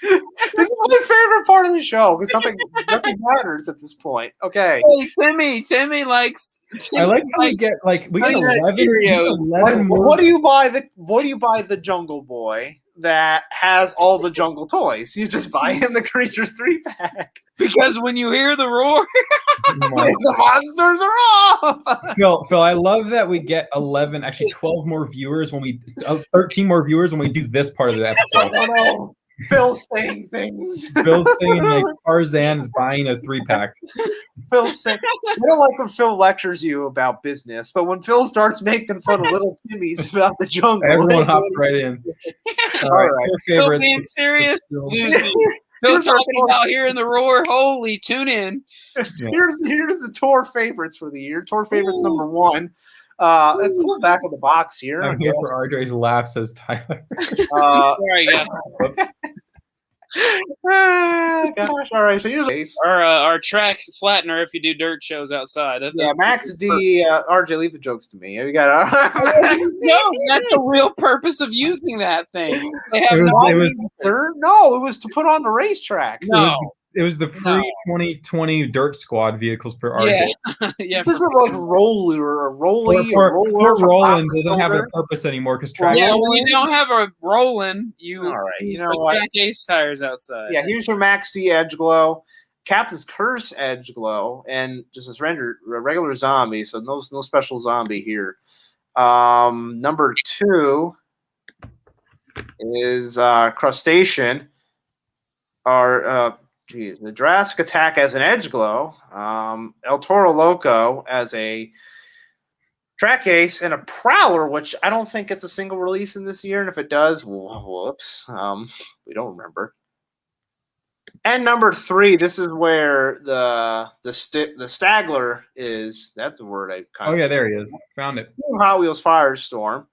this is my favorite part of the show because nothing matters at this point. Okay. Hey, Timmy likes. I like how we get 11 more. What do you buy the Jungle Boy that has all the jungle toys? You just buy him the Creatures 3-pack. Because when you hear the roar, the monsters are off. Phil, I love that we get 12 more viewers 13 more viewers when we do this part of the episode. I don't know. Phil's saying things. Phil's saying like Tarzan's buying a 3-pack. Phil's saying, I don't like when Phil lectures you about business, but when Phil starts making fun of little Timmy's about the jungle, everyone hops right in. All right. Phil being serious. Phil talking about hearing the roar. Holy, tune in. Yeah. Here's the tour favorites for the year. Tour favorites number 1. Pull back of the box here. I'm here for RJ's laugh, says Tyler. Sorry, yeah. Gosh, all right. So here's our track flattener if you do dirt shows outside. Max D. RJ, leave the jokes to me. We got. No, that's the real purpose of using that thing. They have it was to put on the racetrack. No. It was the pre-2020 Dirt Squad vehicles for RJ. Yeah. This is like Rolly. Roland doesn't have a purpose anymore because track. Yeah, when you don't have a Roland, you all right. You know what? Track Ace tires outside. Yeah, here's your Max D Edge Glow, Captain's Curse Edge Glow, and just this regular zombie. So no special zombie here. Number 2 is Crustacean. The Jurassic Attack as an Edge Glow, El Toro Loco as a Track Ace, and a Prowler, which I don't think it's a single release in this year, and if it does, whoops, we don't remember. And number 3, this is where the Stagler is. That's the word I kind of. Oh yeah, there he is. Found it. Hot Wheels Firestorm,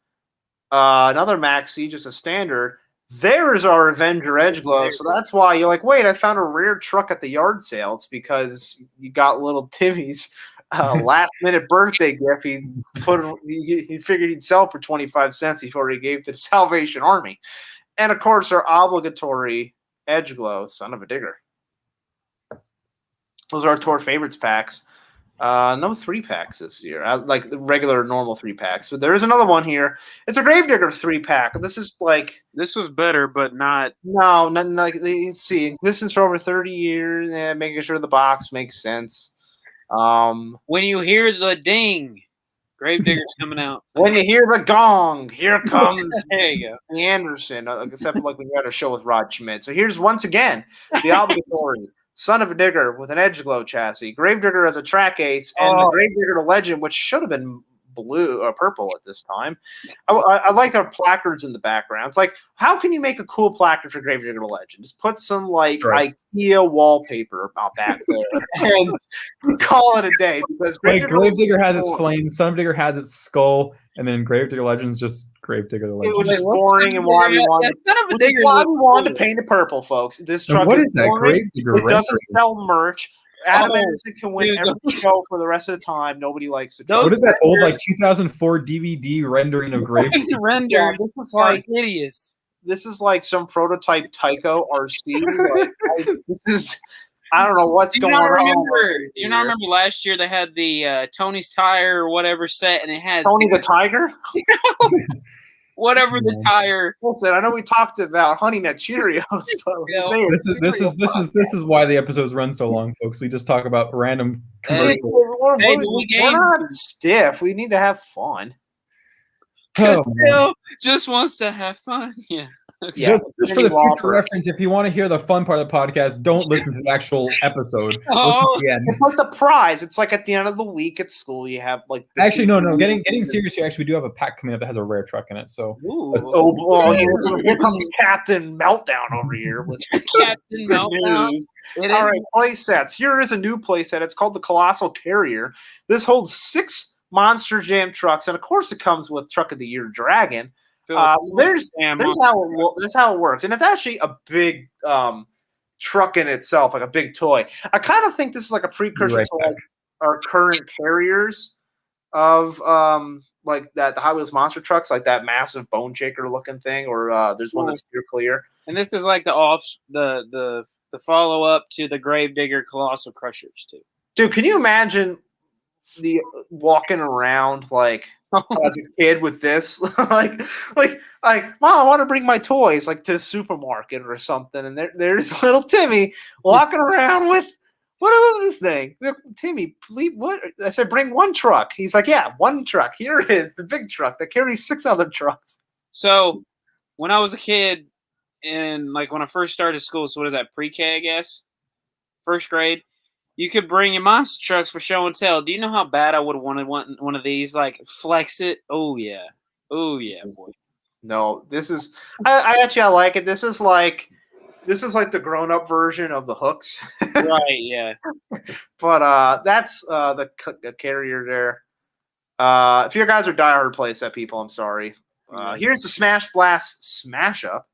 another Maxi, just a standard. There's our Avenger Edge Glow, so that's why you're like, wait, I found a rare truck at the yard sale. It's because you got little Timmy's last minute birthday gift. He figured he'd sell for 25 cents before he gave to the Salvation Army. And of course, our obligatory Edge Glow, Son of a Digger. Those are our tour favorites packs. No 3-packs this year, like the regular normal 3-packs. So there is another one here. It's a Gravedigger 3-pack. This was better, but not. No, nothing like. Let's see, existence for over 30 years. Making sure the box makes sense. When you hear the ding, Gravedigger's coming out. When you hear the gong, here comes there you go. Anderson. Except like when you had a show with Rod Schmidt. So here's once again the obligatory. Son of a Digger with an Edge Glow chassis. Gravedigger as a track ace, and the Gravedigger to Legend, which should have been blue or purple at this time. I like our placards in the background. It's like, how can you make a cool placard for Gravedigger to Legend? Just put some like IKEA wallpaper back there and call it a day. Because Gravedigger has its flame, Son of a Digger has its skull, and then Gravedigger Legends just Gravedigger the Legend. It was just boring, and why we wanted to paint it purple, folks. This truck is boring. It doesn't sell merch. Adam Anderson can win every show for the rest of the time. Nobody likes it. What is that old 2004 DVD rendering of Gravedigger? Render. This is like hideous. This is like some prototype Tyco RC. This is. I don't know what's going on. Do you not remember last year they had the Tony's Tire or whatever set, and it had Tony the Tiger? Whatever the tire. Listen, I know we talked about Honey Nut Cheerios, but this is why the episodes run so long, folks. We just talk about random commercials. We're not stiff. We need to have fun. Phil just wants to have fun. Yeah. Yeah, just for the future reference, if you want to hear the fun part of the podcast, don't listen to the actual episode. It's like the prize. It's like at the end of the week at school, you have like. Actually, no. Getting serious here. Actually, we do have a pack coming up that has a rare truck in it. So, here comes Captain Meltdown over here with Captain Meltdown. All right, play sets. Here is a new play set. It's called the Colossal Carrier. This holds 6 Monster Jam trucks, and of course, it comes with Truck of the Year Dragon. There's how it works, and it's actually a big truck in itself, like a big toy. I kind of think this is like a precursor to like our current carriers of like that the Hot Wheels monster trucks, like that massive bone shaker looking thing, or there's one that's clear. And this is like the follow up to the Gravedigger Colossal Crushers too. Dude, can you imagine the walking around like as a kid with this, like, Mom, I want to bring my toys like to the supermarket or something, and there's little Timmy walking around with what is this thing? Timmy, please, what? I said, bring one truck. He's like, yeah, one truck. Here it is, the big truck that carries 6 other trucks. So, when I was a kid, and like when I first started school, so what is that, pre-K, I guess, first grade. You could bring your monster trucks for show and tell. Do you know how bad I would have wanted one of these? Like, flex it. Oh, yeah, boy. No, this is – I actually like it. This is like the grown-up version of the hooks. Right, yeah. But that's the carrier there. If you guys are diehard playset people, I'm sorry. Here's the Smash Blast Smash Up.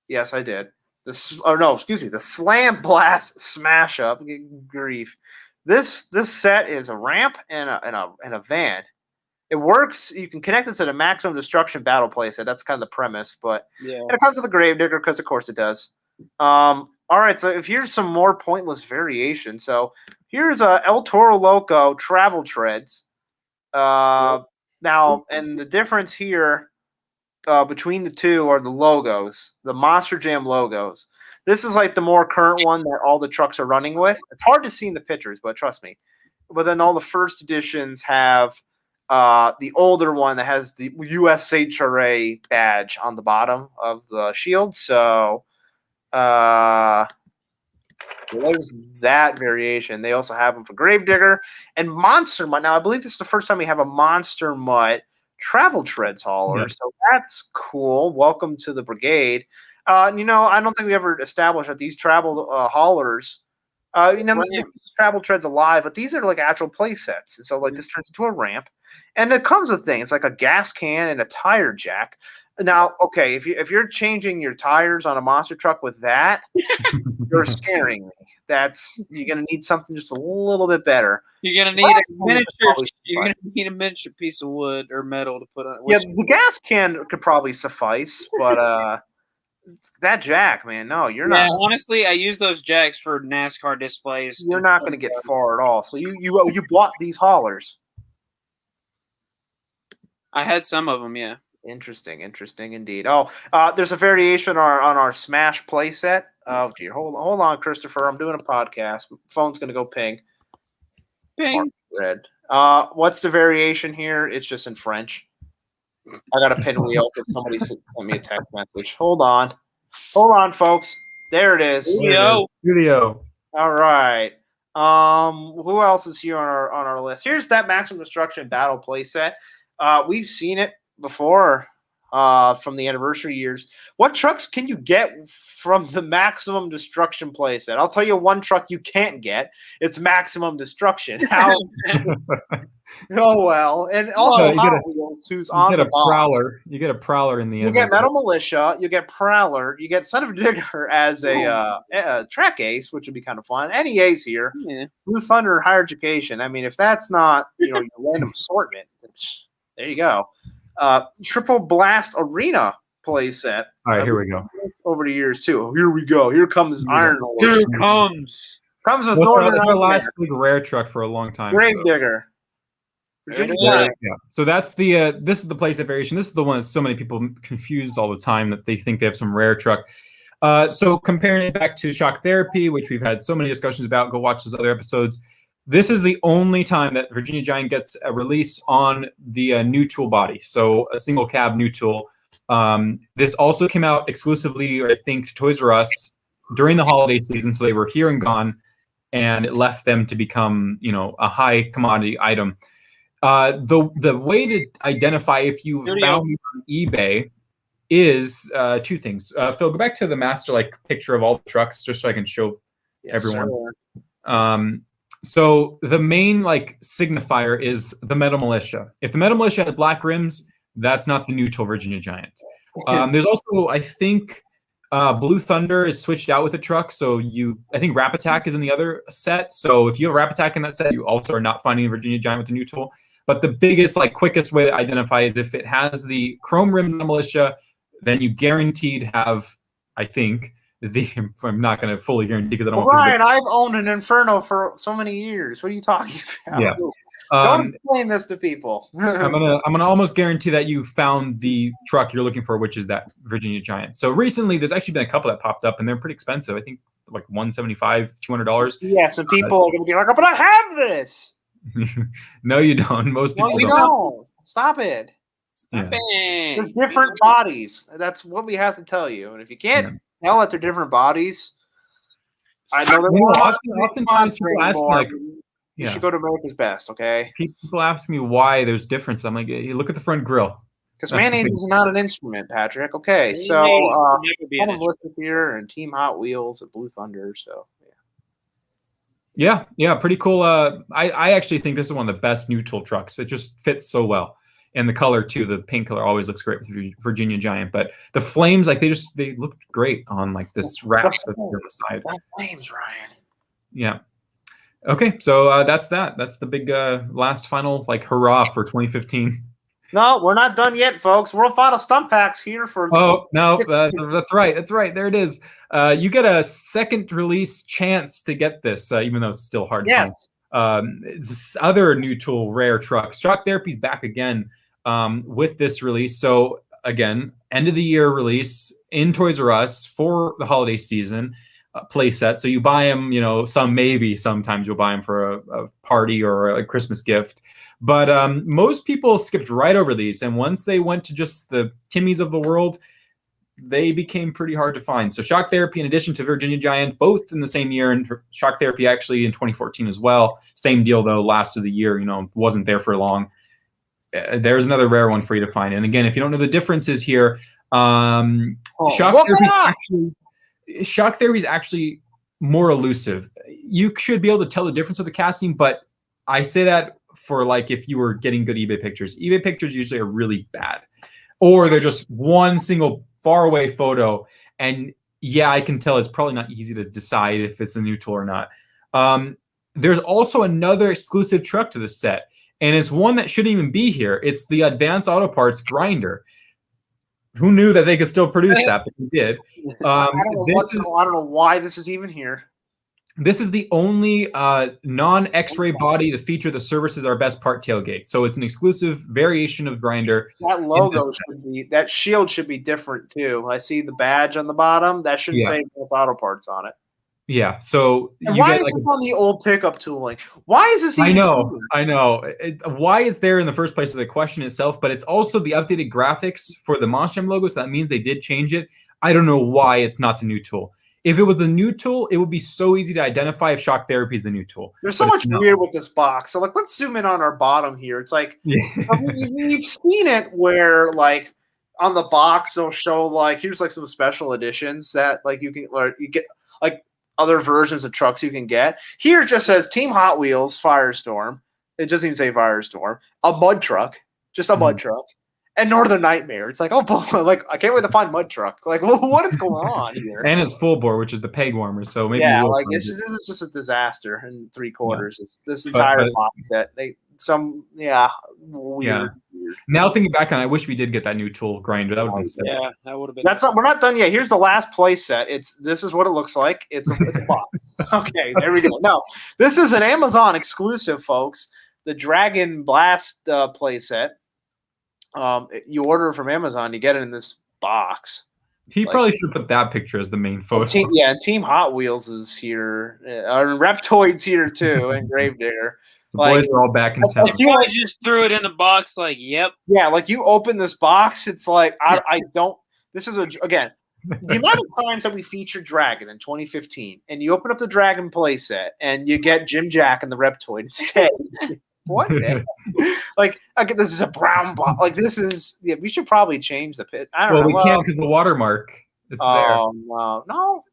Yes, I did. The Slam Blast Smash Up. Grief. This set is a ramp and a van. It works. You can connect it to the Maximum Destruction Battle playset. That's kind of the premise, but and it comes with a Gravedigger because, of course, it does. All right, so here's some more pointless variation. So here's a El Toro Loco Travel Treads. Now, and the difference here. Between the two are the logos, the Monster Jam logos. This is like the more current one that all the trucks are running with. It's hard to see in the pictures, but trust me. But then all the first editions have the older one that has the USHRA badge on the bottom of the shield. So there's that variation. They also have them for Gravedigger and Monster Mutt. Now, I believe this is the first time we have a Monster Mutt Travel Treads hauler. Yes. So that's cool. Welcome to the brigade. I don't think we ever established that these travel haulers, Travel Treads alive, but these are like actual play sets. And so like this turns into a ramp, and it comes with things like a gas can and a tire jack. Now, okay, if you're changing your tires on a monster truck with that, you're scaring me. You're gonna need something just a little bit better. You're gonna need a miniature. You're gonna need a miniature piece of wood or metal to put on. Yeah, the gas can could probably suffice, but that jack, man, no, you're not. Honestly, I use those jacks for NASCAR displays. You're not going to get far at all. So you bought these haulers. I had some of them, yeah. Interesting indeed. Oh, there's a variation on our Smash playset. Oh dear, hold on, Christopher. I'm doing a podcast. Phone's going to go ping. Ping. Red. What's the variation here? It's just in French. I got a pinwheel because somebody sent me a text message. Hold on, folks. There it is. Studio. All right. Who else is here on our list? Here's that Maximum Destruction Battle playset. We've seen it before from the anniversary years. What trucks can you get from the Maximum Destruction playset? I'll tell you one truck you can't get. It's Maximum Destruction. How? Oh well, and also Hot Wheels, who's on the box. Prowler. You get a Prowler in the end. You get Metal Militia. You get Prowler. You get Son of a Digger as a track ace, which would be kind of fun. Any ace here. Yeah. Blue Thunder, Higher Education. I mean, if that's not your random assortment, there you go. Triple Blast Arena playset. All right, here we go. Over the years too. Here we go. Here comes Iron Horse. Here it comes. Comes with Northern our last big rare truck for a long time. Gravedigger. Yeah. So that's the this is the playset variation. This is the one that so many people confuse all the time that they think they have some rare truck. So comparing it back to Shock Therapy, which we've had so many discussions about, go watch those other episodes. This is the only time that Virginia Giant gets a release on the new tool body. So a single cab new tool. This also came out exclusively, I think, Toys R Us during the holiday season. So they were here and gone, and it left them to become, a high commodity item. The way to identify if you found it on eBay is two things. Phil, go back to the master picture of all the trucks just so I can show everyone. So the main signifier is the Metal Militia. If the Metal Militia has black rims, that's not the new tool Virginia Giant. There's also, I think, Blue Thunder is switched out with a truck. So I think Rap Attack is in the other set. So if you have Rap Attack in that set, you also are not finding a Virginia Giant with the new tool. But the biggest, quickest way to identify is if it has the chrome rim militia, then you guaranteed have, I think, I'm not going to fully guarantee because I don't. Ryan, I've owned an Inferno for so many years. What are you talking about? Yeah. Don't explain this to people. I'm gonna almost guarantee that you found the truck you're looking for, which is that Virginia Giant. So recently, there's actually been a couple that popped up, and they're pretty expensive. I think $175, $200. Yeah, so people are going to be like, "Oh, but I have this." No, you don't. Most people don't. don't. Stop it. Stop it. They're different bodies. That's what we have to tell you. And if you can't tell that they're different bodies, I know that oftentimes people ask me, you should go to America's Best, okay? People ask me why there's difference. I'm like, hey, look at the front grill. Because mayonnaise is not an instrument, Patrick. Okay, so all of Liquid here and Team Hot Wheels and Blue Thunder, so yeah, pretty cool. I actually think this is one of the best new tool trucks. It just fits so well. And the color too, the pink color always looks great with Virginia Giant. But the flames, they looked great on this wrap that's on the side. Flames, Ryan. Yeah. Okay, so that's that. That's the big last final hurrah for 2015. No, we're not done yet, folks. World Final Stump Packs here for. Oh no, that's right. That's right. There it is. You get a second release chance to get this, even though it's still hard to find. It's other new tool rare trucks. Shock Therapy's back again with this release. So again, end of the year release in Toys R Us for the holiday season play set. So you buy them, sometimes you'll buy them for a party or a Christmas gift. But most people skipped right over these. And once they went to just the Timmies of the world, they became pretty hard to find. So Shock Therapy, in addition to Virginia Giant, both in the same year, and Shock Therapy actually in 2014 as well. Same deal, though, last of the year, wasn't there for long. There's another rare one for you to find. And again, if you don't know the differences here, Shock Therapy is actually more elusive. You should be able to tell the difference with the casting, but I say that for if you were getting good eBay pictures. eBay pictures usually are really bad. or they're just one single far away photo. And yeah, I can tell it's probably not easy to decide if it's a new tool or not. There's also another exclusive truck to the set, and it's one that shouldn't even be here. It's the Advanced Auto Parts grinder. Who knew that they could still produce that, but they did. I don't know why this is even here. This is the only non-X-ray body to feature the Services Our Best Part tailgate. So it's an exclusive variation of grinder. That logo that shield should be different too. I see the badge on the bottom. That should say Auto Parts on it. Yeah. So why is it on the old pickup tooling? Why is this even I know. Why it's there in the first place is the question itself, but it's also the updated graphics for the Monster Jam logo, so that means they did change it. I don't know why it's not the new tool. If it was the new tool, it would be so easy to identify if Shock Therapy is the new tool. There's so much weird with this box. So, let's zoom in on our bottom here. It's like, you've seen it where, on the box, they'll show, here's, some special editions that, you get, other versions of trucks you can get. Here it just says Team Hot Wheels Firestorm. It doesn't even say Firestorm. A mud truck. Just a mud truck. And Northern Nightmare. It's like, oh boy, I can't wait to find Mud Truck. What is going on here? And it's full bore, which is the peg warmer. So maybe this is just a disaster in 3/4. Yeah. This entire box set. Weird. Now thinking back on it, I wish we did get that new tool grinder. That would have been sick. Yeah, that would have been. We're not done yet. Here's the last play set. This is what it looks like. It's a box. Okay, there we go. No, this is an Amazon exclusive, folks. The Dragon Blast play set. You order it from Amazon, you get it in this box. He probably should put that picture as the main photo. Team Hot Wheels is here. Reptoid's here too, and Gravedigger. Boys are all back in town. If you just threw it in the box, yep. Yeah, you open this box, it's I don't. This is again the amount of times that we featured Dragon in 2015, and you open up the Dragon playset and you get Jim Jack and the Reptoid instead. What? This is a brown box. This is. Yeah, we should probably change the pit. I don't know. We can't because the watermark. It's there. No.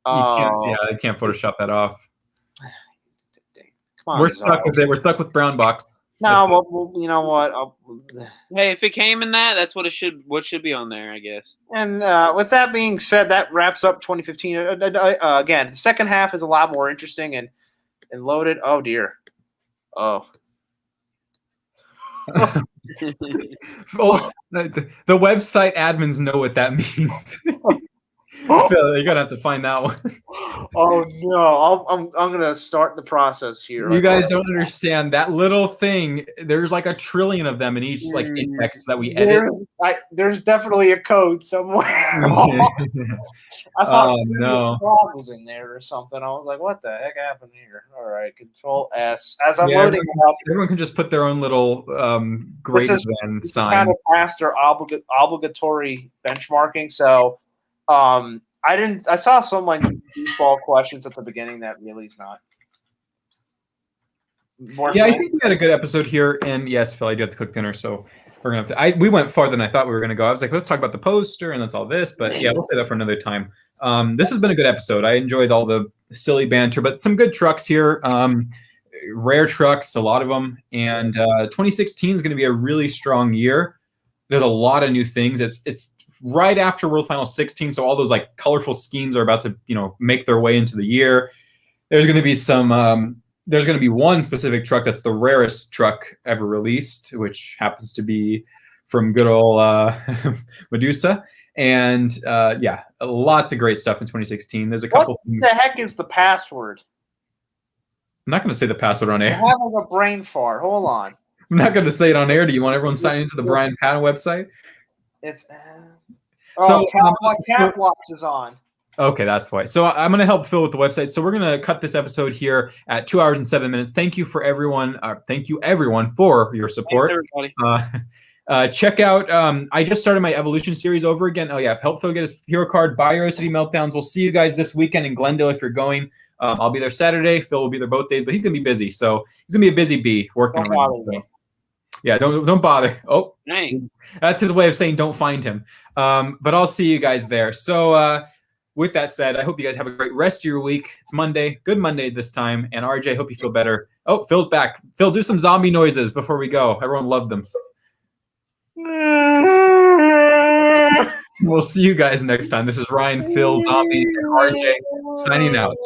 I can't Photoshop that off. Come on, we're stuck with it. We're stuck with brown box. No, well, you know what? Hey, if it came in that, what should be on there, I guess. And with that being said, that wraps up 2015. Again, the second half is a lot more interesting and loaded. Oh dear. Oh. The website admins know what that means. Phil, you're gonna have to find that one. Oh no, I'm gonna start the process here. You guys don't understand that little thing. There's a trillion of them in each index that we edit. There's definitely a code somewhere. I thought was in there or something. I was like, what the heck happened here? All right, Control S. As I'm loading up, everyone can just put their own little greater than sign. Kind of passed our obligatory benchmarking, so. I saw some goofball questions at the beginning that really is not. I think we had a good episode here, and yes, Phil, I do have to cook dinner, so we're gonna have to. We went farther than I thought we were gonna go. I was like, let's talk about the poster, and that's all this, but yeah, we'll say that for another time. This has been a good episode. I enjoyed all the silly banter, but some good trucks here. Rare trucks, a lot of them, and 2016 is going to be a really strong year. There's a lot of new things. It's right after World Final 16, so all those colorful schemes are about to make their way into the year. There's going to be some. There's going to be one specific truck that's the rarest truck ever released, which happens to be from good old Medusa. And lots of great stuff in 2016. There's a couple. What the heck is the password? I'm not going to say the password on air. I'm having a brain fart. Hold on. I'm not going to say it on air. Do you want everyone signing into the Brian Patton website? It's Cat Watch is on. Okay, that's why. So I'm going to help Phil with the website. So we're going to cut this episode here at 2 hours and 7 minutes. Thank you for everyone. Thank you everyone for your support. Thanks, everybody. Check out. I just started my Evolution series over again. Oh yeah, help Phil get his hero card. Buy Euro City Meltdowns. We'll see you guys this weekend in Glendale if you're going. I'll be there Saturday. Phil will be there both days, but he's gonna be busy. So he's gonna be a busy bee working around. So. Yeah, don't bother. Oh, thanks. That's his way of saying don't find him. But I'll see you guys there. So with that said, I hope you guys have a great rest of your week. It's Monday. Good Monday this time. And RJ, hope you feel better. Oh, Phil's back. Phil, do some zombie noises before we go. Everyone loved them. We'll see you guys next time. This is Ryan, Phil, Zombie, and RJ signing out.